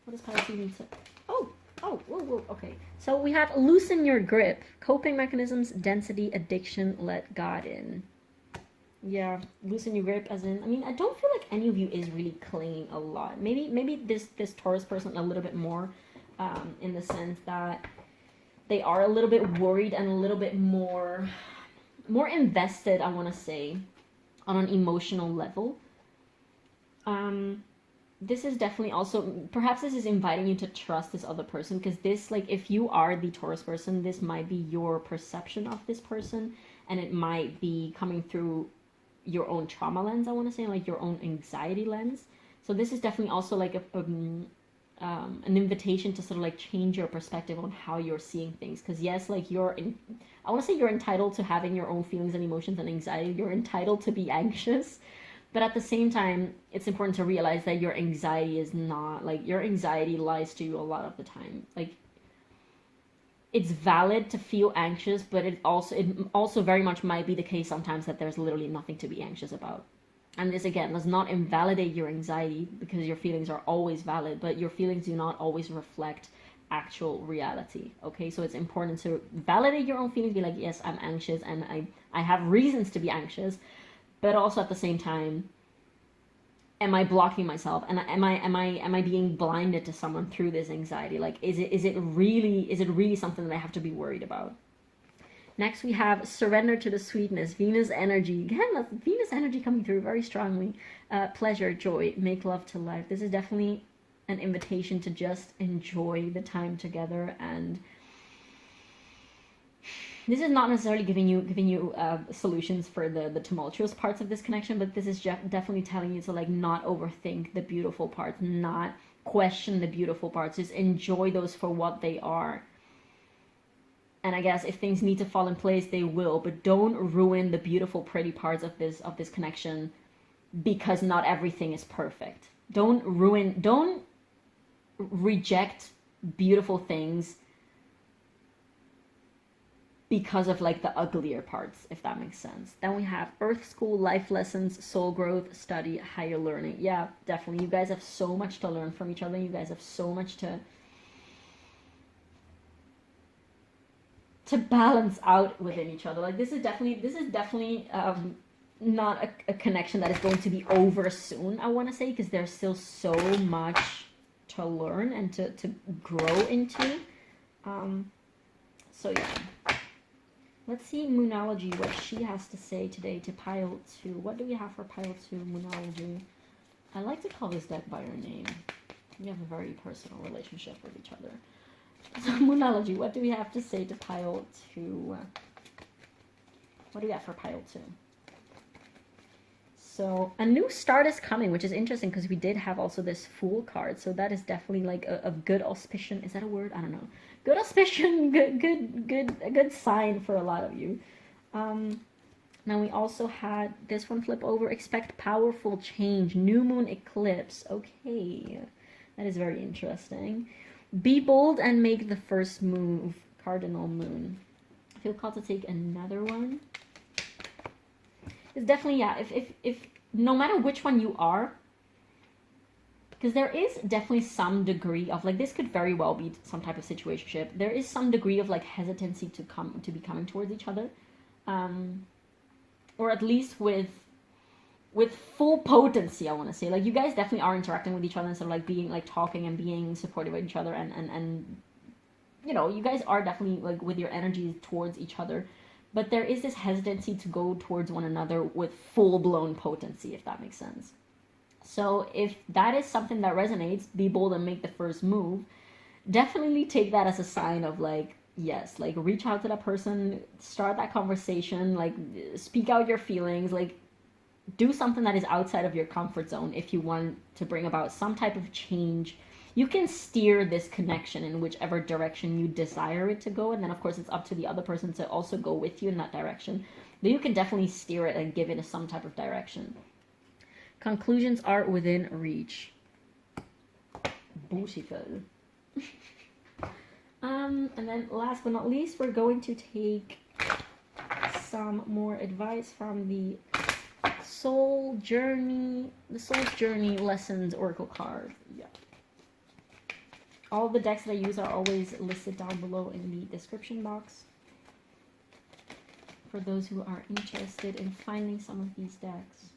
What does pile 2 need to... Oh, whoa, okay. So we have loosen your grip. Coping mechanisms, density, addiction, let God in. Yeah, loosen your grip as in... I mean, I don't feel like any of you is really clinging a lot. Maybe this Taurus person a little bit more, in the sense that they are a little bit worried and a little bit more invested, I want to say, on an emotional level. This is definitely also, perhaps this is inviting you to trust this other person, because this, like, if you are the Taurus person, this might be your perception of this person, and it might be coming through your own trauma lens, I want to say, like your own anxiety lens. So this is definitely also like an invitation to sort of like change your perspective on how you're seeing things. Because yes, like I want to say you're entitled to having your own feelings and emotions and anxiety. You're entitled to be anxious. But at the same time, it's important to realize that your anxiety is not, like, your anxiety lies to you a lot of the time. Like, it's valid to feel anxious, but it also very much might be the case sometimes that there's literally nothing to be anxious about. And this, again, does not invalidate your anxiety, because your feelings are always valid, but your feelings do not always reflect actual reality, okay? So it's important to validate your own feelings, be like, yes, I'm anxious, and I have reasons to be anxious, but also at the same time, am I blocking myself? And am I being blinded to someone through this anxiety? Like, is it really something that I have to be worried about? Next we have surrender to the sweetness, Venus energy. Again, that's Venus energy coming through very strongly. Pleasure, joy, make love to life. This is definitely an invitation to just enjoy the time together, and this is not necessarily giving you solutions for the tumultuous parts of this connection, but this is definitely telling you to like not overthink the beautiful parts, not question the beautiful parts, just enjoy those for what they are. And I guess if things need to fall in place, they will, but don't ruin the beautiful, pretty parts of this connection because not everything is perfect. Don't reject beautiful things because of like the uglier parts, if that makes sense. Then we have Earth School, life lessons, soul growth, study, higher learning. Yeah, definitely. You guys have so much to learn from each other. You guys have so much to balance out within each other. Like this is definitely not a connection that is going to be over soon, I want to say, because there's still so much to learn and to grow into. So yeah. Let's see Moonology, what she has to say today to Pile 2. What do we have for Pile 2 Moonology? I like to call this deck by your name. We have a very personal relationship with each other. So Moonology, what do we have to say to Pile 2? What do we have for Pile 2? So a new start is coming, which is interesting because we did have also this Fool card. So that is definitely like a good auspicion. Is that a word? I don't know. Good auspicion, a good sign for a lot of you. Now we also had this one flip over. Expect powerful change. New moon eclipse. Okay, that is very interesting. Be bold and make the first move. Cardinal moon. I feel called to take another one. It's definitely, yeah, if no matter which one you are, because there is definitely some degree of, like, this could very well be some type of situationship. There is some degree of, like, hesitancy to be coming towards each other. Or at least with full potency, I want to say. Like, you guys definitely are interacting with each other and sort of, like, being, like, talking and being supportive of each other. And you know, you guys are definitely, like, with your energies towards each other. But there is this hesitancy to go towards one another with full-blown potency, if that makes sense. So if that is something that resonates, be bold and make the first move. Definitely take that as a sign of, like, yes, like, reach out to that person, start that conversation, like, speak out your feelings, like, do something that is outside of your comfort zone if you want to bring about some type of change. You can steer this connection in whichever direction you desire it to go, and then of course it's up to the other person to also go with you in that direction. But you can definitely steer it and give it some type of direction. Conclusions are within reach. Beautiful. And then last but not least, we're going to take some more advice from the Soul's Journey Lessons Oracle card. Yeah. All the decks that I use are always listed down below in the description box for those who are interested in finding some of these decks.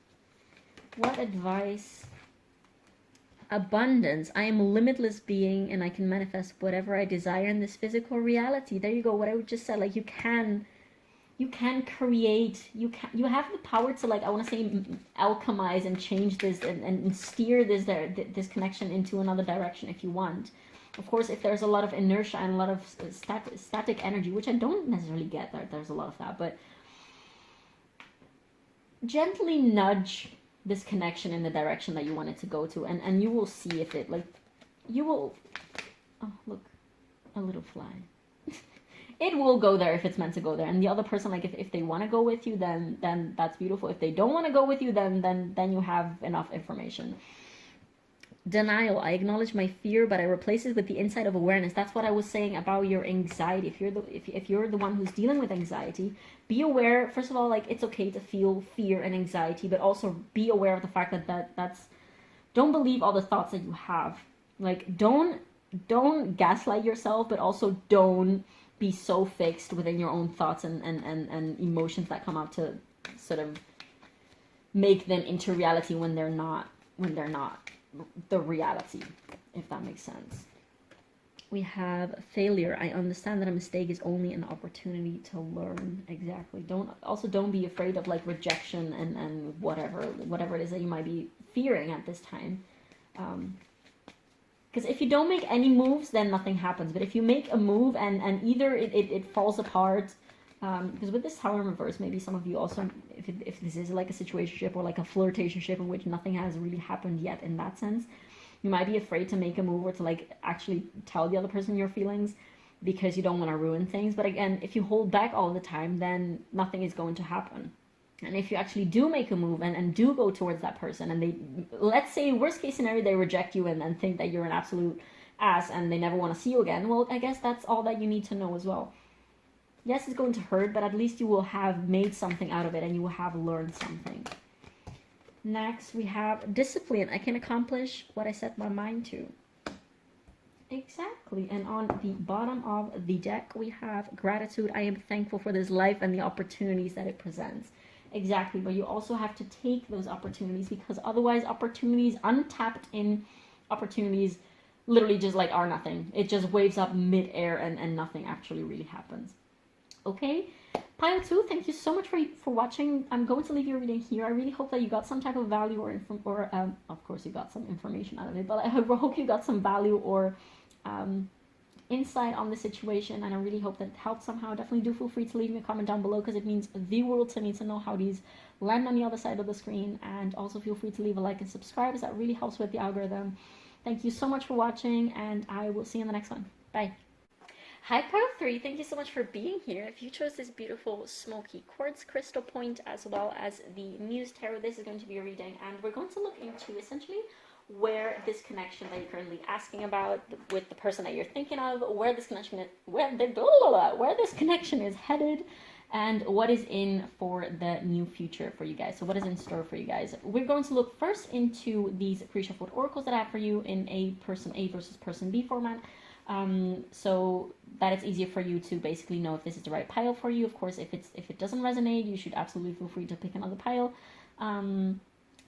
What advice? Abundance. I am a limitless being and I can manifest whatever I desire in this physical reality. There you go. What I just said, like, you can create, you have the power to, like, I want to say, alchemize and change this and steer this connection into another direction if you want. Of course, if there's a lot of inertia and a lot of static energy, which I don't necessarily get, there's a lot of that, but gently nudge this connection in the direction that you want it to go to, and you will see if it, like, you will, oh, look, a little fly. It will go there if it's meant to go there, and the other person, like, if they want to go with you, then that's beautiful. If they don't want to go with you, then you have enough information. Denial. I acknowledge my fear, but I replace it with the insight of awareness. That's what I was saying about your anxiety. If you're the one who's dealing with anxiety, be aware. First of all, like, it's okay to feel fear and anxiety, but also be aware of the fact that's. Don't believe all the thoughts that you have. Like, don't gaslight yourself, but also don't be so fixed within your own thoughts and emotions that come up to sort of make them into reality when they're not the reality, if that makes sense. we have failure. I understand that a mistake is only an opportunity to learn. Exactly. Don't be afraid of like rejection and whatever it is that you might be fearing at this time. Because if you don't make any moves, then nothing happens. But if you make a move and either it falls apart, because with this Tower in reverse, maybe some of you also, if this is like a situationship or like a flirtationship in which nothing has really happened yet in that sense, you might be afraid to make a move or to like actually tell the other person your feelings because you don't want to ruin things. But again, if you hold back all the time, then nothing is going to happen. And if you actually do make a move and do go towards that person and they, let's say worst case scenario, they reject you and think that you're an absolute ass and they never want to see you again, well, I guess that's all that you need to know as well. Yes, it's going to hurt, but at least you will have made something out of it and you will have learned something. Next, we have discipline. I can accomplish what I set my mind to. Exactly. And on the bottom of the deck, we have gratitude. I am thankful for this life and the opportunities that it presents. Exactly. But you also have to take those opportunities because otherwise opportunities, untapped in opportunities, literally just like are nothing. It just waves up mid-air and nothing actually really happens. Okay. Pile 2, thank you so much for watching. I'm going to leave your reading here. I really hope that you got some type of value or of course you got some information out of it, but I hope you got some value or insight on the situation, and I really hope that it helped somehow. Definitely do feel free to leave me a comment down below because it means the world to me to know how these land on the other side of the screen, and also feel free to leave a like and subscribe as that really helps with the algorithm. Thank you so much for watching, and I will see you in the next one. Bye. Hi Pile 3, thank you so much for being here. If you chose this beautiful Smoky Quartz crystal point as well as the Muse Tarot, this is going to be a reading, and we're going to look into essentially where this connection that you're currently asking about with the person that you're thinking of, where this connection is headed, and what is in for the new future for you guys. So what is in store for you guys? We're going to look first into these pre-shuffled oracles that I have for you in a person A versus person B format. So that it's easier for you to basically know if this is the right pile for you. Of course, if it doesn't resonate, you should absolutely feel free to pick another pile.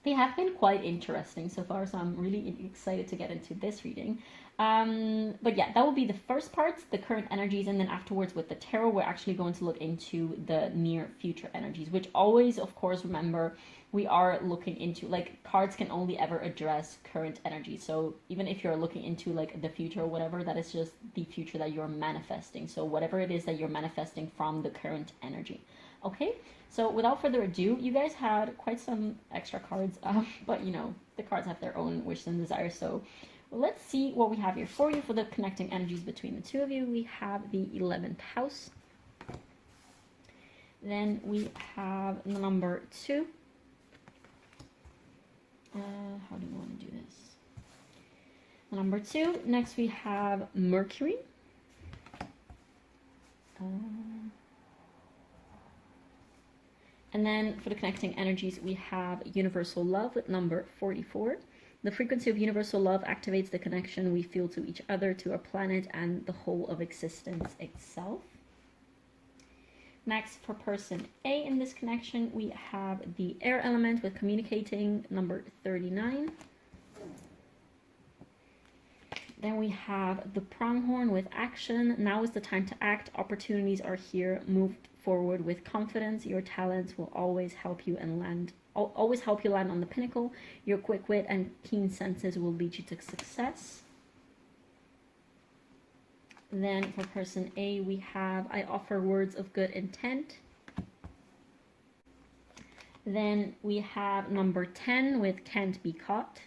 They have been quite interesting so far, so I'm really excited to get into this reading. But yeah, that will be the first part, the current energies, and then afterwards with the tarot, we're actually going to look into the near future energies, which always, of course, remember, we are looking into, like, cards can only ever address current energy. So even if you're looking into, like, the future or whatever, that is just the future that you're manifesting. So whatever it is that you're manifesting from the current energy. Okay? So without further ado, you guys had quite some extra cards, but, you know, the cards have their own wishes and desires. So let's see what we have here for you for the connecting energies between the two of you. We have the 11th house. Then we have number 2. How do you want to do this? Number 2. Next we have Mercury. And then for the connecting energies, we have universal love with number 44. The frequency of universal love activates the connection we feel to each other, to our planet, and the whole of existence itself. Next, for person A in this connection, we have the air element with communicating, number 39. Then we have the pronghorn with action. Now is the time to act. Opportunities are here. Move forward with confidence. Your talents will always help you land on the pinnacle. Your quick wit and keen senses will lead you to success. Then for person A, we have I offer words of good intent. Then we have number 10 with can't be caught.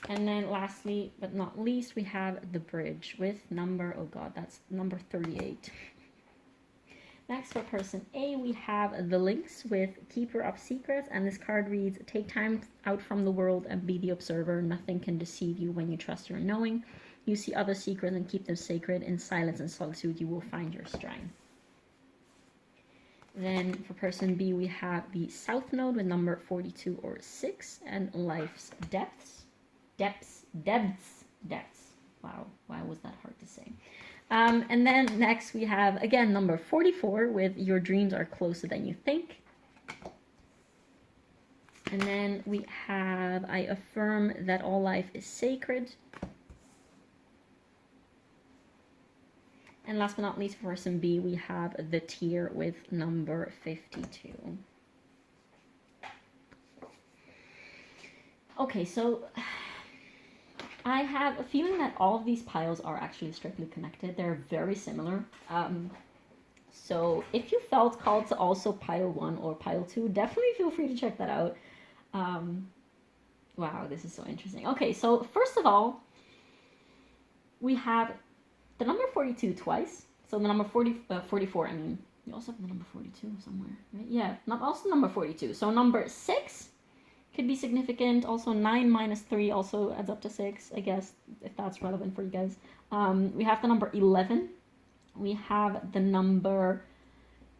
And then lastly, but not least, we have the bridge with number, oh god, that's number 38. Next, for person A, we have the Lynx with Keeper of Secrets, and this card reads, take time out from the world and be the observer. Nothing can deceive you when you trust your knowing. You see other secrets and keep them sacred. In silence and solitude, you will find your strength. Then for person B, we have the South Node with number 42 or 6, and Life's Depths. Depths. Wow, why was that hard to say? And then next we have, again, number 44 with your dreams are closer than you think. And then we have, I affirm that all life is sacred. And last but not least, for person B, we have the tier with number 52. Okay, so I have a feeling that all of these piles are actually strictly connected. They're very similar. So if you felt called to also pile 1 or pile 2, definitely feel free to check that out. Wow, this is so interesting. Okay, so first of all, we have the number 42 twice. So the number 44, I mean, you also have the number 42 somewhere, right? Yeah, also number 42. So number 6 could be significant. Also 9 minus 3 also adds up to 6, I guess, if that's relevant for you guys. We have the number 11. We have the number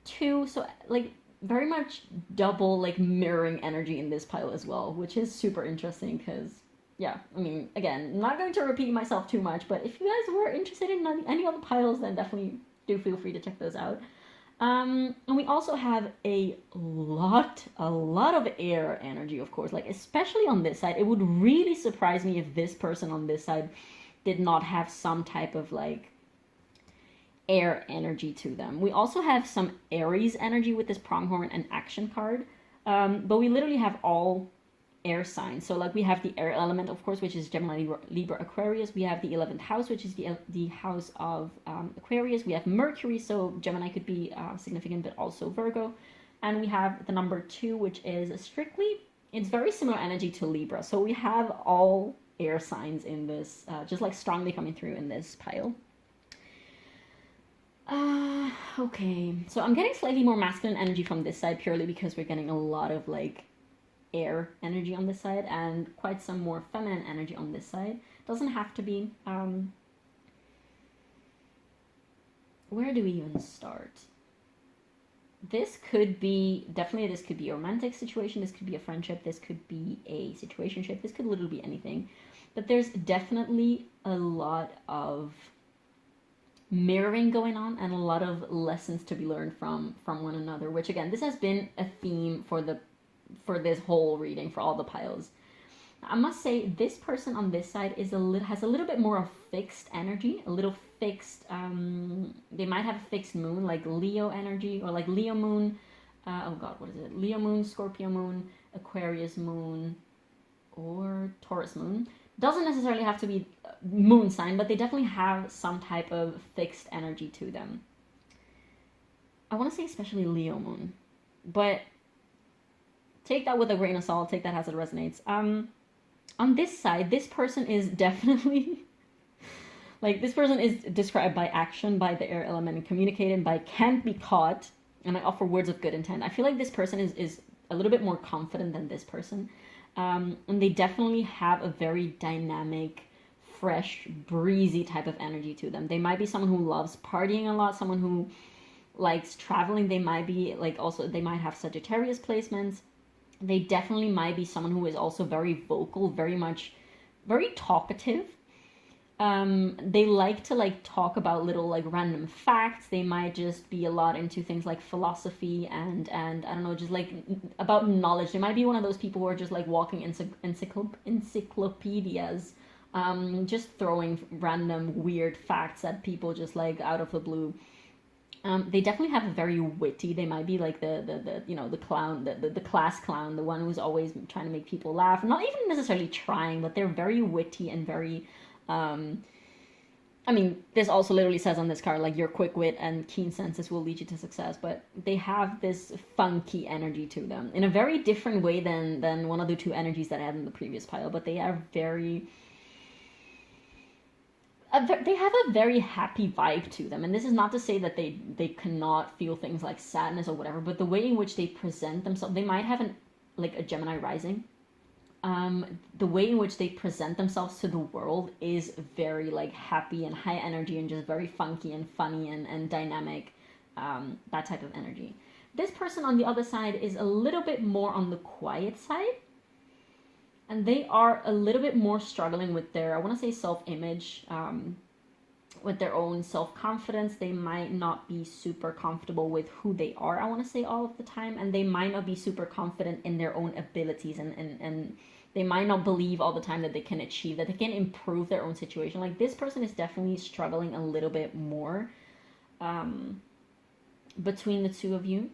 2. So like very much double like mirroring energy in this pile as well, which is super interesting because, yeah, I mean, again, I'm not going to repeat myself too much, but if you guys were interested in any other piles, then definitely do feel free to check those out. And we also have a lot of air energy, of course, like especially on this side. It would really surprise me if this person on this side did not have some type of like air energy to them. We also have some Aries energy with this pronghorn and action card, but we literally have all air signs. So like we have the air element, of course, which is Gemini, Libra, Aquarius. We have the 11th house, which is the house of Aquarius. We have Mercury, so Gemini could be significant, but also Virgo. And we have the number 2, which is strictly, it's very similar energy to Libra. So we have all air signs in this, just like strongly coming through in this pile. Okay, so I'm getting slightly more masculine energy from this side purely because we're getting a lot of like air energy on this side and quite some more feminine energy on this side. Doesn't have to be. Where do we even start? This could be, definitely this could be a romantic situation, this could be a friendship, this could be a situationship, this could literally be anything. But there's definitely a lot of mirroring going on and a lot of lessons to be learned from one another, which again, this has been a theme for this whole reading for all the piles. I must say this person on this side is has a little bit more of fixed energy, a little fixed, they might have a fixed moon, like Leo energy, or like Leo moon, oh god, what is it, Leo moon, Scorpio moon, Aquarius moon, or Taurus moon. Doesn't necessarily have to be moon sign, but they definitely have some type of fixed energy to them. I want to say especially Leo moon, but take that with a grain of salt, take that as it resonates. On this side, this person is definitely, like, this person is described by action, by the air element, and communicated by can't be caught, and I offer words of good intent. I feel like this person is a little bit more confident than this person. And they definitely have a very dynamic, fresh, breezy type of energy to them. They might be someone who loves partying a lot, someone who likes traveling. They might be like also, they might have Sagittarius placements. They definitely might be someone who is also very vocal, very talkative. They like to like talk about little like random facts. They might just be a lot into things like philosophy and I don't know, just like about knowledge. They might be one of those people who are just like walking encyclopedias, just throwing random weird facts at people just like out of the blue. They definitely have a very witty. They might be like the you know, the clown, the class clown, the one who's always trying to make people laugh. Not even necessarily trying, but they're very witty and very. I mean, this also literally says on this card, like, your quick wit and keen senses will lead you to success, but they have this funky energy to them in a very different way than one of the two energies that I had in the previous pile, but they are very... they have a very happy vibe to them, and this is not to say that they cannot feel things like sadness or whatever, but the way in which they present themselves, they might have a Gemini rising. The way in which they present themselves to the world is very like happy and high energy and just very funky and funny and dynamic, that type of energy. This person on the other side is a little bit more on the quiet side, and they are a little bit more struggling with their, I want to say, self-image. with their own self-confidence. They might not be super comfortable with who they are, I want to say, all of the time, and they might not be super confident in their own abilities, and they might not believe all the time that they can achieve, that they can improve their own situation. Like, this person is definitely struggling a little bit more between the two of you.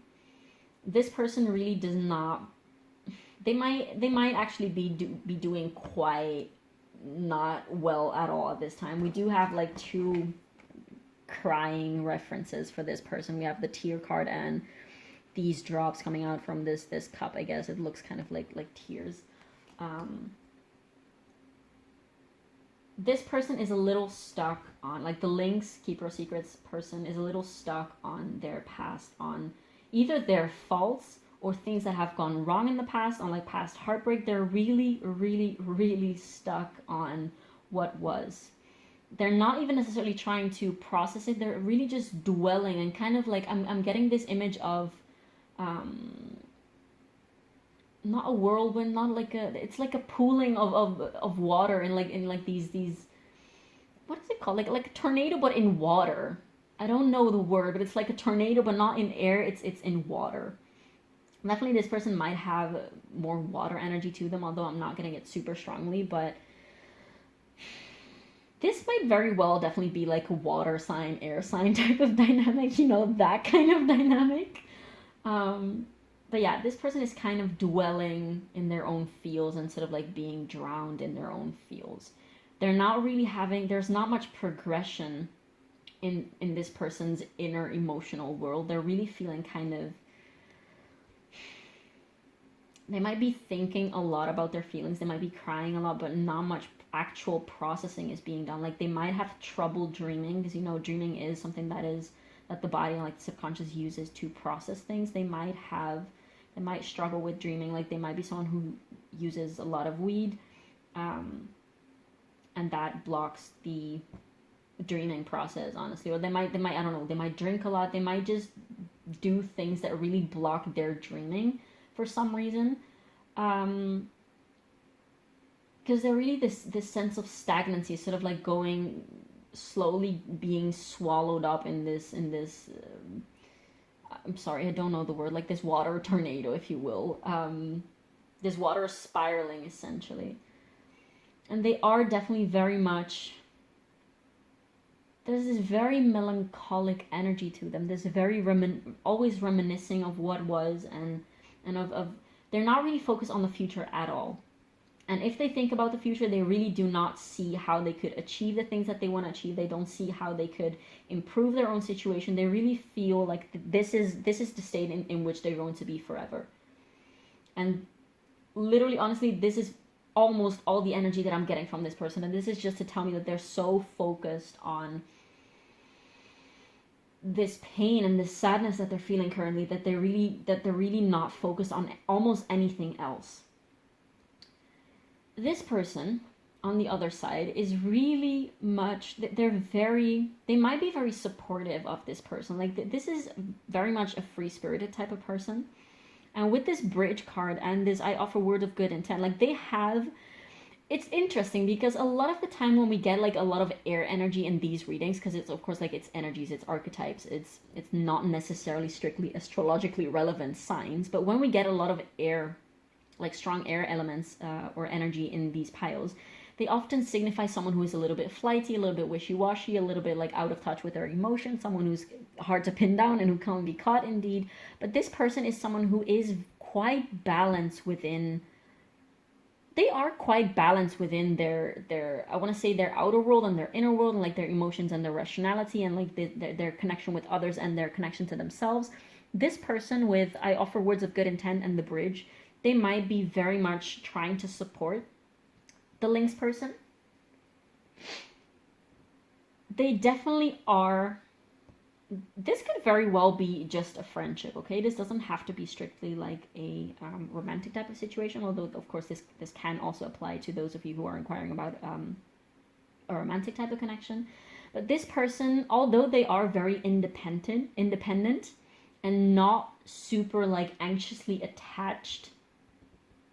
This person really does not, they might actually be doing quite not well at all at this time. We do have like two crying references for this person. We have the tear card and these drops coming out from this cup. I guess it looks kind of like tears. This person is a little stuck on, like, the Lynx Keeper of Secrets person is a little stuck on their past, on either their faults or things that have gone wrong in the past, on like past heartbreak. They're really, really, really stuck on what was. They're not even necessarily trying to process it. They're really just dwelling and kind of like, I'm getting this image of not a whirlwind, not like it's like a pooling of water in like these what is it called, like a tornado but in water. I don't know the word, but it's like a tornado but not in air, it's in water. Definitely this person might have more water energy to them, although I'm not getting it super strongly. But this might very well definitely be like a water sign, air sign type of dynamic, you know, that kind of dynamic. But yeah, this person is kind of dwelling in their own feels instead of like being drowned in their own feels. They're not really having, there's not much progression in this person's inner emotional world. They're really feeling kind of, they might be thinking a lot about their feelings. They might be crying a lot, but not much actual processing is being done. Like, they might have trouble dreaming, because, you know, dreaming is something that the body and like the subconscious uses to process things. They might struggle with dreaming. Like, they might be someone who uses a lot of weed, and that blocks the dreaming process, honestly. Or they might I don't know, they might drink a lot. They might just do things that really block their dreaming for some reason, because they're really this sense of stagnancy, sort of like going slowly, being swallowed up in this I'm sorry, I don't know the word, like this water tornado, if you will, this water spiraling essentially. And they are definitely very much, there's this very melancholic energy to them. There's very always reminiscing of what was, and of they're not really focused on the future at all. And if they think about the future, they really do not see how they could achieve the things that they want to achieve. They don't see how they could improve their own situation. They really feel like this is the state in which they're going to be forever. And literally, honestly, this is almost all the energy that I'm getting from this person. And this is just to tell me that they're so focused on this pain and this sadness that they're feeling currently, that they're really not focused on almost anything else. This person on the other side is really much, they might be very supportive of this person. Like, this is very much a free-spirited type of person. And with this bridge card and this I offer word of good intent, like, they have, it's interesting because a lot of the time when we get like a lot of air energy in these readings, because it's of course like it's energies, it's archetypes, it's not necessarily strictly astrologically relevant signs, but when we get a lot of air, like strong air elements or energy in these piles, they often signify someone who is a little bit flighty, a little bit wishy-washy, a little bit like out of touch with their emotions, someone who's hard to pin down and who can be caught indeed. But this person is someone who is quite balanced within, they are quite balanced within their I want to say their outer world and their inner world, and like their emotions and their rationality, and like their connection with others and their connection to themselves. This person with I offer words of good intent and the bridge, they might be very much trying to support the Lynx person. They definitely are. This could very well be just a friendship, okay? This doesn't have to be strictly like a romantic type of situation, although of course this can also apply to those of you who are inquiring about a romantic type of connection. But this person, although they are very independent and not super like anxiously attached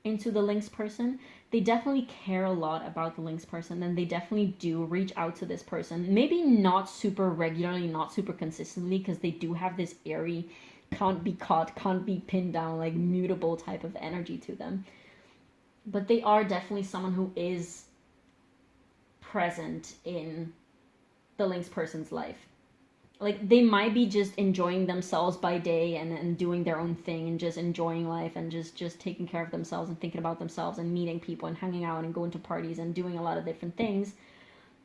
into the Lynx person, they definitely care a lot about the Lynx person, and they definitely do reach out to this person. Maybe not super regularly, not super consistently, because they do have this airy, can't be caught, can't be pinned down, like mutable type of energy to them. But they are definitely someone who is present in the Lynx person's life. Like, they might be just enjoying themselves by day and doing their own thing and just enjoying life and just taking care of themselves and thinking about themselves and meeting people and hanging out and going to parties and doing a lot of different things.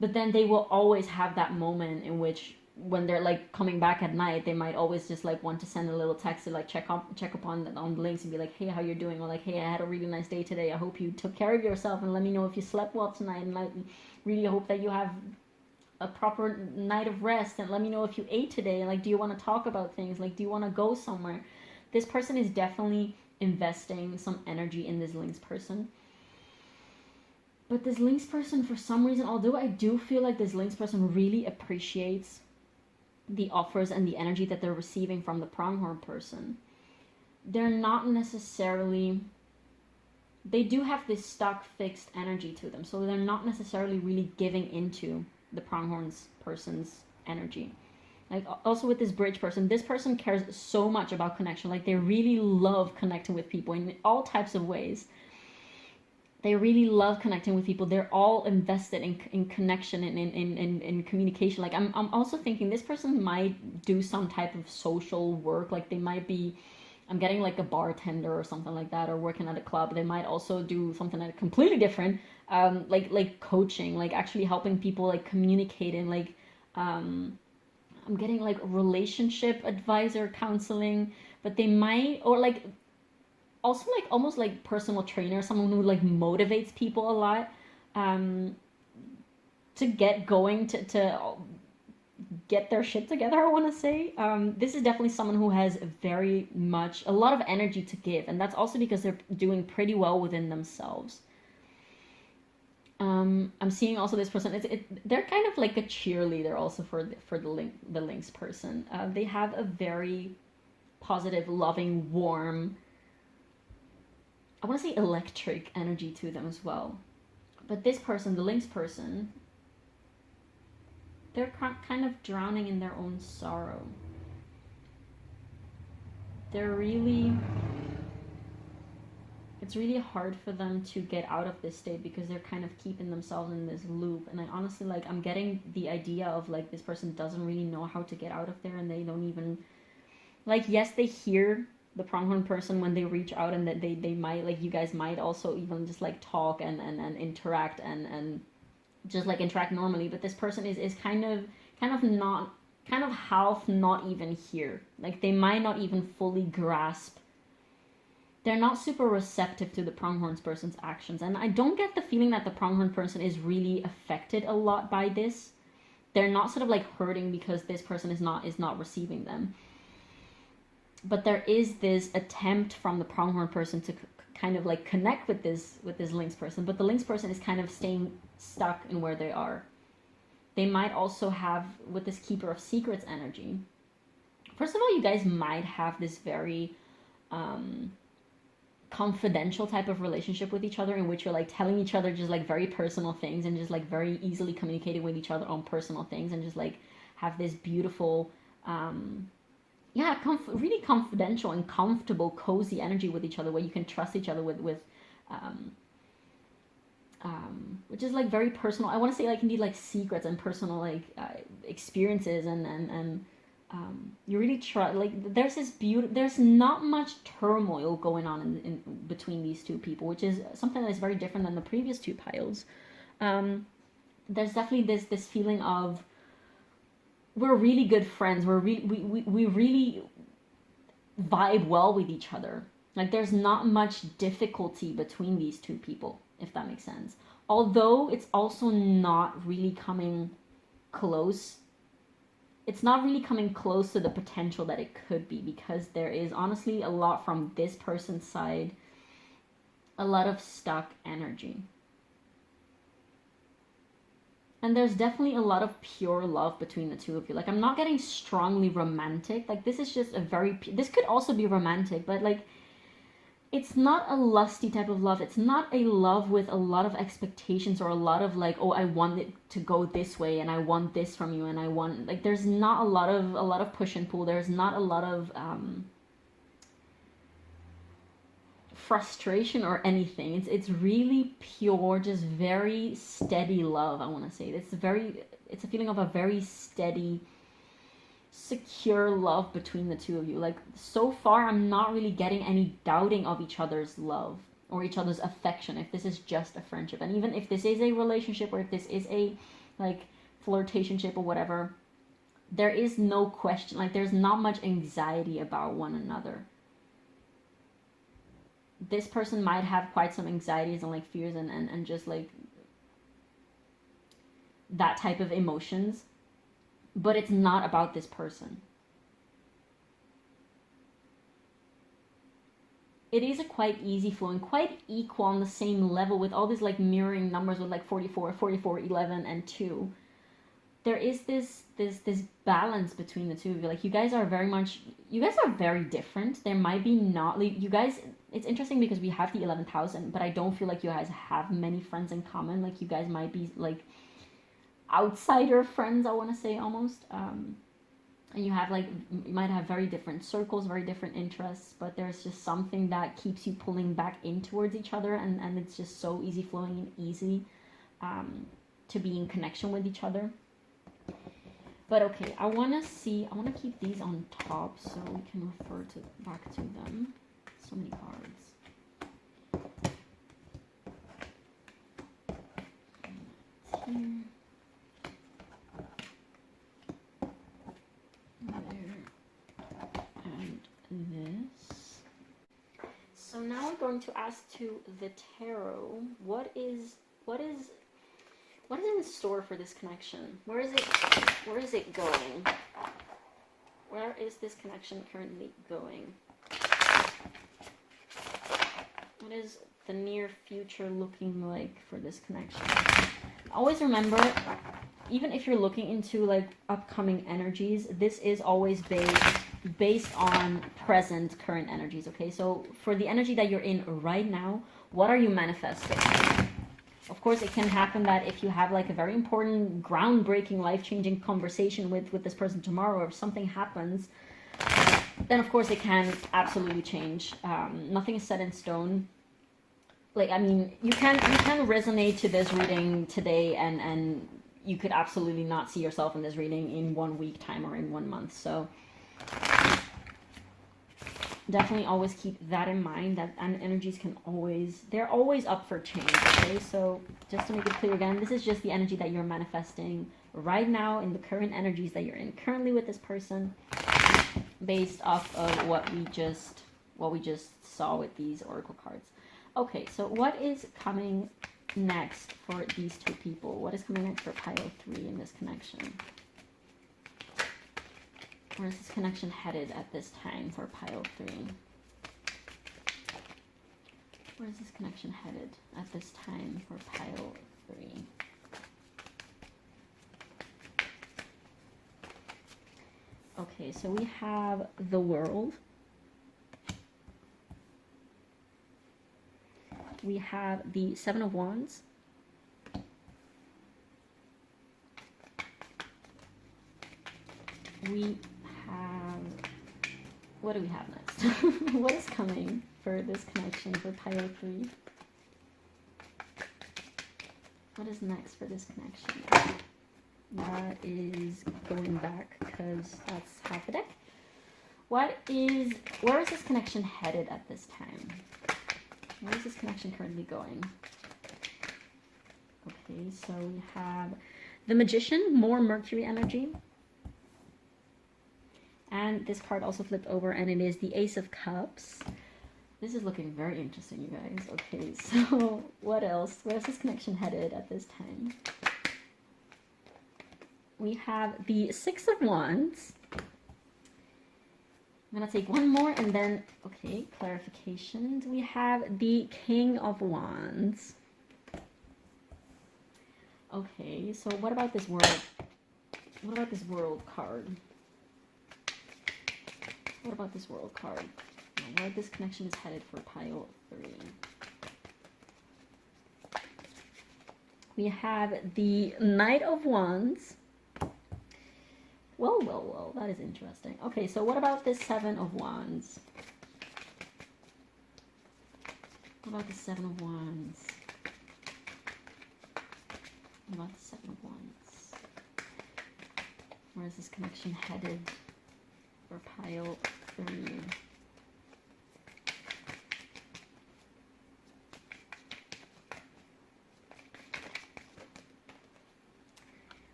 But then they will always have that moment in which, when they're like coming back at night, they might always just like want to send a little text to like check upon on the Lynx and be like, hey, how you're doing? Or like, hey, I had a really nice day today. I hope you took care of yourself and let me know if you slept well tonight, and I really hope that you have a proper night of rest, and let me know if you ate today, and like, do you want to talk about things, like, do you want to go somewhere? This person is definitely investing some energy in this Lynx person. But this Lynx person, for some reason, although I do feel like this Lynx person really appreciates the offers and the energy that they're receiving from the pronghorn person, they're not necessarily, they do have this stuck fixed energy to them, so they're not necessarily really giving into the pronghorns person's energy. Like, also with this bridge person, this person cares so much about connection. Like, they really love connecting with people in all types of ways. They really love connecting with people. They're all invested in connection and in communication. Like, I'm also thinking this person might do some type of social work. Like, they might be, I'm getting like a bartender or something like that, or working at a club. They might also do something that completely different, like coaching, like actually helping people, like communicating, like I'm getting like relationship advisor, counseling. But they might, or like also like almost like personal trainer, someone who like motivates people a lot to get going, to get their shit together, I want to say. This is definitely someone who has very much a lot of energy to give, and that's also because they're doing pretty well within themselves. I'm seeing also this person, they're kind of like a cheerleader also for the Lynx person. They have a very positive, loving, warm, I want to say electric energy to them as well. But this person, the Lynx person, they're kind of drowning in their own sorrow. They're really, it's really hard for them to get out of this state because they're kind of keeping themselves in this loop. And I honestly, like, I'm getting the idea of like this person doesn't really know how to get out of there, and they don't even, like, yes, they hear the pronghorn person when they reach out, and that they might, like, you guys might also even just like talk and interact and just like interact normally, but this person is kind of not, kind of half not even here. Like, they might not even fully grasp, they're not super receptive to the pronghorn person's actions. And I don't get the feeling that the pronghorn person is really affected a lot by this. They're not sort of like hurting because this person is not receiving them. But there is this attempt from the pronghorn person to kind of like connect with this Lynx person, but the Lynx person is kind of staying stuck in where they are. They might also have, with this keeper of secrets energy, first of all, you guys might have this very confidential type of relationship with each other, in which you're like telling each other just like very personal things, and just like very easily communicating with each other on personal things, and just like have this beautiful really confidential and comfortable, cozy energy with each other, where you can trust each other with which is like very personal. I want to say like indeed like secrets and personal like experiences, and you really try, like, there's this beauty, there's not much turmoil going on in between these two people, which is something that is very different than the previous two piles. There's definitely this feeling of, we're really good friends. We really vibe well with each other. Like, there's not much difficulty between these two people, if that makes sense. Although it's also not really coming close. It's not really coming close to the potential that it could be, because there is honestly a lot from this person's side, a lot of stuck energy. And there's definitely a lot of pure love between the two of you. Like, I'm not getting strongly romantic. Like, this is just a very, this could also be romantic, but like, it's not a lusty type of love. It's not a love with a lot of expectations or a lot of like, oh, I want it to go this way and I want this from you and I want, like, there's not a lot of push and pull. There's not a lot of frustration or anything. It's really pure, just very steady love. I want to say it's a feeling of a very steady, secure love between the two of you. Like, so far I'm not really getting any doubting of each other's love or each other's affection, if this is just a friendship. And even if this is a relationship or if this is a like flirtationship or whatever, there is no question, like there's not much anxiety about one another. This person might have quite some anxieties and like fears and just like that type of emotions, but it's not about this person. It is a quite easy flowing, quite equal on the same level with all these like mirroring numbers with like 44, 44, 11, and 2. There is this balance between the two of you. Like, you guys are very different. There might be not, like, you guys, it's interesting because we have the 11,000, but I don't feel like you guys have many friends in common. Like, you guys might be like outsider friends, I want to say, almost. And you have like, you might have very different circles, very different interests, but there's just something that keeps you pulling back in towards each other, and it's just so easy flowing and easy to be in connection with each other. But okay, I want to keep these on top so we can refer back to them. So many cards. Here. There. And this. So now we're going to ask to the tarot, what is in store for this connection? Where is it going? Where is this connection currently going? What is the near future looking like for this connection? Always remember, even if you're looking into like upcoming energies, this is always based on present current energies, okay? So for the energy that you're in right now, what are you manifesting? Of course, it can happen that if you have like a very important, groundbreaking, life-changing conversation with this person tomorrow, or if something happens, then of course it can absolutely change. Nothing is set in stone. Like, I mean, you can resonate to this reading today, and you could absolutely not see yourself in this reading in 1 week time or in 1 month. So definitely always keep that in mind, that energies they're always up for change, okay? So just to make it clear again, this is just the energy that you're manifesting right now in the current energies that you're in currently with this person, based off of what we just saw with these oracle cards. Okay, so what is coming next for these two people? What is coming next for pile 3 in this connection? Where is this connection headed at this time for pile 3? Where is this connection headed at this time for pile 3? Okay, so we have the World. We have the Seven of Wands. We have, what do we have next? What is coming for this connection for pile 3? What is next for this connection? That is going back because that's half a deck. Where is this connection headed at this time? Where is this connection currently going? Okay, so we have the Magician, more Mercury energy. And this card also flipped over, and it is the Ace of Cups. This is looking very interesting, you guys. Okay, so what else? Where's this connection headed at this time? We have the Six of Wands. I'm going to take one more and then, okay, clarifications. We have the King of Wands. Okay, so what about this World? What about this World card? What about this World card? where this connection is headed for pile 3. We have the Knight of Wands. Well, that is interesting. Okay, so what about this Seven of Wands? What about the Seven of Wands? What about the Seven of Wands? Where is this connection headed for pile 3?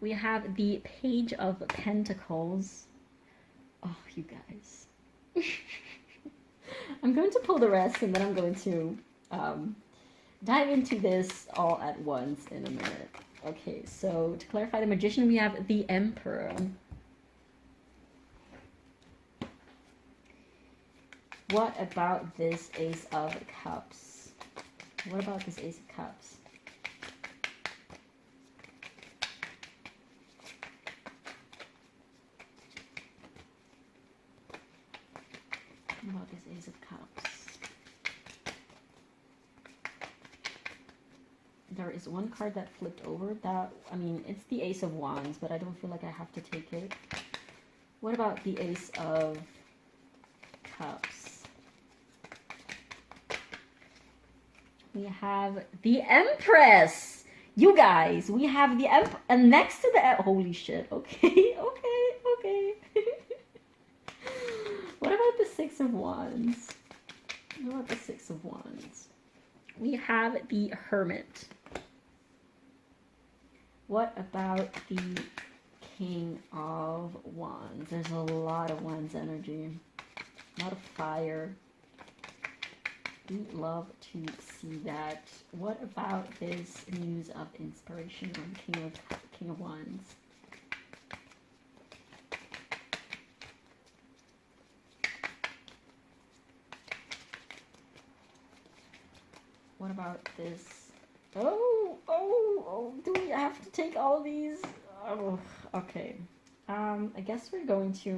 We have the Page of Pentacles. Oh, you guys. I'm going to pull the rest and then I'm going to dive into this all at once in a minute. Okay, so to clarify the Magician, we have the Emperor. What about this Ace of Cups? What about this Ace of Cups? What about this Ace of Cups? There is one card that flipped over that, I mean, it's the Ace of Wands, but I don't feel like I have to take it. What about the Ace of Cups? We have the Empress! You guys, we have the Empress, and next to the, holy shit, okay. What about the Six of Wands? What about the Six of Wands? We have the Hermit. What about the King of Wands? There's a lot of Wands energy. A lot of fire. We love to see that. What about this Muse of Inspiration on King of Wands? What about this? Oh, do we have to take all these? Oh, okay. I guess we're going to...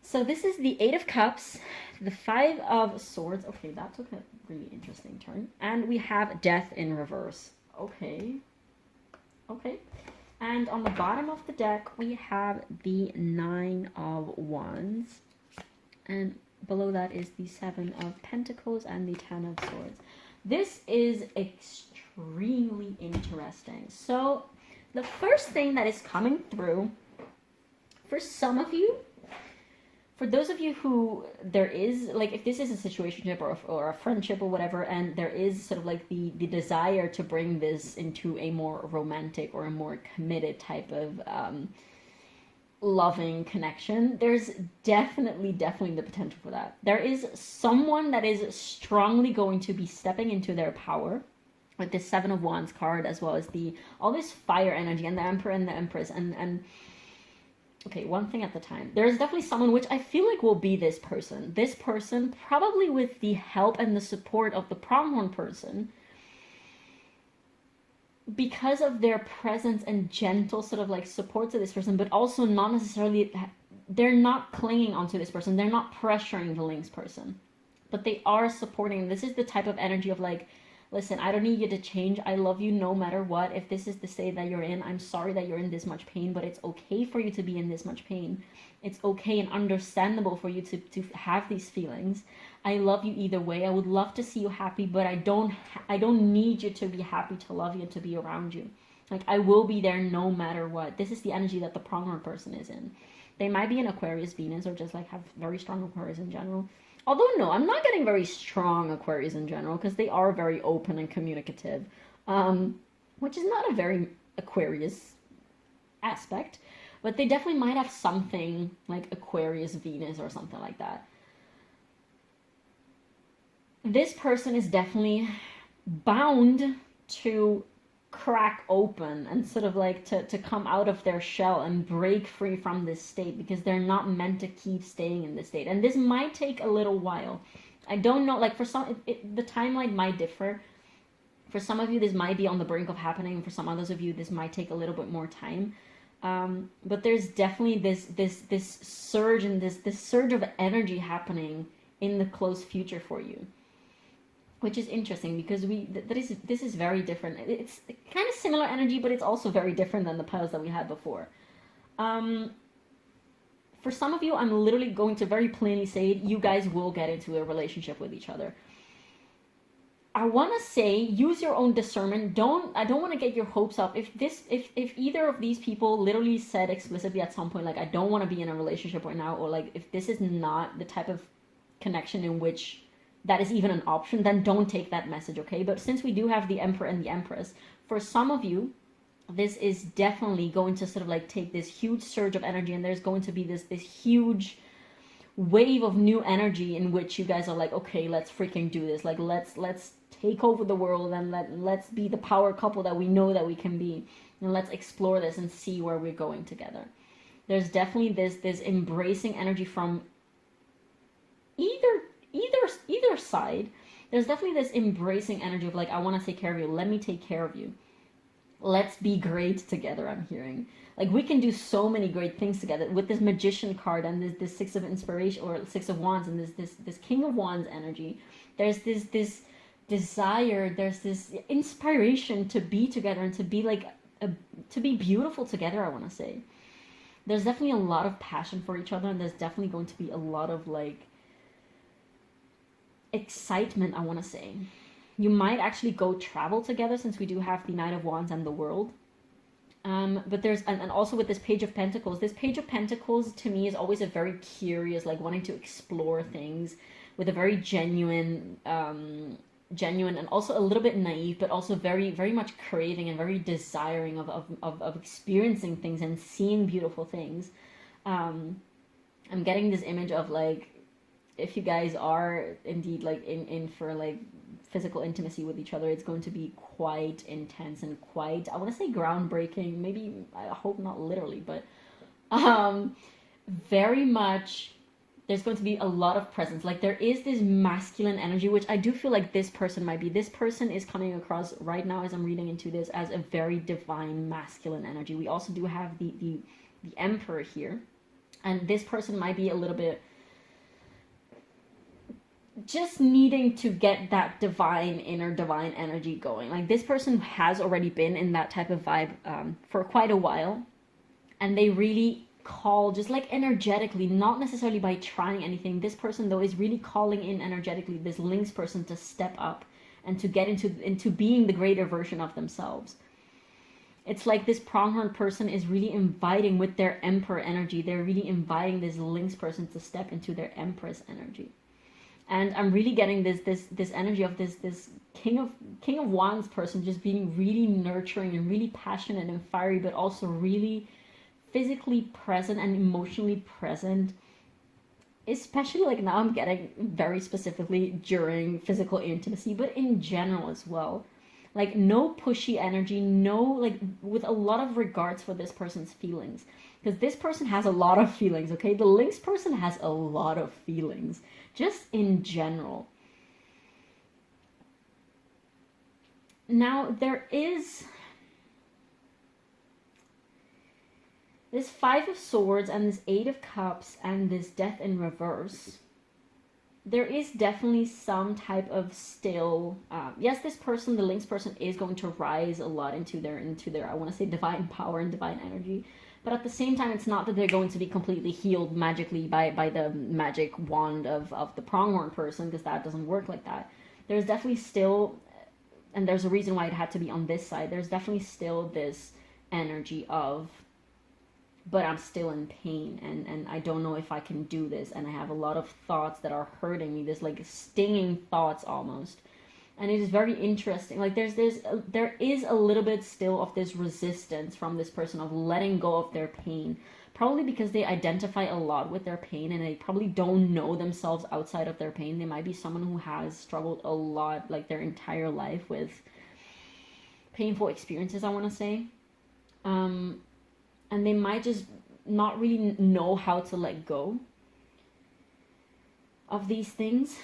So this is the Eight of Cups, the Five of Swords. Okay, that took a really interesting turn. And we have Death in reverse. Okay. And on the bottom of the deck, we have the Nine of Wands. And below that is the Seven of Pentacles and the Ten of Swords. This is extremely interesting. So the first thing that is coming through for some of you, for those of you who there is, like, if this is a situationship or a friendship or whatever, and there is sort of like the desire to bring this into a more romantic or a more committed type of loving connection, there's definitely the potential for that. There is someone that is strongly going to be stepping into their power with this Seven of Wands card, as well as all this fire energy and the Emperor and the Empress and okay, one thing at a time. There's definitely someone which I feel like will be this person. This person, probably with the help and the support of the pronghorn person, because of their presence and gentle sort of like support to this person, but also not necessarily, they're not clinging onto this person. They're not pressuring the Lynx person, but they are supporting. This is the type of energy of like, listen, I don't need you to change. I love you no matter what. If this is the state that you're in, I'm sorry that you're in this much pain, but it's okay for you to be in this much pain. It's okay and understandable for you to have these feelings. I love you either way. I would love to see you happy, but I don't need you to be happy to love you and to be around you. Like, I will be there no matter what. This is the energy that the pronghorn person is in. They might be in Aquarius Venus, or just like have very strong Aquarius in general. Although, no, I'm not getting very strong Aquarius in general, because they are very open and communicative, which is not a very Aquarius aspect, but they definitely might have something like Aquarius Venus or something like that. This person is definitely bound to crack open and sort of like to come out of their shell and break free from this state, because they're not meant to keep staying in this state. And this might take a little while. I don't know, like for some, the timeline might differ. For some of you, this might be on the brink of happening. For some others of you, this might take a little bit more time. But there's definitely this surge and this surge of energy happening in the close future for you, which is interesting because this is very different. It's kind of similar energy, but it's also very different than the piles that we had before. For some of you, I'm literally going to very plainly say it, you guys will get into a relationship with each other. I want to say, use your own discernment. I don't want to get your hopes up. If either of these people literally said explicitly at some point, like, I don't want to be in a relationship right now, or like, if this is not the type of connection in which that is even an option, then don't take that message, okay? But since we do have the Emperor and the Empress, for some of you, this is definitely going to sort of like take this huge surge of energy, and there's going to be this huge wave of new energy in which you guys are like, okay, let's freaking do this. Like, let's take over the world, and let's be the power couple that we know that we can be, and let's explore this and see where we're going together. There's definitely this embracing energy from either side. There's definitely this embracing energy of like, I want to take care of you, let me take care of you, let's be great together. I'm hearing like we can do so many great things together with this Magician card and this Six of Inspiration or Six of Wands and this King of Wands energy. There's this desire, there's this inspiration to be together and to be like to be beautiful together. I want to say there's definitely a lot of passion for each other, and there's definitely going to be a lot of like excitement. I want to say you might actually go travel together, since we do have the Knight of Wands and the World. But there's and also with this Page of Pentacles, this Page of Pentacles to me is always a very curious, like wanting to explore things with a very genuine and also a little bit naive, but also very, very much craving and very desiring of experiencing things and seeing beautiful things. I'm getting this image of like, if you guys are indeed like in for like physical intimacy with each other, it's going to be quite intense and quite, I want to say groundbreaking, maybe, I hope not literally, but very much there's going to be a lot of presence. Like there is this masculine energy, which I do feel like this person might be. This person is coming across right now as I'm reading into this as a very divine masculine energy. We also do have the Emperor here, and this person might be a little bit just needing to get that inner divine energy going. Like this person has already been in that type of vibe for quite a while, and they really call just like energetically, not necessarily by trying anything. This person though is really calling in energetically this Lynx person to step up and to get into being the greater version of themselves. It's like this pronghorn person is really inviting with their Emperor energy, they're really inviting this Lynx person to step into their Empress energy. And I'm really getting this energy of this King of Wands person just being really nurturing and really passionate and fiery, but also really physically present and emotionally present. Especially like now I'm getting very specifically during physical intimacy, but in general as well. Like no pushy energy, no, like with a lot of regards for this person's feelings. Because this person has a lot of feelings, okay? The Lynx person has a lot of feelings. Just in general. Now, there is this Five of Swords and this Eight of Cups and this Death in reverse. There is definitely some type of still, yes, this person, the Lynx person, is going to rise a lot into their, I want to say, divine power and divine energy. But at the same time, it's not that they're going to be completely healed magically by the magic wand of the pronghorn person, because that doesn't work like that. There's definitely still, and there's a reason why it had to be on this side, there's definitely still this energy of, but I'm still in pain, and I don't know if I can do this, and I have a lot of thoughts that are hurting me, this like stinging thoughts almost. And it is very interesting. Like there is a little bit still of this resistance from this person of letting go of their pain. Probably because they identify a lot with their pain, and they probably don't know themselves outside of their pain. They might be someone who has struggled a lot, like their entire life, with painful experiences, I want to say. And they might just not really know how to let go of these things.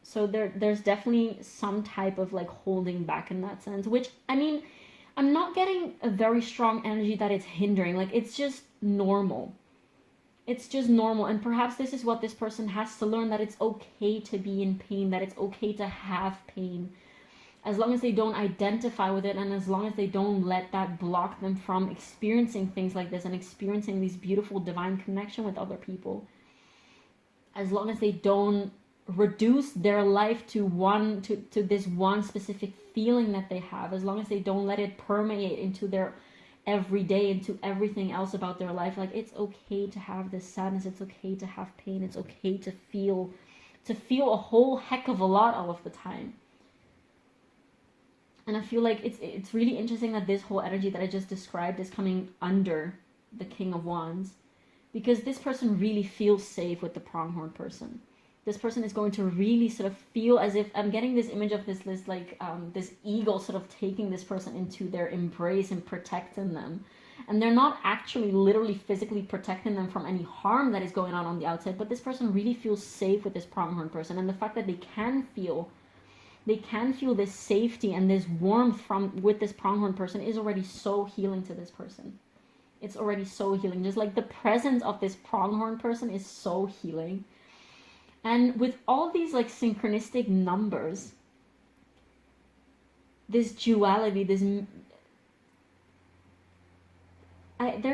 So there's definitely some type of like holding back in that sense, which, I mean, I'm not getting a very strong energy that it's hindering. Like, it's just normal. It's just normal. And perhaps this is what this person has to learn, that it's okay to be in pain, that it's okay to have pain. As long as they don't identify with it, and as long as they don't let that block them from experiencing things like this and experiencing these beautiful divine connection with other people. As long as they don't reduce their life to this one specific feeling that they have, as long as they don't let it permeate into their everyday, into everything else about their life. Like, it's okay to have this sadness, it's okay to have pain, it's okay to feel a whole heck of a lot all of the time. And I feel like it's really interesting that this whole energy that I just described is coming under the King of Wands, because this person really feels safe with the pronghorn person. This person is going to really sort of feel as if, I'm getting this image of this eagle sort of taking this person into their embrace and protecting them. And they're not actually literally physically protecting them from any harm that is going on the outside, but this person really feels safe with this pronghorn person. And the fact that they can feel this safety and this warmth with this pronghorn person is already so healing to this person. It's already so healing. Just like the presence of this pronghorn person is so healing. And with all these like synchronistic numbers, this duality, there's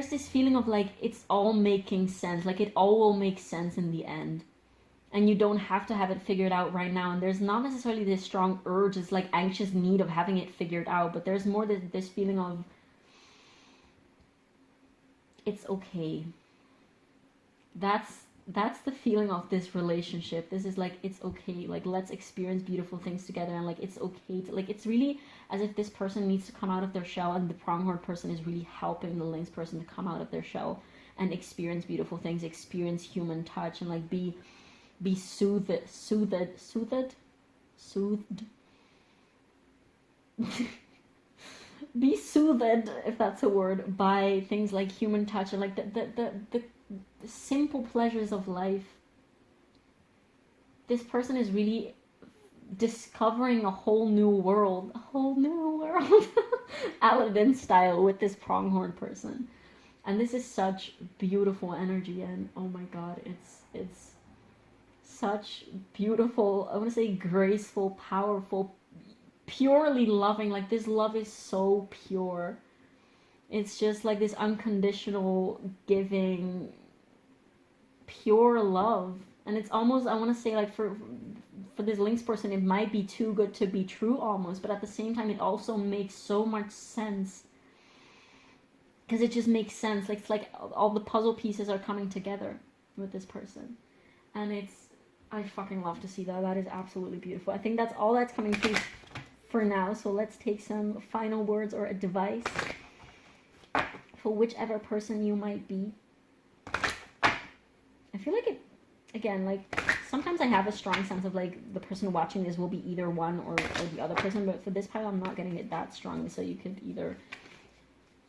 this feeling of like it's all making sense. Like it all will make sense in the end. And you don't have to have it figured out right now. And there's not necessarily this strong urge, this like anxious need of having it figured out. But there's more this feeling of it's okay. That's the feeling of this relationship. This is like, it's okay. Like, let's experience beautiful things together. And like, it's okay to, like, it's really as if this person needs to come out of their shell, and the pronghorn person is really helping the lynx person to come out of their shell and experience beautiful things, experience human touch, and like be soothed be soothed, if that's a word, by things like human touch and like the simple pleasures of life. This person is really discovering a whole new world Aladdin style with this pronghorn person. And this is such beautiful energy, and oh my god, it's such beautiful, I want to say graceful, powerful, purely loving. Like, this love is so pure. It's just like this unconditional giving, pure love. And it's almost, I want to say, like, for this lynx person, it might be too good to be true almost, but at the same time it also makes so much sense, because it just makes sense. Like, it's like all the puzzle pieces are coming together with this person, and I fucking love to see that. That is absolutely beautiful. I think that's all that's coming through for now. So let's take some final words or advice for whichever person you might be. I feel like it, again, like, sometimes I have a strong sense of like the person watching this will be either one or the other person, but for this pile I'm not getting it that strongly. So you could either,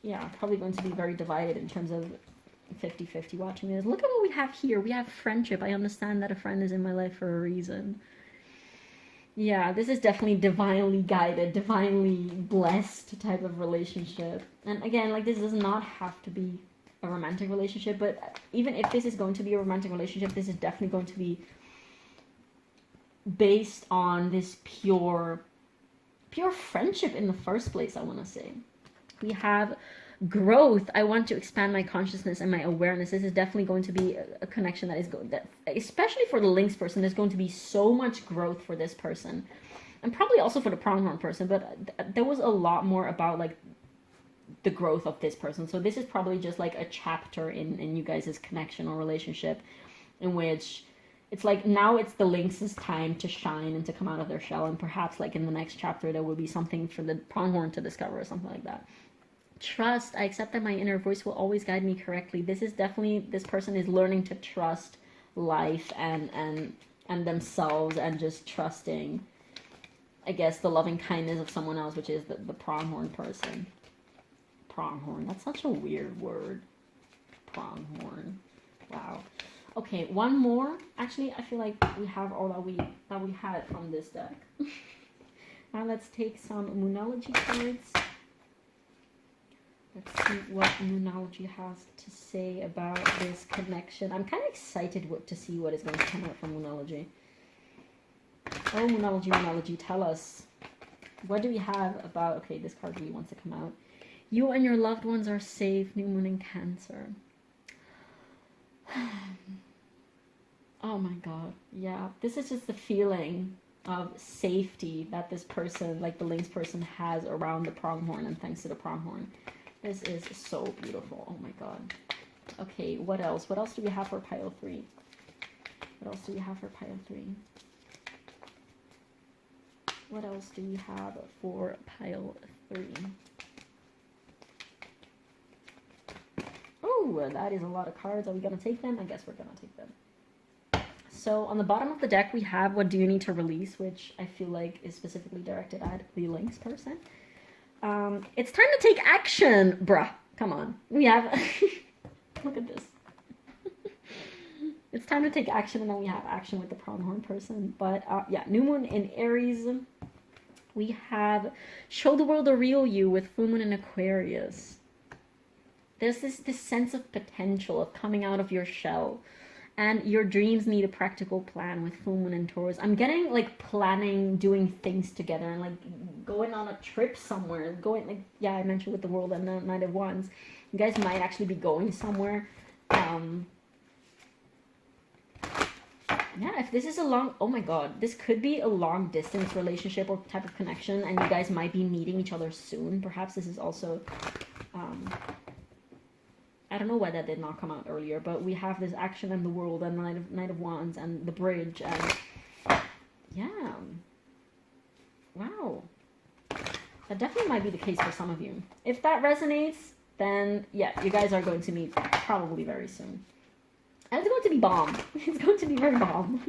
yeah, probably going to be very divided in terms of 50-50 watching this. Look at what we have here. We have friendship. I understand that a friend is in my life for a reason. Yeah, this is definitely divinely guided, divinely blessed type of relationship. And again, like, this does not have to be a romantic relationship, but even if this is going to be a romantic relationship, this is definitely going to be based on this pure friendship in the first place, I want to say. We have growth. I want to expand my consciousness and my awareness. This is definitely going to be a connection that is going, that especially for the lynx person, there's going to be so much growth for this person, and probably also for the pronghorn person, but there was a lot more about like the growth of this person. So this is probably just like a chapter in you guys' connection or relationship, in which it's like now it's the lynx's time to shine and to come out of their shell, and perhaps like in the next chapter there will be something for the pronghorn to discover or something like that. Trust. I accept that my inner voice will always guide me correctly. This is definitely, this person is learning to trust life and themselves, and just trusting, I guess, the loving kindness of someone else, which is the pronghorn person. Pronghorn. That's such a weird word. Pronghorn. Wow. Okay, one more. Actually, I feel like we have all that we had from this deck. Now let's take some Moonology cards. Let's see what Moonology has to say about this connection. I'm kind of excited to see what is going to come out from Moonology. Oh, Moonology, Moonology, tell us. What do we have about... Okay, this card really wants to come out. You and your loved ones are safe. New moon in Cancer. Oh my god. Yeah, this is just the feeling of safety that this person, like the Lynx person, has around the pronghorn, and thanks to the pronghorn. This is so beautiful. Oh my god. Okay, what else? What else do we have for pile 3? What else do we have for pile 3? What else do we have for pile 3? Oh, that is a lot of cards. Are we going to take them? I guess we're going to take them. So on the bottom of the deck, we have What Do You Need to Release, which I feel like is specifically directed at the Lynx person. It's time to take action, bruh. Come on. We have... Look at this. It's time to take action, and then we have action with the pronghorn person. But yeah, new moon in Aries. We have Show the World the Real You with full moon in Aquarius. There's this sense of potential of coming out of your shell. And your dreams need a practical plan with full moon and Taurus. I'm getting like planning, doing things together, and like going on a trip somewhere. Going like, yeah, I mentioned with the World and the Knight of Wands. You guys might actually be going somewhere. Yeah, if this is a long, oh my god, this could be a long distance relationship or type of connection, and you guys might be meeting each other soon. Perhaps this is also, I don't know why that did not come out earlier, but we have this action in the World and the Knight of Wands and the Bridge, and yeah, wow, that definitely might be the case for some of you. If that resonates, then yeah, you guys are going to meet probably very soon. And it's going to be bomb. It's going to be very bomb.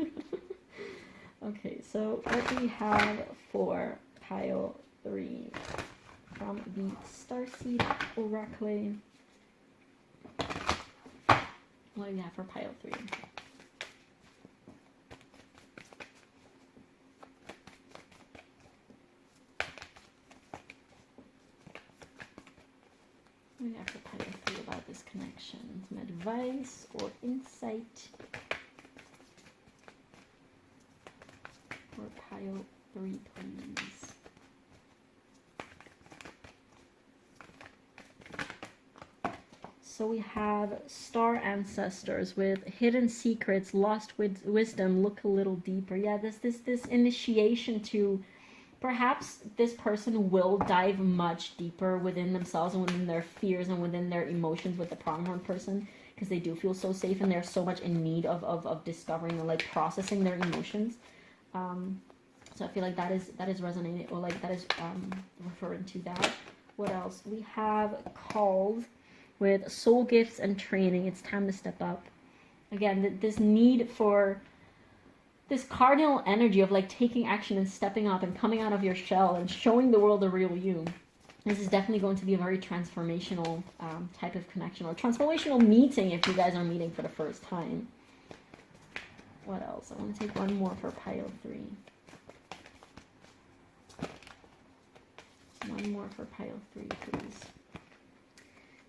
Okay, so what do we have for pile 3 from the Starseed Oracle? What do we have for pile 3? What do we have for pile 3 about this connection? Some advice or insight for pile 3, please. So we have Star Ancestors with Hidden Secrets, Lost Wisdom, Look a Little Deeper. Yeah, this initiation to perhaps this person will dive much deeper within themselves and within their fears and within their emotions with the pronghorn person, because they do feel so safe and they're so much in need of discovering and like processing their emotions. So I feel like that is resonating, or like that is referring to that. What else? We have Called with Soul Gifts and Training. It's time to step up. Again, this need for this cardinal energy of like taking action and stepping up and coming out of your shell and showing the world the real you. This is definitely going to be a very transformational type of connection, or transformational meeting if you guys are meeting for the first time. What else? I want to take one more for pile 3. One more for pile 3, please.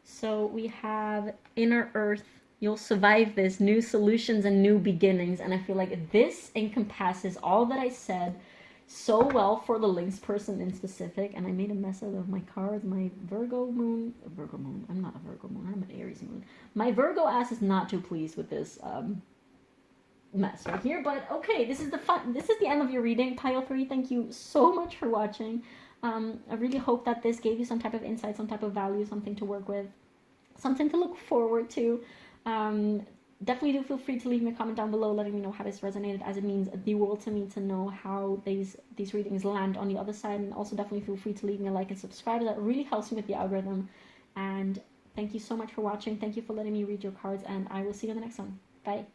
So we have Inner Earth. You'll survive this. New solutions and new beginnings. And I feel like this encompasses all that I said so well for the Lynx person in specific. And I made a mess out of my cards. My Virgo moon. I'm not a Virgo moon. I'm an Aries moon. My Virgo ass is not too pleased with this mess right here. But okay, this is the end of your reading. Pile 3, thank you so much for watching. I really hope that this gave you some type of insight, some type of value, something to work with, something to look forward to. Definitely do feel free to leave me a comment down below letting me know how this resonated, as it means the world to me to know how these readings land on the other side. And also definitely feel free to leave me a like and subscribe. That really helps me with the algorithm. And thank you so much for watching. Thank you for letting me read your cards, and I will see you in the next one. Bye.